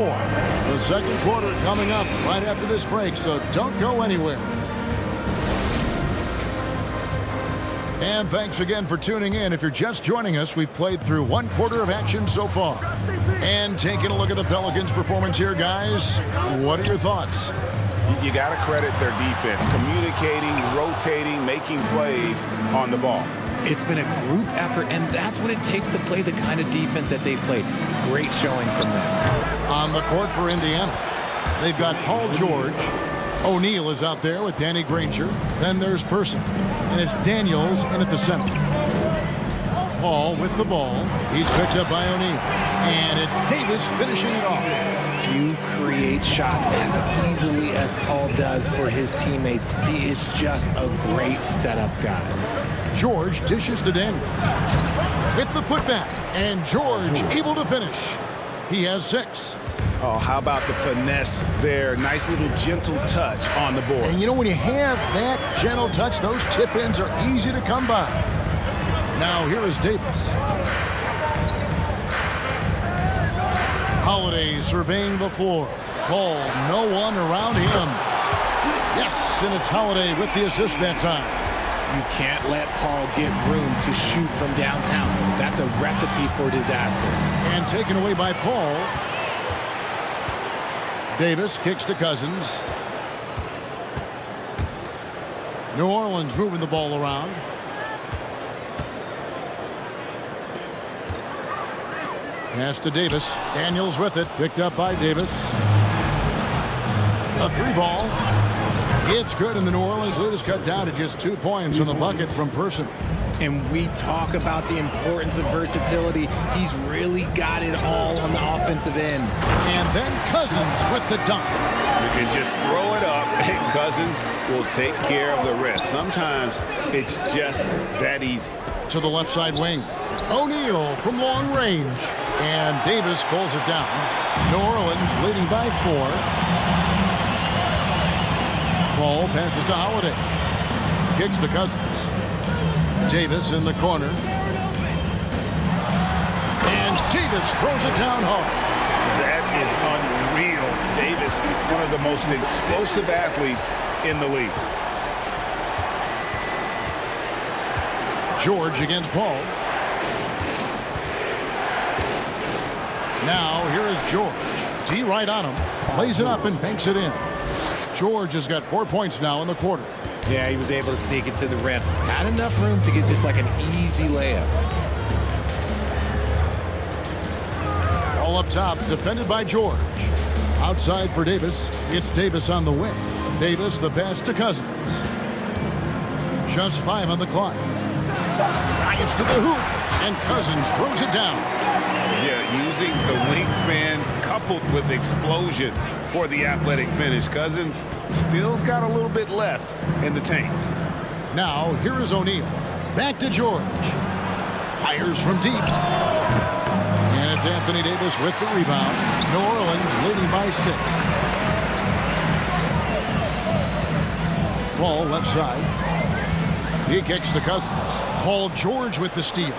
The second quarter coming up right after this break, so don't go anywhere. And thanks again for tuning in. If you're just joining us, we've played through 1 quarter of action so far. And taking a look at the Pelicans' performance here, guys, what are your thoughts? You got to credit their defense, communicating, rotating, making plays on the ball. It's been a group effort, and that's what it takes to play the kind of defense that they've played. Great showing from them. On the court for Indiana, they've got Paul George. O'Neal is out there with Danny Granger. Then there's Person. And it's Daniels in at the center. Paul with the ball. He's picked up by O'Neal. And it's Davis finishing it off. Few create shots as easily as Paul does for his teammates. He is just a great setup guy. George dishes to Daniels. With the putback. And George able to finish. He has 6. Oh, how about the finesse there? Nice little gentle touch on the board. And you know, when you have that gentle touch, those chip-ins are easy to come by. Now, here is Davis. Holiday surveying the floor. Paul, no one around him. Yes, and it's Holiday with the assist that time. You can't let Paul get room to shoot from downtown. That's a recipe for disaster. And taken away by Paul. Davis kicks to Cousins. New Orleans moving the ball around. Pass to Davis. Daniels with it. Picked up by Davis. A 3 ball. It's good, and the New Orleans lead is cut down to just 2 points on the bucket from Person. And we talk about the importance of versatility. He's really got it all on the offensive end. And then Cousins with the dunk. You can just throw it up, and Cousins will take care of the rest. Sometimes it's just that easy. To the left side wing. O'Neal from long range. And Davis pulls it down. New Orleans leading by 4. Paul passes to Holiday. Kicks to Cousins. Davis in the corner. And Davis throws it down hard. That is unreal. Davis is one of the most explosive athletes in the league. George against Paul. Now here is George. D right on him. Lays it up and banks it in. George has got 4 points now in the quarter. Yeah, he was able to sneak it to the rim. Had enough room to get just like an easy layup. All up top, defended by George. Outside for Davis. It's Davis on the wing. Davis, the pass to Cousins. Just 5 on the clock. Drives to the hoop, and Cousins throws it down. Yeah, using the wingspan coupled with explosion for the athletic finish. Cousins still's got a little bit left in the tank. Now, here is O'Neal. Back to George. Fires from deep. And it's Anthony Davis with the rebound. New Orleans leading by 6. Paul left side. He kicks to Cousins. Paul George with the steal.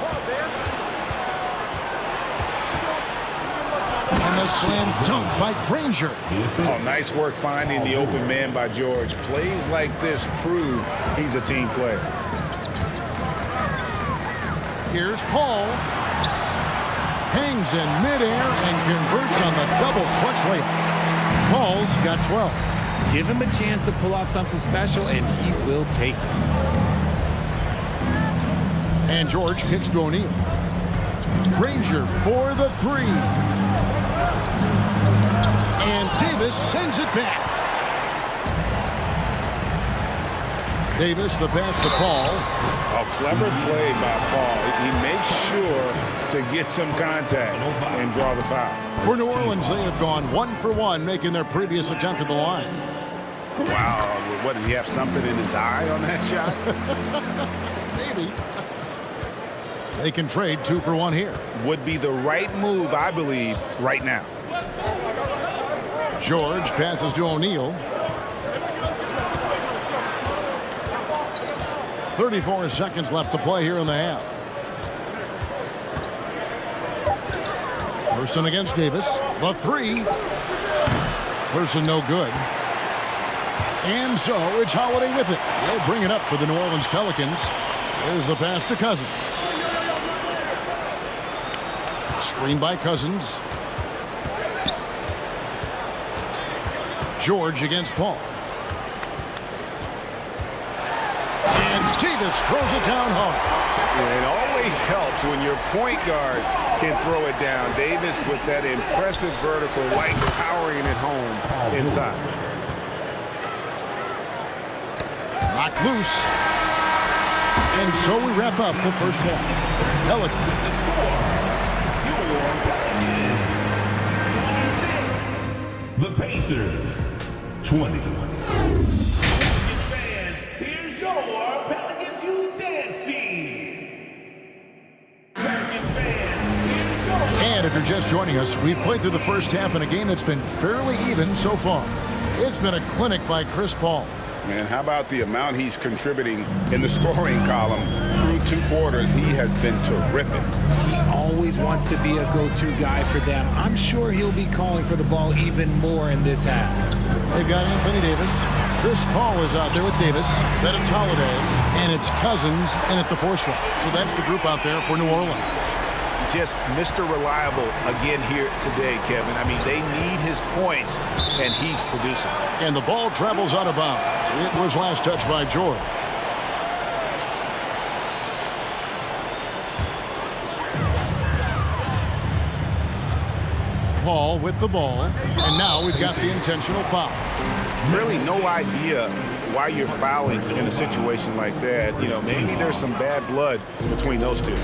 And the slam dunk by Granger. Oh, nice work finding the open man by George. Plays like this prove he's a team player. Here's Paul. Hangs in midair and converts on the double clutch layup. Paul's got 12. Give him a chance to pull off something special, and he will take it. And George kicks to O'Neal. Granger for the three. And Davis sends it back. Davis, the pass to Paul. A clever play by Paul. He makes sure to get some contact and draw the foul. For New Orleans, they have gone 1 for 1, making their previous attempt at the line. Wow. What, did he have something in his eye on that shot? Maybe. They can trade 2 for 1 here. Would be the right move, I believe, right now. George passes to O'Neal. 34 seconds left to play here in the half. Person against Davis. The three. Person no good. And so it's Holiday with it. They'll bring it up for the New Orleans Pelicans. There's the pass to Cousins. Screen by Cousins. George against Paul. And Davis throws it down hard. It always helps when your point guard can throw it down. Davis with that impressive vertical, likes powering it home inside. Knocked loose. And so we wrap up the first half. Pelicans. The Pacers, 20. Fans, here's your Pelicans Youth Dance Team. And if you're just joining us, we've played through the first half in a game that's been fairly even so far. It's been a clinic by Chris Paul. And how about the amount he's contributing in the scoring column through 2 quarters? He has been terrific. He always wants to be a go-to guy for them. I'm sure he'll be calling for the ball even more in this half. They've got Anthony Davis. Chris Paul is out there with Davis. Then it's Holiday. And it's Cousins in at the 4 slot. So that's the group out there for New Orleans. Just Mr. Reliable again here today, Kevin. I mean, they need his points, and he's producing. And the ball travels out of bounds. It was last touched by George. Paul with the ball, and now we've got the intentional foul. Really no idea why you're fouling in a situation like that. You know, maybe there's some bad blood between those two.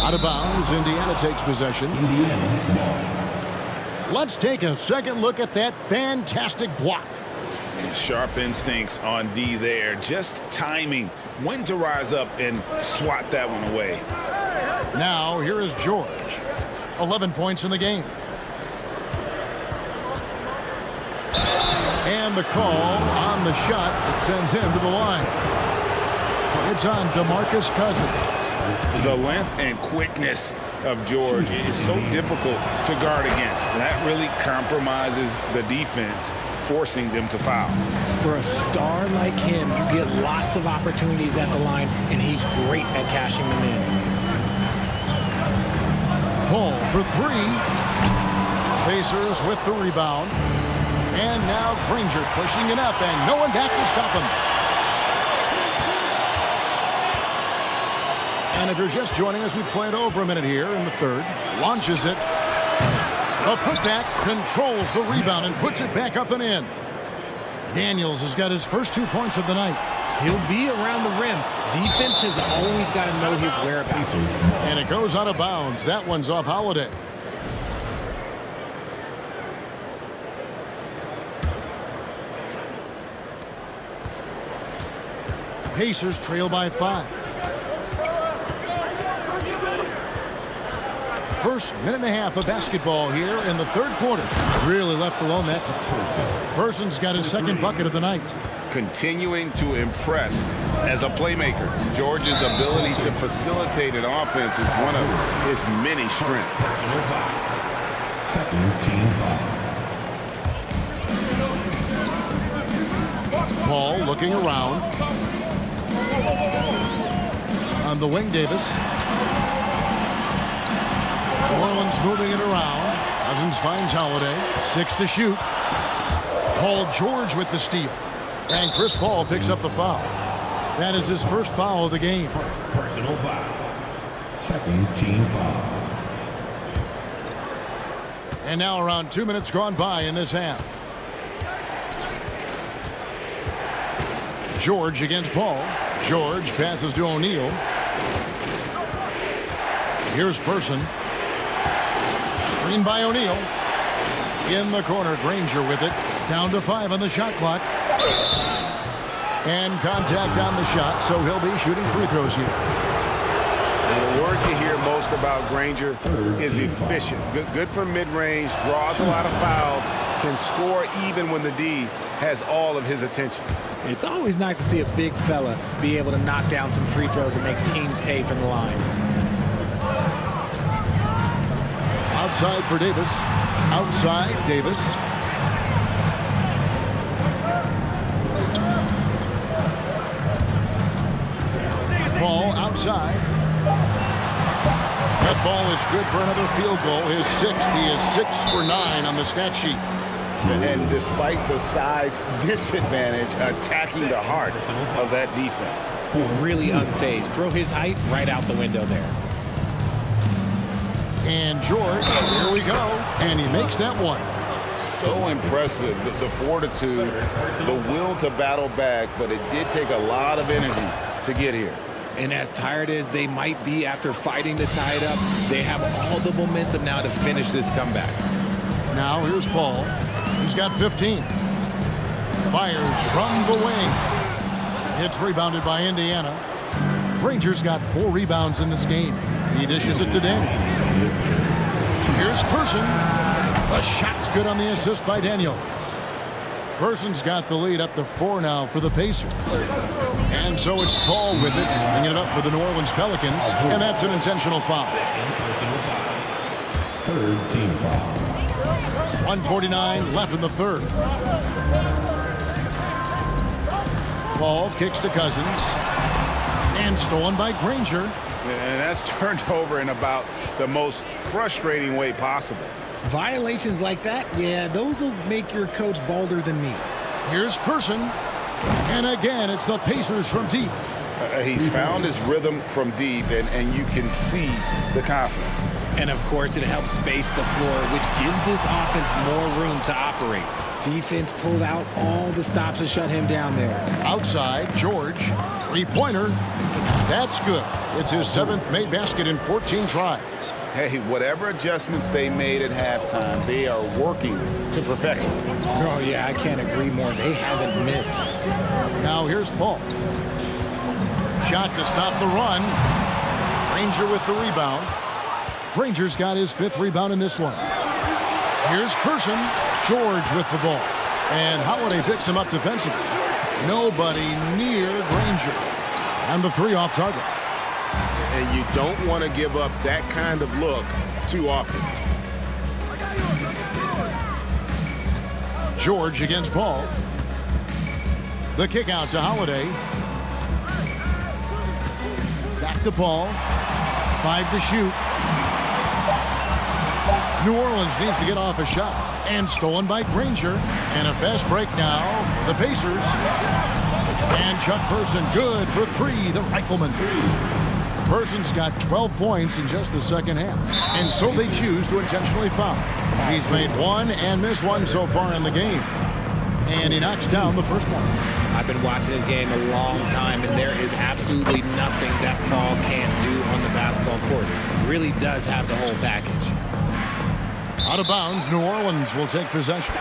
Out of bounds, Indiana takes possession. Let's take a second look at that fantastic block. Sharp instincts on D there. Just timing when to rise up and swat that one away. Now, here is George. 11 points in the game. And the call on the shot that sends him to the line. It's on DeMarcus Cousins. The length and quickness of George is so difficult to guard against. That really compromises the defense, forcing them to foul. For a star like him, you get lots of opportunities at the line, and he's great at cashing them in. Paul for 3. Pacers with the rebound. And now Granger pushing it up, and no one back to stop him. And if you're just joining us, we play it over a minute here in the third. Launches it. A putback, controls the rebound, and puts it back up and in. Daniels has got his first 2 points of the night. He'll be around the rim. Defense has always got to know his whereabouts. And it goes out of bounds. That one's off Holiday. Pacers trail by 5. First minute and a half of basketball here in the third quarter. Really left alone that time. Person's got his second bucket of the night. Continuing to impress as a playmaker. George's ability to facilitate an offense is one of his many strengths. Second team foul. Paul looking around. A on the wing, Davis. New Orleans moving it around. Cousins finds Holiday. 6 to shoot. Paul George with the steal. And Chris Paul picks up the foul. That is his first foul of the game. Personal foul. Second team foul. And now around 2 minutes gone by in this half. George against Paul. George passes to O'Neal. Here's Person. Screen by O'Neal. In the corner, Granger with it. Down to 5 on the shot clock. And contact on the shot, so he'll be shooting free throws here. The word you hear most about Granger is efficient. Good from mid-range, draws a lot of fouls, can score even when the D has all of his attention. It's always nice to see a big fella be able to knock down some free throws and make teams pay from the line. Outside for Davis. Outside, Davis. Paul outside. That ball is good for another field goal. His 6th. He is 6 for 9 on the stat sheet. And despite the size disadvantage, attacking the heart of that defense. Really unfazed. Throw his height right out the window there. And George, here we go. And he makes that one. So impressive, the fortitude, the will to battle back, but it did take a lot of energy to get here. And as tired as they might be after fighting to tie it up, they have all the momentum now to finish this comeback. Now here's Paul. He's got 15. Fires from the wing. It's rebounded by Indiana. Granger's got 4 rebounds in this game. He dishes it to Daniels. Here's Person. The shot's good on the assist by Daniels. Person's got the lead up to 4 now for the Pacers. And so it's Paul with it, bringing it up for the New Orleans Pelicans, and that's an intentional foul. Third team foul. 1:49 left in the third. Paul kicks to Cousins, and stolen by Granger. And that's turned over in about the most frustrating way possible. Violations like that, yeah, those will make your coach bolder than me. Here's Person. And again, it's the Pacers from deep. He's found his rhythm from deep, and you can see the confidence. And, of course, it helps space the floor, which gives this offense more room to operate. Defense pulled out all the stops to shut him down there. Outside, George. 3-pointer. That's good. It's his 7th made basket in 14 tries. Hey, whatever adjustments they made at halftime, they are working to perfection. Oh, yeah, I can't agree more. They haven't missed. Now here's Paul. Shot to stop the run. Granger with the rebound. Granger's got his 5th rebound in this one. Here's Person. George with the ball. And Holiday picks him up defensively. Nobody near Granger. And the 3 off target. And you don't want to give up that kind of look too often. George against Paul. The kick out to Holiday. Back to Paul. 5 to shoot. New Orleans needs to get off a shot. And stolen by Granger. And a fast break now for the Pacers. And Chuck Person good for 3, the rifleman. Person's got 12 points in just the second half. And so they choose to intentionally foul. He's made 1 and missed 1 so far in the game. And he knocks down the first one. I've been watching this game a long time, and there is absolutely nothing that Paul can't do on the basketball court. He really does have the whole package. Out of bounds, New Orleans will take possession.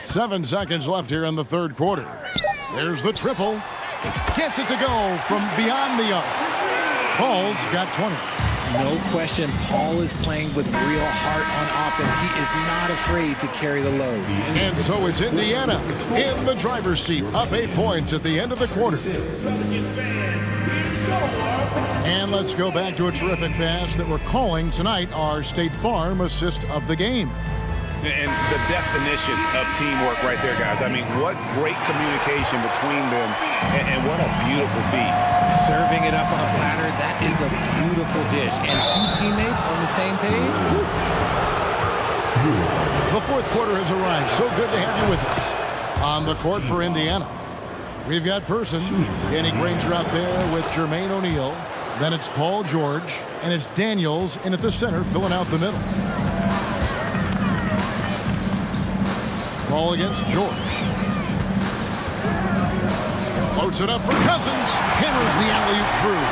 Seven seconds left here in the third quarter. There's the triple. Gets it to go from beyond the arc. Paul's got 20. No question, Paul is playing with real heart on offense. He is not afraid to carry the load. And so it's Indiana in the driver's seat, up 8 points at the end of the quarter. And let's go back to a terrific pass that we're calling tonight our State Farm assist of the game. And the definition of teamwork right there, guys. I mean, what great communication between them, and what a beautiful feed. Serving it up on a platter, that is a beautiful dish. And two teammates on the same page. The fourth quarter has arrived. So good to have you with us. On the court for Indiana, we've got Person, Danny Granger out there with Jermaine O'Neal. Then it's Paul George, and it's Daniels in at the center, filling out the middle. Ball against George. Floats it up for Cousins. Hammers the alley-oop through.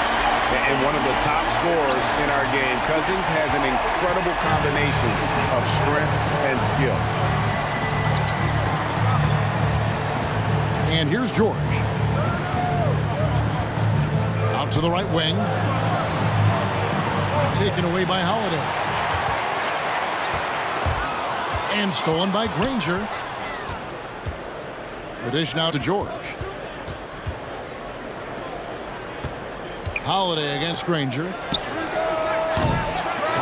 And one of the top scorers in our game. Cousins has an incredible combination of strength and skill. And here's George. Out to the right wing. Taken away by Holiday. And stolen by Granger. The dish now to George. Holiday against Granger.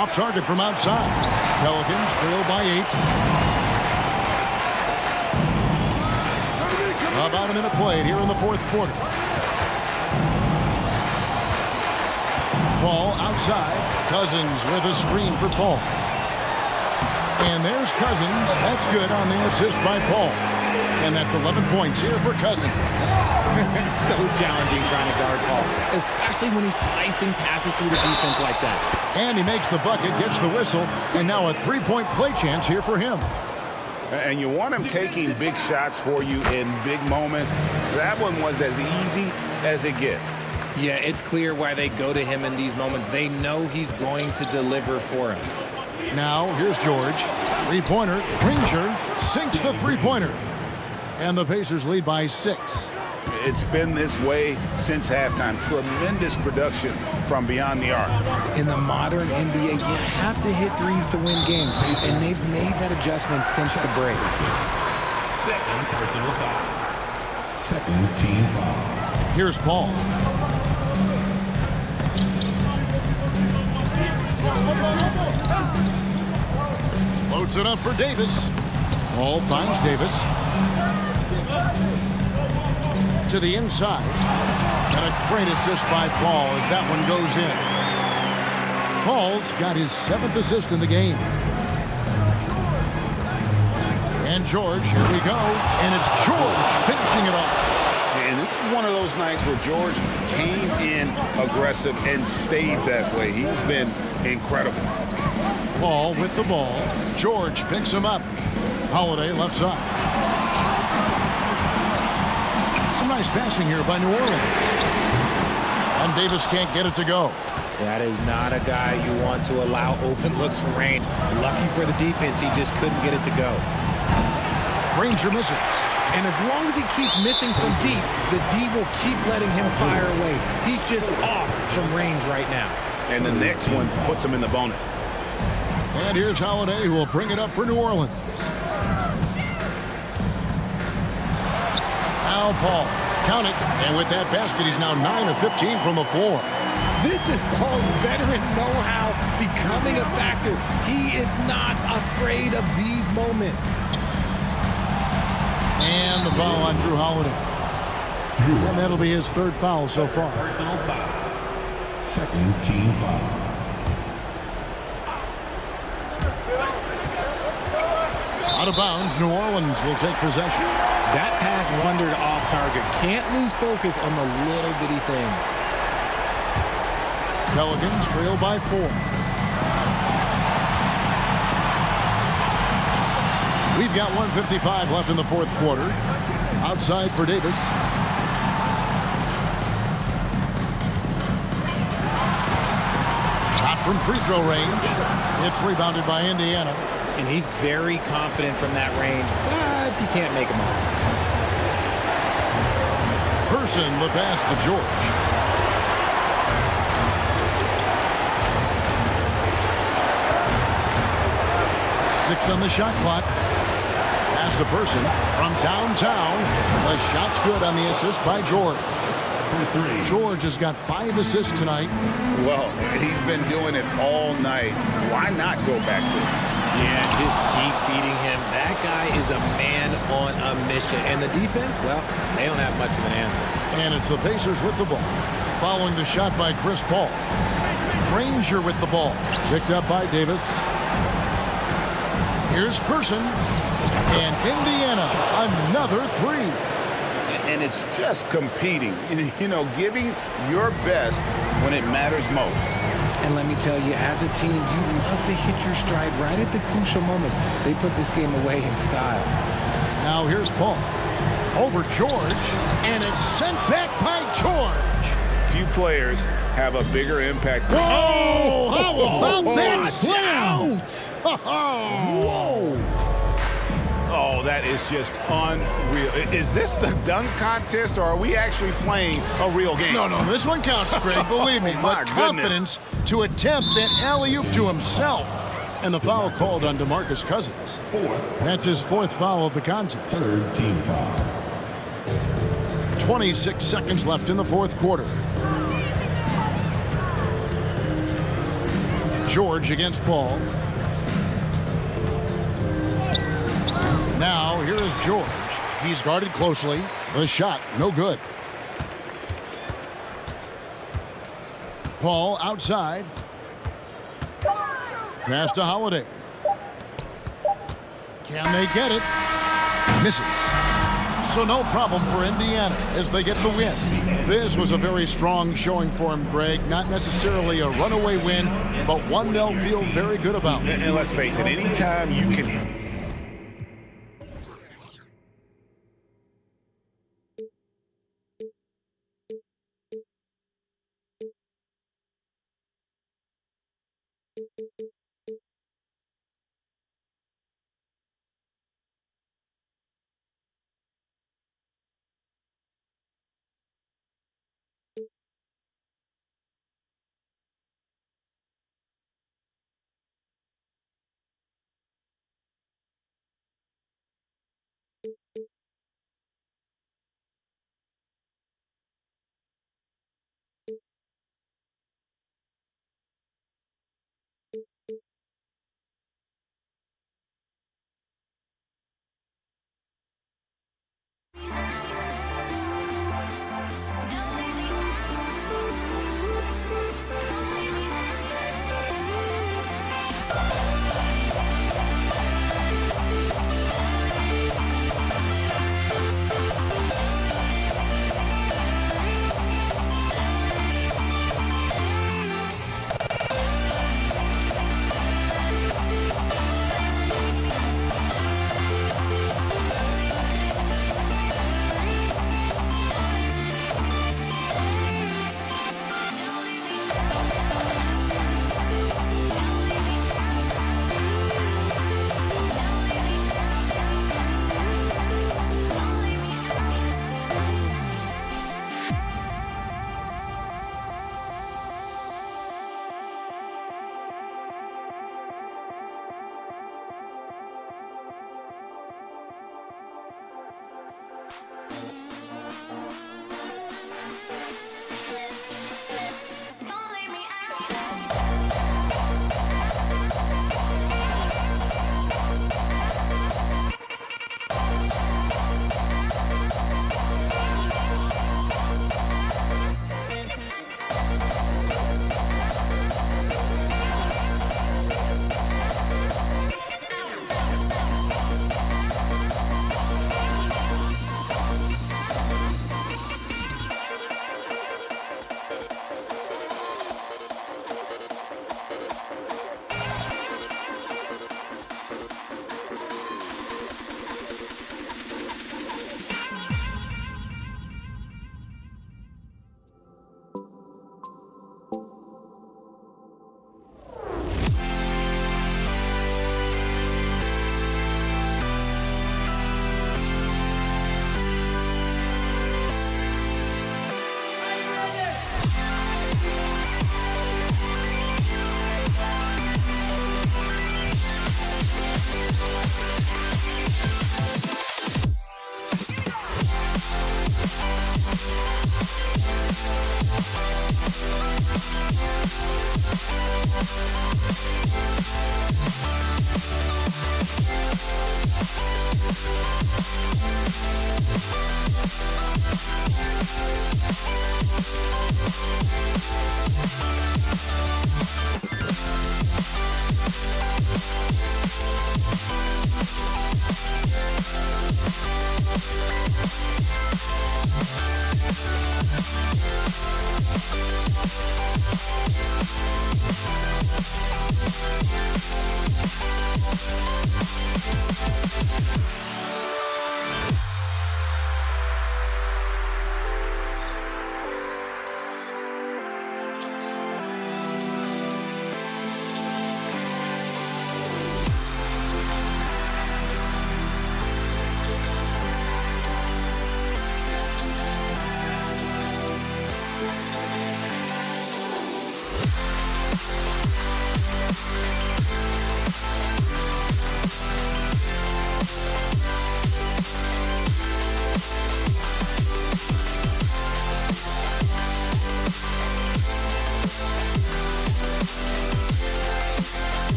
Off target from outside. Pelicans trail by 8. About a minute played here in the fourth quarter. Paul outside. Cousins with a screen for Paul. And there's Cousins. That's good on the assist by Paul. And that's 11 points here for Cousins. It's so challenging trying to guard Paul, especially when he's slicing passes through the defense like that. And he makes the bucket, gets the whistle, and now a three-point play chance here for him. And you want him taking big shots for you in big moments. That one was as easy as it gets. Yeah, it's clear why they go to him in these moments. They know he's going to deliver for him. Now, here's George. Three-pointer. Granger sinks the three-pointer. And the Pacers lead by 6. It's been this way since halftime. Tremendous production from beyond the arc. In the modern NBA, you have to hit threes to win games, and they've made that adjustment since the break. Second personal foul. Second team foul. Here's Paul. Loads it up for Davis. Paul finds Davis. To the inside. And a great assist by Paul as that one goes in. Paul's got his 7th assist in the game. And George, here we go. And it's George finishing it off. And this is one of those nights where George came in aggressive and stayed that way. He's been incredible. Paul with the ball. George picks him up. Holiday left side. Some nice passing here by New Orleans. And Davis can't get it to go. That is not a guy you want to allow open looks from range. Lucky for the defense, he just couldn't get it to go. Granger misses. And as long as he keeps missing from deep, the D will keep letting him fire away. He's just off from range right now. And the next one puts him in the bonus. And here's Holiday, who will bring it up for New Orleans. Now Paul, count it. And with that basket, he's now 9 of 15 from the floor. This is Paul's veteran know-how becoming a factor. He is not afraid of these moments. And the foul on Drew Holiday. And that'll be his 3rd foul so far. Personal foul. Second team foul. Out of bounds, New Orleans will take possession. That pass wandered off target. Can't lose focus on the little bitty things. Pelicans trail by 4. We've got 1:55 left in the fourth quarter. Outside for Davis. Shot from free throw range. It's rebounded by Indiana. And he's very confident from that range, but you can't make him all. Person, the pass to George. Six on the shot clock. Pass to Person from downtown. The shot's good on the assist by George. George has got 5 assists tonight. Well, he's been doing it all night. Why not go back to it? Yeah, just keep feeding him. That guy is a man on a mission. And the defense, well, they don't have much of an answer. And it's the Pacers with the ball. Following the shot by Chris Paul. Granger with the ball. Picked up by Davis. Here's Person. And Indiana, another three. And it's just competing, you know, giving your best when it matters most. And let me tell you, as a team, you love to hit your stride right at the crucial moments. They put this game away in style. Now here's Paul. Over George, and it's sent back by George. Few players have a bigger impact. Whoa! How about that slam? Whoa! Oh, that is just unreal. Is this the dunk contest, or are we actually playing a real game? No, this one counts, Greg. Believe me. My With confidence to attempt that alley-oop to himself. And the foul called on DeMarcus Cousins. That's his fourth foul of the contest. Third team foul. 26 seconds left in the fourth quarter. George against Paul. Now, here is George. He's guarded closely. The shot, no good. Paul outside. Pass to Holiday. Can they get it? Misses. So no problem for Indiana as they get the win. This was a very strong showing for him, Greg. Not necessarily a runaway win, but one they'll feel very good about. And let's face it, anytime you can...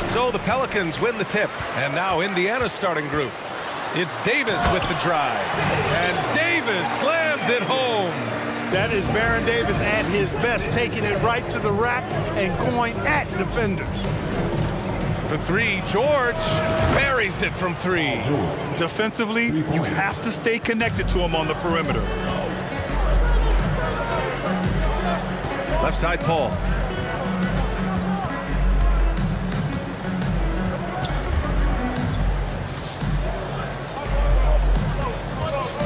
So the Pelicans win the tip, and now Indiana's starting group. It's Davis with the drive, and Davis slams it home. That is Baron Davis at his best, taking it right to the rack and going at defenders. For three, George buries it from three. Defensively, you have to stay connected to him on the perimeter. Left side, Paul.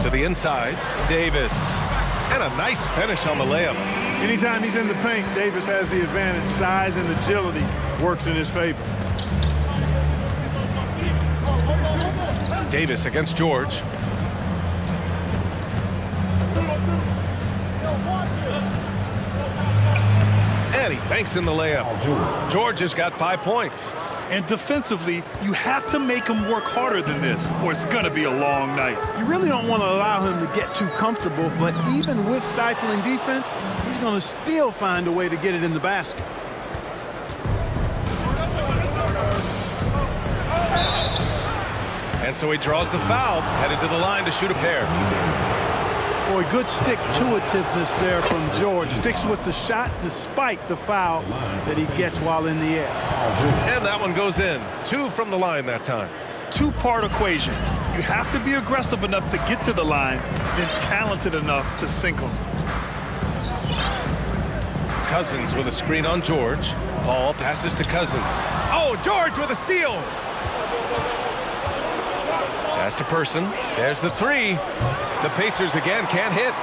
To the inside, Davis. And a nice finish on the layup. Anytime he's in the paint, Davis has the advantage. Size and agility works in his favor. Davis against George. And he banks in the layup. George has got 5 points. And defensively, you have to make him work harder than this, or it's going to be a long night. You really don't want to allow him to get too comfortable, but even with stifling defense, he's going to still find a way to get it in the basket. And so he draws the foul, headed to the line to shoot a pair. Boy, good stick-to-itiveness there from George. Sticks with the shot despite the foul that he gets while in the air. And that one goes in. 2 from the line that time. Two-part equation. You have to be aggressive enough to get to the line, then talented enough to sink them. Cousins with a screen on George. Paul passes to Cousins. Oh, George with a steal. Pass to Person. There's the 3. The Pacers again can't hit.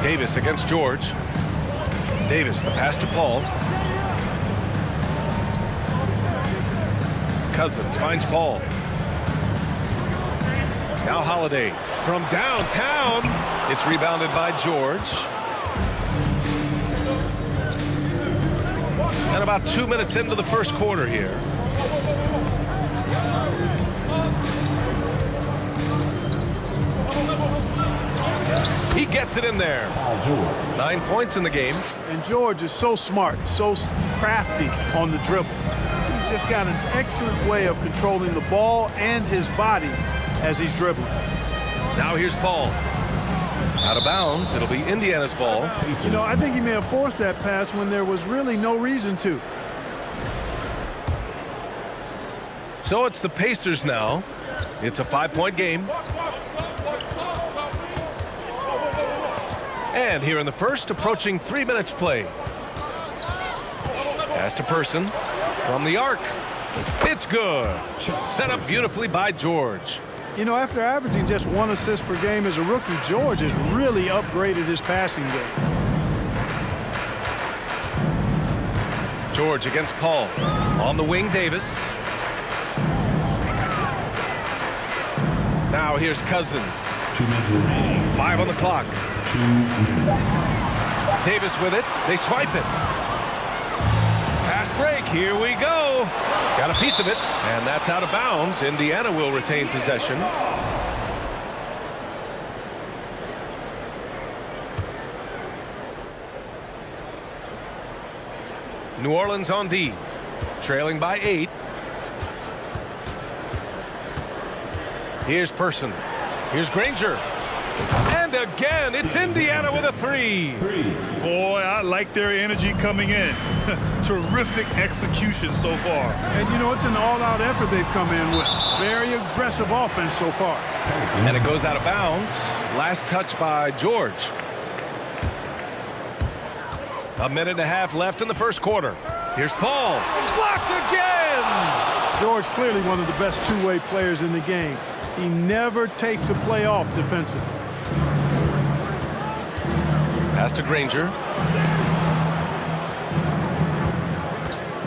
Davis against George. Davis, the pass to Paul. Cousins finds Paul. Now Holiday from downtown. It's rebounded by George. And about 2 minutes into the first quarter here. He gets it in there. 9 points in the game. And George is so smart, so crafty on the dribble. He's just got an excellent way of controlling the ball and his body as he's dribbling. Now here's Paul. Out of bounds. It'll be Indiana's ball. You know, I think he may have forced that pass when there was really no reason to. So it's the Pacers now. It's a 5-point game. And here in the first, approaching 3 minutes play. Pass to Person from the arc. It's good. Set up beautifully by George. You know, after averaging just 1 assist per game as a rookie, George has really upgraded his passing game. George against Paul. On the wing, Davis. Now here's Cousins. 5 on the clock. Davis with it. They swipe it. Fast break. Here we go. Got a piece of it, and that's out of bounds. Indiana will retain possession. New Orleans on D, trailing by 8. Here's Person. Here's Granger. And again, it's Indiana with a 3. Boy, I like their energy coming in. Terrific execution so far. And, you know, it's an all-out effort they've come in with. Very aggressive offense so far. And it goes out of bounds. Last touch by George. 1.5 minutes left in the first quarter. Here's Paul. Blocked again! George clearly one of the best two-way players in the game. He never takes a play off defensively. Pass to Granger.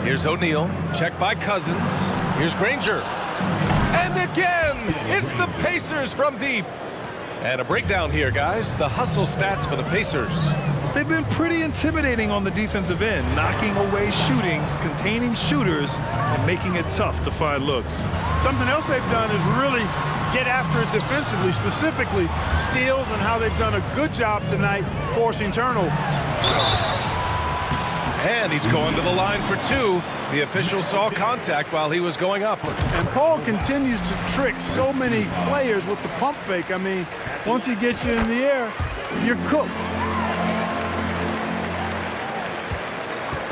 Here's O'Neal. Checked by Cousins. Here's Granger. And again, it's the Pacers from deep. And a breakdown here, guys. The hustle stats for the Pacers. They've been pretty intimidating on the defensive end, knocking away shootings, containing shooters, and making it tough to find looks. Something else they've done is really get after it defensively, specifically steals, and how they've done a good job tonight forcing turnovers. And he's going to the line for two. The official saw contact while he was going up. And Paul continues to trick so many players with the pump fake. I mean, once he gets you in the air, you're cooked.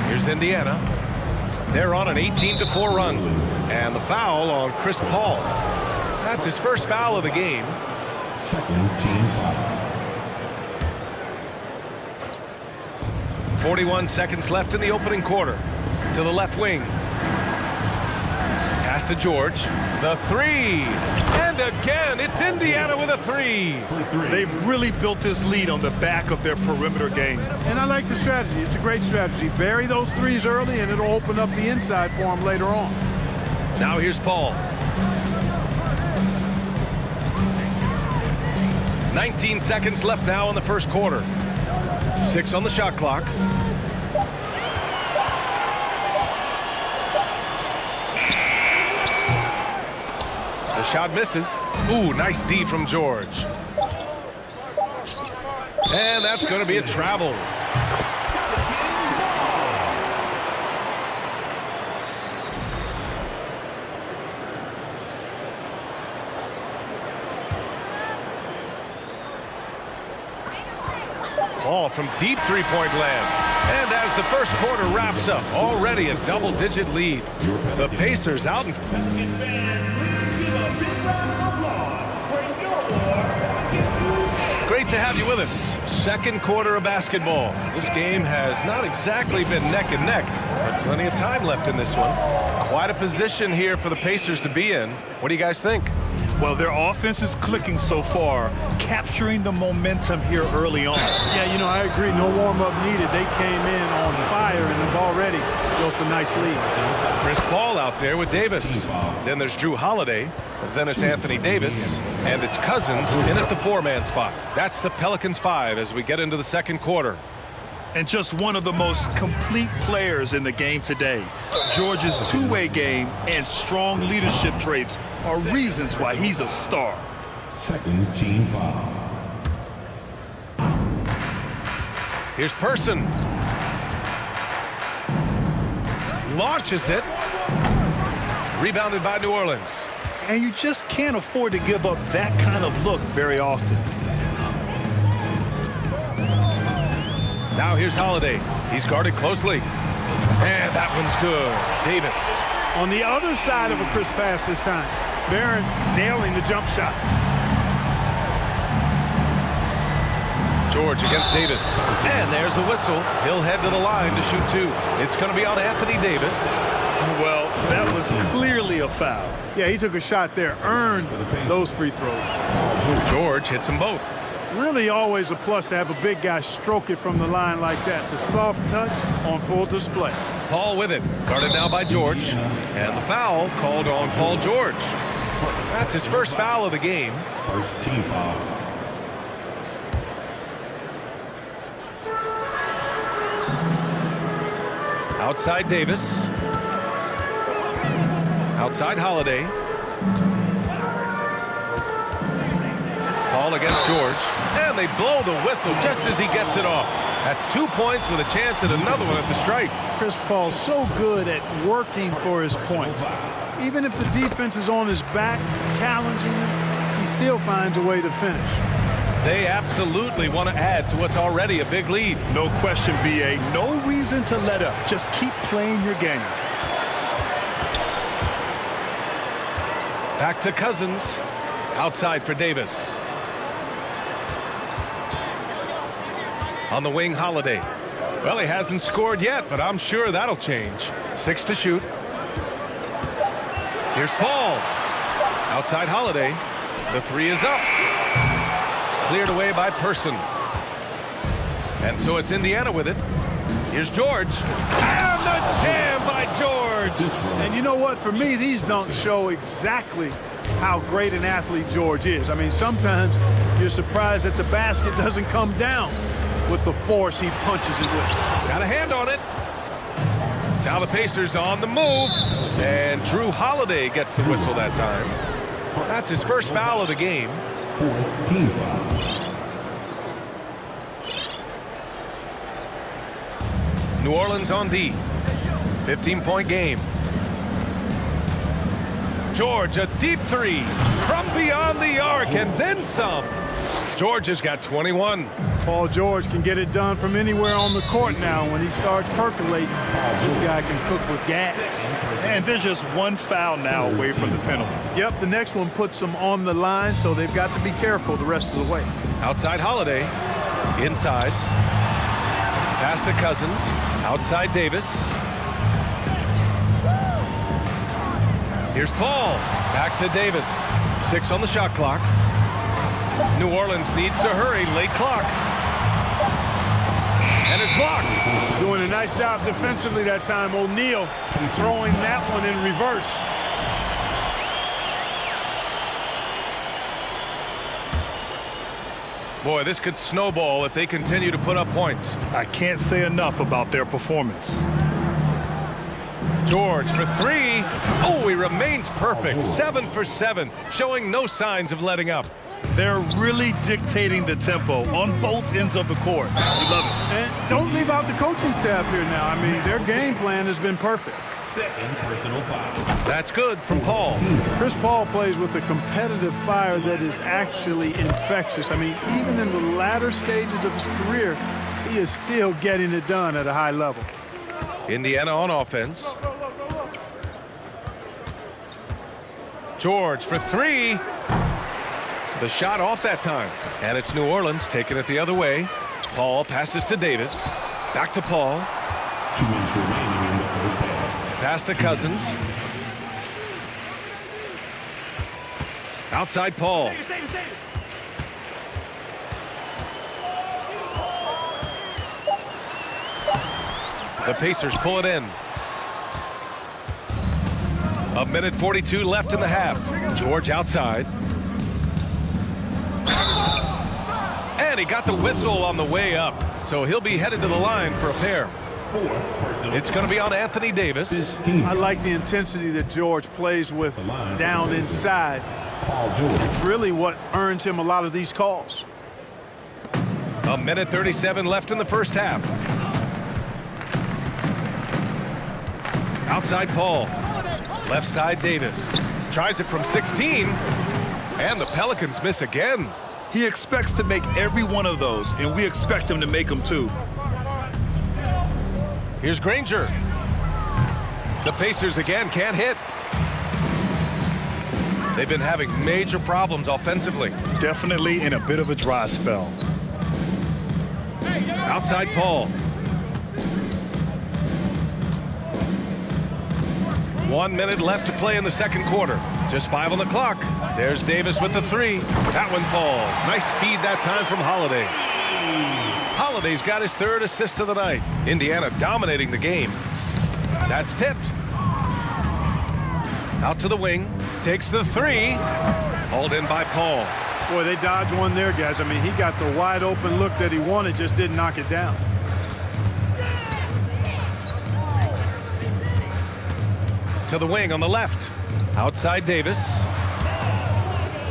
Here's Indiana. They're on an 18-4 run. And the foul on Chris Paul. That's his first foul of the game. Second team foul. 41 seconds left in the opening quarter. To the left wing. Pass to George. The three. And again, it's Indiana with a three. They've really built this lead on the back of their perimeter game. And I like the strategy. It's a great strategy. Bury those threes early, and it'll open up the inside for them later on. Now here's Paul. 19 seconds left now in the first quarter. 6 on the shot clock. The shot misses. Ooh, nice D from George. And that's going to be a travel. Paul from deep three-point land. And as the first quarter wraps up, already a double-digit lead. The Pacers out in... Great to have you with us. Second quarter of basketball. This game has not exactly been neck and neck, but plenty of time left in this one. Quite a position here for the Pacers to be in. What do you guys think? Well, their offense is clicking so far, capturing the momentum here early on. Yeah, you know, I agree. No warm-up needed. They came in on fire and have already built a nice lead. Chris Paul out there with Davis. Then there's Drew Holiday. Then it's Anthony Davis. And it's Cousins in at the four-man spot. That's the Pelicans 5 as we get into the second quarter. And just one of the most complete players in the game today. George's two-way game and strong leadership traits are reasons why he's a star. Second team foul. Here's Person. Launches it. Rebounded by New Orleans. And you just can't afford to give up that kind of look very often. Now here's Holiday. He's guarded closely. And that one's good. Davis. On the other side of a crisp pass this time. Barron nailing the jump shot. George against Davis. And there's a whistle. He'll head to the line to shoot two. It's going to be on Anthony Davis. Well, that was clearly a foul. Yeah, he took a shot there. Earned those free throws. George hits them both. Really always a plus to have a big guy stroke it from the line like that. The soft touch on full display. Paul with it. Guarded now by George. And the foul called on Paul George. That's his first foul of the game. First team foul. Outside Davis. Outside Holiday. Paul against George. And they blow the whistle just as he gets it off. That's 2 points with a chance at another one at the stripe. Chris Paul's so good at working for his point. Even if the defense is on his back, challenging him, he still finds a way to finish. They absolutely want to add to what's already a big lead. No question, B.A. No reason to let up. Just keep playing your game. Back to Cousins. Outside for Davis. On the wing, Holiday. Well, he hasn't scored yet, but I'm sure that'll change. 6 to shoot. Here's Paul. Outside Holiday. The three is up. Cleared away by Person. And so it's Indiana with it. Here's George. And the jam by George. And you know what? For me, these dunks show exactly how great an athlete George is. I mean, sometimes you're surprised that the basket doesn't come down with the force he punches it with. Got a hand on it. Now the Pacers on the move. And Drew Holiday gets the whistle that time. That's his first foul of the game. Team foul. New New Orleans on D. 15-point game. George, a deep three from beyond the arc and then some. George has got 21. Paul George can get it done from anywhere on the court now. When he starts percolating, this guy can cook with gas. And there's just one foul now away from the penalty. Yep, the next one puts them on the line, so they've got to be careful the rest of the way. Outside Holiday. Inside. Pass to Cousins. Outside Davis. Here's Paul. Back to Davis. 6 on the shot clock. New Orleans needs to hurry. Late clock. And it's blocked. Doing a nice job defensively that time. O'Neal throwing that one in reverse. Boy, this could snowball if they continue to put up points. I can't say enough about their performance. George for 3. Oh, he remains perfect. 7 for 7, showing no signs of letting up. They're really dictating the tempo on both ends of the court. We love it. And don't leave out the coaching staff here now. I mean, their game plan has been perfect. Second personal foul. That's good from Paul. Chris Paul plays with a competitive fire that is actually infectious. I mean, even in the latter stages of his career, he is still getting it done at a high level. Indiana on offense. George for 3. The shot off that time. And it's New Orleans taking it the other way. Paul passes to Davis. Back to Paul. 2 minutes remaining in the first half. Pass to Cousins. Outside Paul. The Pacers pull it in. 1:42 left in the half. George outside. And he got the whistle on the way up, so he'll be headed to the line for a pair. It's going to be on Anthony Davis. I like the intensity that George plays with down inside. It's really what earns him a lot of these calls. 1:37 left in the first half. Outside Paul. Left side Davis. Tries it from 16. And the Pelicans miss again. He expects to make every one of those, and we expect him to make them too. Here's Granger. The Pacers again can't hit. They've been having major problems offensively. Definitely in a bit of a dry spell. Outside Paul. 1 minute left to play in the second quarter. Just 5 on the clock. There's Davis with the 3. That one falls. Nice feed that time from Holiday. Holiday's got his 3rd assist of the night. Indiana dominating the game. That's tipped. Out to the wing. Takes the 3. Hauled in by Paul. Boy, they dodged one there, guys. I mean, he got the wide open look that he wanted, just didn't knock it down. To the wing on the left. Outside Davis.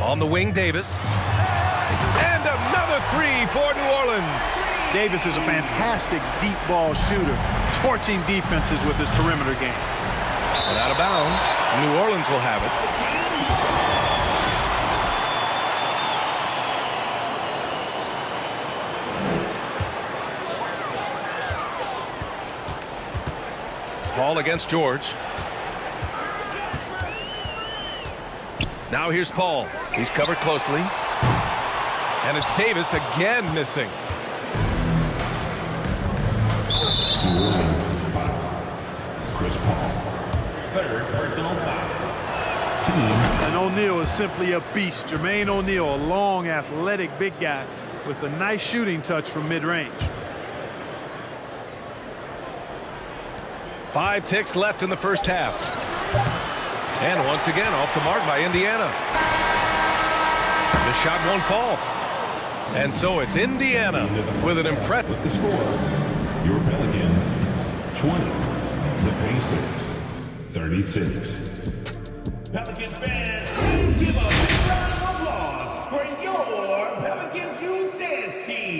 On the wing, Davis. And another 3 for New Orleans. Davis is a fantastic deep ball shooter, torching defenses with his perimeter game. And out of bounds, New Orleans will have it. Paul against George. Now here's Paul. He's covered closely. And it's Davis again missing. Chris Paul. 3rd personal foul. And O'Neal is simply a beast. Jermaine O'Neal, a long, athletic, big guy with a nice shooting touch from mid-range. 5 ticks left in the first half. And once again, off the mark by Indiana. The shot won't fall. And so it's Indiana with an impressive score. Your Pelicans, 20. The Pacers, 36. Pelicans fans, please give a big round of applause for your Pelicans youth dance team.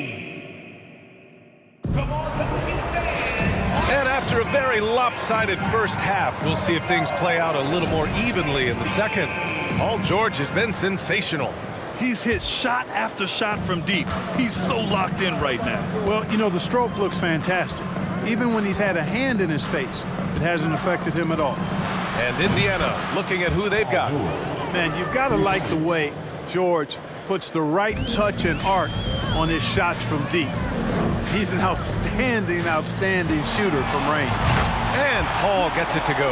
Come on, Pelicans fans. a very lopsided first half, we'll see if things play out a little more evenly in the second. Paul George has been sensational. He's hit shot after shot from deep. He's so locked in right now. Well, you know, the stroke looks fantastic. Even when he's had a hand in his face, it hasn't affected him at all. And Indiana looking at who they've got. Man, you've got to like the way George puts the right touch and art on his shots from deep. He's an outstanding shooter from range. And Paul gets it to go.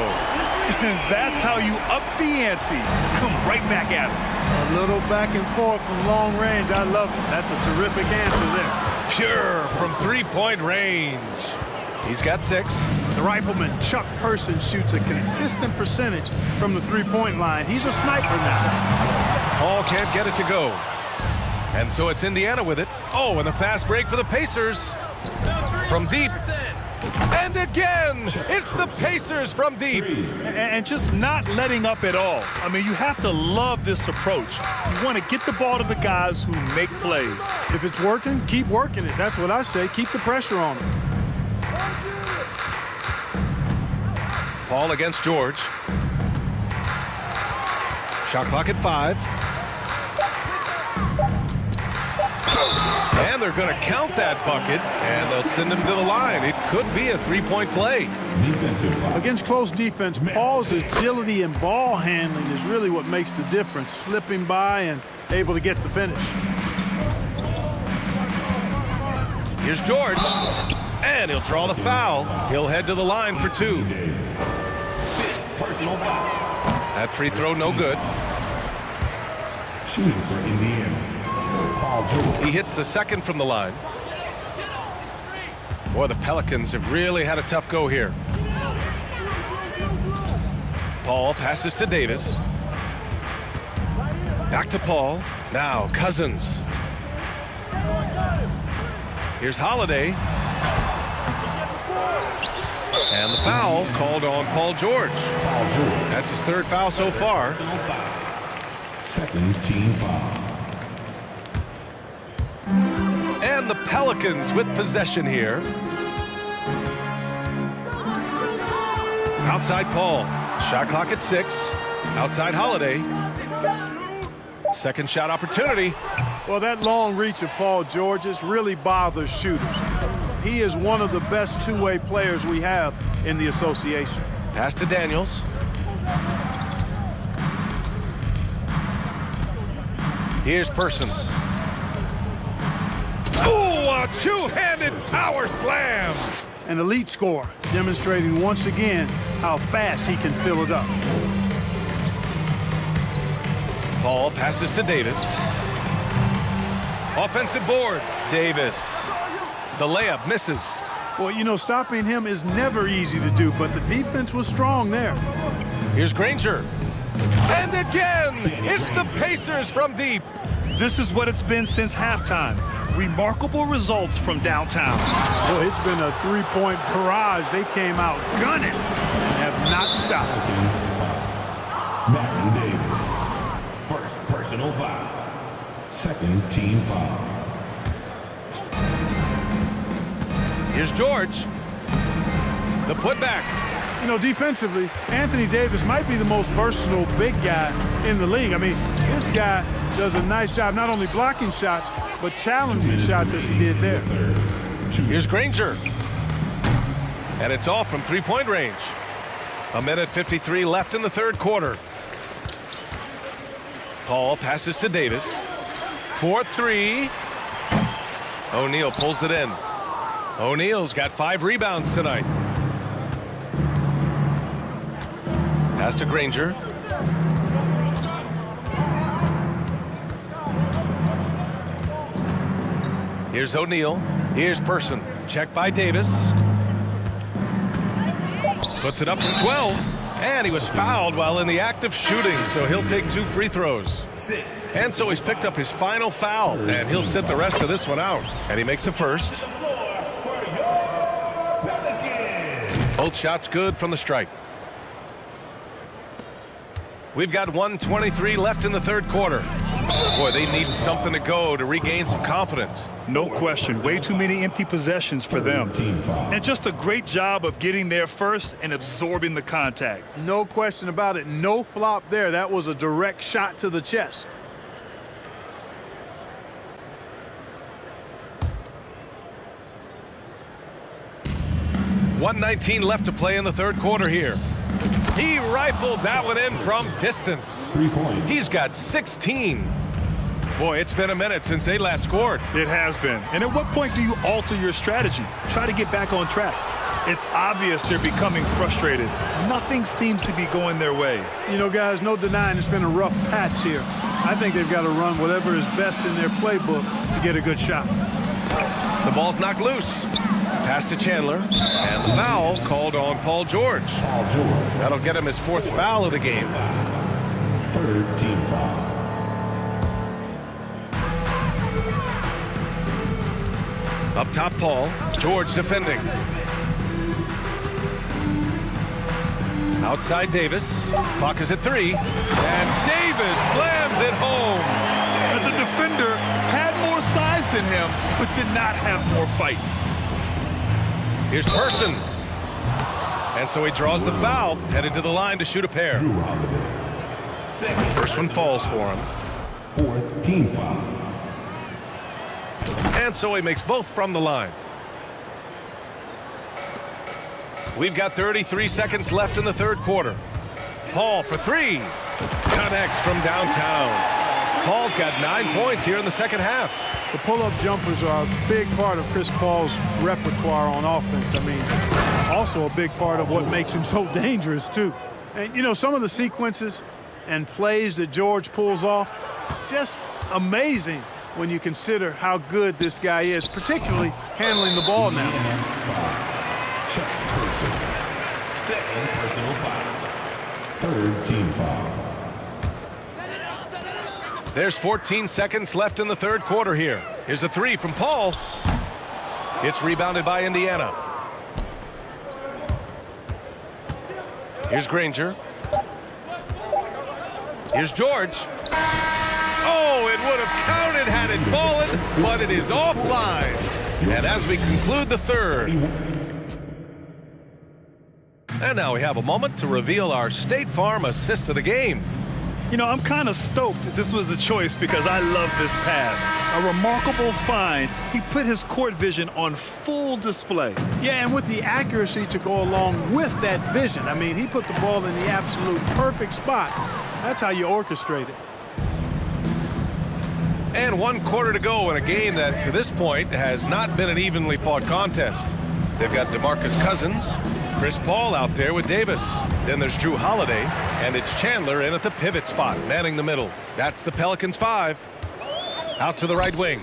That's how you up the ante. Come right back at him. A little back and forth from long range. I love it. That's a terrific answer there. Pure from three-point range. He's got 6. The rifleman, Chuck Person, shoots a consistent percentage from the three-point line. He's a sniper now. Paul can't get it to go. And so it's Indiana with it. Oh, and the fast break for the Pacers. From deep. And again, it's the Pacers from deep. And just not letting up at all. I mean, you have to love this approach. You want to get the ball to the guys who make plays. If it's working, keep working it. That's what I say. Keep the pressure on them. Paul against George. Shot clock at 5. And they're going to count that bucket, and they'll send him to the line. It could be a three-point play. Against close defense, Paul's agility and ball handling is really what makes the difference. Slipping by and able to get the finish. Here's George, and he'll draw the foul. He'll head to the line for 2. That free throw no good. Shooting for Indiana. He hits the second from the line. Boy, the Pelicans have really had a tough go here. Paul passes to Davis. Back to Paul. Now Cousins. Here's Holiday. And the foul called on Paul George. That's his 3rd foul so far. Second team foul. And the Pelicans with possession here. Outside Paul. Shot clock at 6. Outside Holiday. Second shot opportunity. Well, that long reach of Paul George's really bothers shooters. He is one of the best two-way players we have in the association. Pass to Daniels. Here's Person. Oh, a two-handed power slam. An elite scorer, demonstrating once again how fast he can fill it up. Paul passes to Davis. Offensive board. Davis. The layup misses. Well, you know, stopping him is never easy to do, but the defense was strong there. Here's Granger. And again, it's the Pacers from deep. This is what it's been since halftime. Remarkable results from downtown. Well, it's been a three-point barrage. They came out gunning and have not stopped. Baron Davis. First personal foul. Second team foul. Here's George. The putback. You know, defensively, Anthony Davis might be the most versatile big guy in the league. I mean, this guy does a nice job not only blocking shots, but challenging shots as he did there. Here's Granger. And it's off from three-point range. 1:53 left in the 3rd quarter. Paul passes to Davis. 4-3. O'Neal pulls it in. O'Neal's got 5 rebounds tonight. Pass to Granger. Here's O'Neal. Here's Person. Check by Davis. Puts it up from 12. And he was fouled while in the act of shooting, so he'll take 2 free throws. And so he's picked up his final foul, and he'll sit the rest of this one out. And he makes the first. Both shots good from the stripe. We've got 1:23 left in the 3rd quarter. Boy, they need something to go to regain some confidence. No question. Way too many empty possessions for them. And just a great job of getting there first and absorbing the contact. No question about it. No flop there. That was a direct shot to the chest. .119 left to play in the third quarter here. He rifled that one in from distance. 3 points. He's got 16. Boy, it's been a minute since they last scored. It has been. And at what point do you alter your strategy? Try to get back on track. It's obvious they're becoming frustrated. Nothing seems to be going their way. You know, guys, no denying it's been a rough patch here. I think they've got to run whatever is best in their playbook to get a good shot. The ball's knocked loose. Pass to Chandler. And the foul called on Paul George. That'll get him his 4th foul of the game. 3rd team foul. Up top, Paul. George defending. Outside Davis. Clock is at 3. And Davis slams it home. And the defender had more size than him, but did not have more fight. Here's Person. And so he draws the foul, headed to the line to shoot a pair. First one falls for him. 4th team foul. And so he makes both from the line. We've got 33 seconds left in the third quarter. Paul for 3. Connects from downtown. Paul's got 9 points here in the second half. The pull-up jumpers are a big part of Chris Paul's repertoire on offense. I mean, also a big part of what makes him so dangerous, too. And, you know, some of the sequences and plays that George pulls off, just amazing when you consider how good this guy is, particularly handling the ball now. Second personal foul. 3rd team foul. There's 14 seconds left in the third quarter here. Here's a 3 from Paul. It's rebounded by Indiana. Here's Granger. Here's George. Oh, it would have counted had it fallen, but it is offline. And as we conclude the third. And now we have a moment to reveal our State Farm assist of the game. You know, I'm kind of stoked that this was a choice because I love this pass. A remarkable find. He put his court vision on full display. Yeah, and with the accuracy to go along with that vision. I mean, he put the ball in the absolute perfect spot. That's how you orchestrate it. And 1 quarter to go in a game that, to this point, has not been an evenly fought contest. They've got DeMarcus Cousins, Chris Paul out there with Davis. Then there's Drew Holiday, and it's Chandler in at the pivot spot, manning the middle. That's the Pelicans 5. Out to the right wing.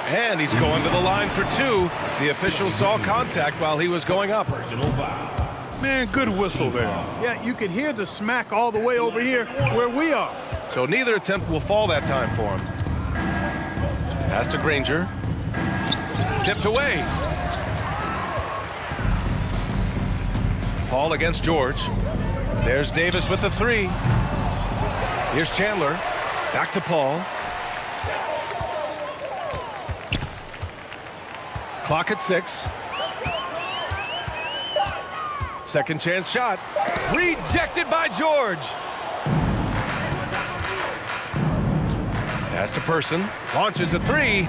And he's going to the line for 2. The official saw contact while he was going up. Personal foul. Man, good whistle there. Yeah, you could hear the smack all the way over here where we are. So neither attempt will fall that time for him. Pass to Granger. Tipped away. Paul against George. There's Davis with the 3. Here's Chandler. Back to Paul. Clock at 6. Second chance shot. Rejected by George. Pass to Person. Launches a 3.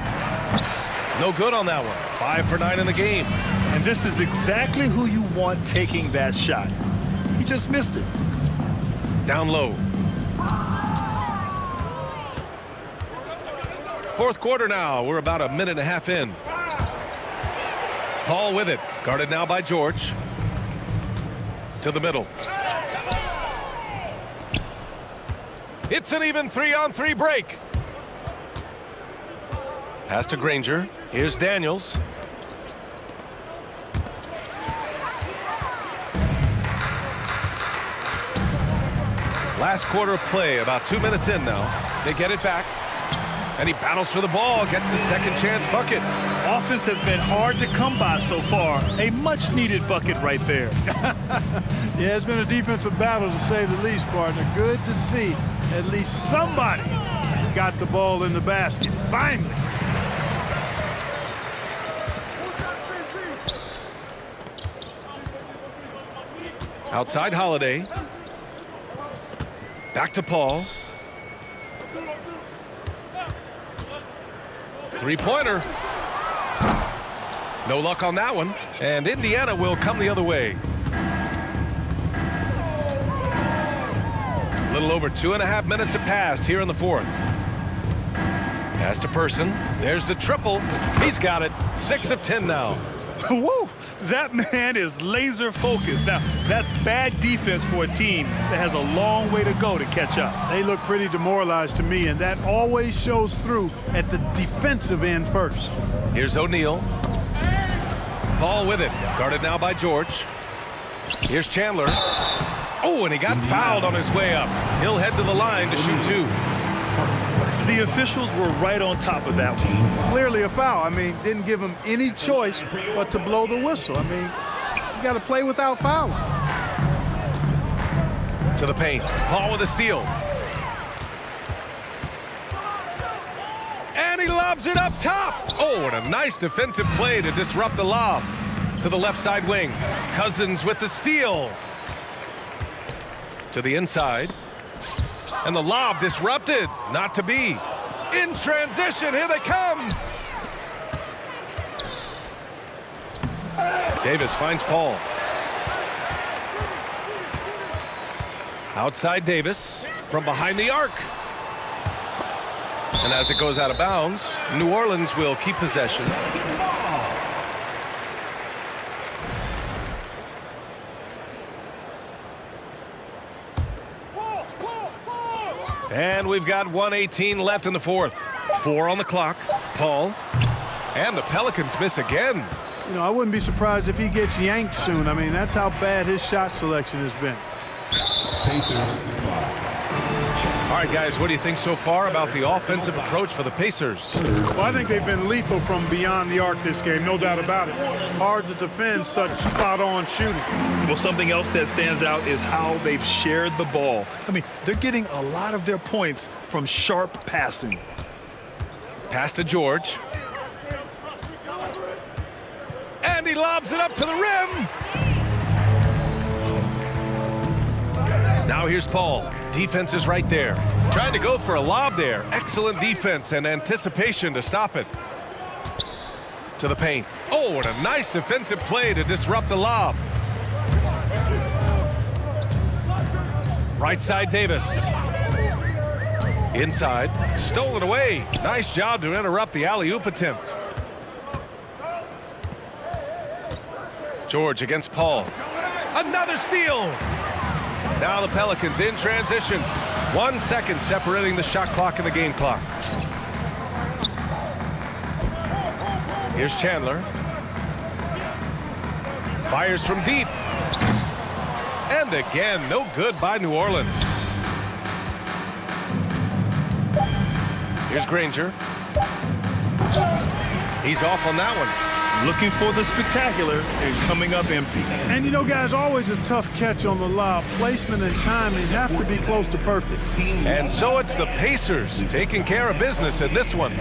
No good on that one. 5 for 9 in the game. And this is exactly who you want taking that shot. He just missed it. Down low. Fourth quarter now. We're about a minute and a half in. Paul with it. Guarded now by George. To the middle. It's an even 3-on-3 break. Pass to Granger. Here's Daniels. Last quarter of play, about 2 minutes in now. They get it back. And he battles for the ball, gets the second chance bucket. Offense has been hard to come by so far. A much-needed bucket right there. Yeah, it's been a defensive battle to say the least, partner. Good to see at least somebody got the ball in the basket. Finally. Outside Holiday. Back to Paul. Three-pointer. No luck on that one. And Indiana will come the other way. A little over 2.5 minutes have passed here in the fourth. Pass to Person. There's the triple. He's got it. 6 of 10 now. Woo! That man is laser focused. Now, that's bad defense for a team that has a long way to go to catch up. They look pretty demoralized to me, and that always shows through at the defensive end first. Here's O'Neal. Paul with it. Guarded now by George. Here's Chandler. Oh, and he got fouled on his way up. He'll head to the line to shoot 2. The officials were right on top of that one. Clearly a foul. I mean, didn't give him any choice but to blow the whistle. I mean, you got to play without fouling. To the paint. Paul with a steal. And he lobs it up top. Oh, and a nice defensive play to disrupt the lob. To the left side wing. Cousins with the steal. To the inside. And the lob disrupted. Not to be. In transition, here they come. Davis finds Paul. Outside Davis from behind the arc. And as it goes out of bounds, New Orleans will keep possession. And we've got 1:18 left in the fourth. 4 on the clock. Paul. And the Pelicans miss again. You know, I wouldn't be surprised if he gets yanked soon. I mean, that's how bad his shot selection has been. All right, guys, what do you think so far about the offensive approach for the Pacers? Well, I think they've been lethal from beyond the arc this game, no doubt about it. Hard to defend such spot-on shooting. Well, something else that stands out is how they've shared the ball. I mean, they're getting a lot of their points from sharp passing. Pass to George. And he lobs it up to the rim. Now here's Paul. Defense is right there. Trying to go for a lob there. Excellent defense and anticipation to stop it. To the paint. Oh, and a nice defensive play to disrupt the lob. Right side Davis. Inside. Stolen away. Nice job to interrupt the alley-oop attempt. George against Paul. Another steal. Now the Pelicans in transition. 1 second separating the shot clock and the game clock. Here's Chandler. Fires from deep. And again, no good by New Orleans. Here's Granger. He's off on that one. Looking for the spectacular and coming up empty. And you know, guys, always a tough catch on the lob. Placement and timing have to be close to perfect. And so it's the Pacers taking care of business in this one.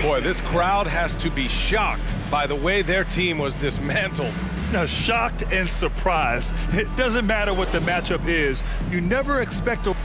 Boy, this crowd has to be shocked by the way their team was dismantled. Now, shocked and surprised. It doesn't matter what the matchup is. You never expect a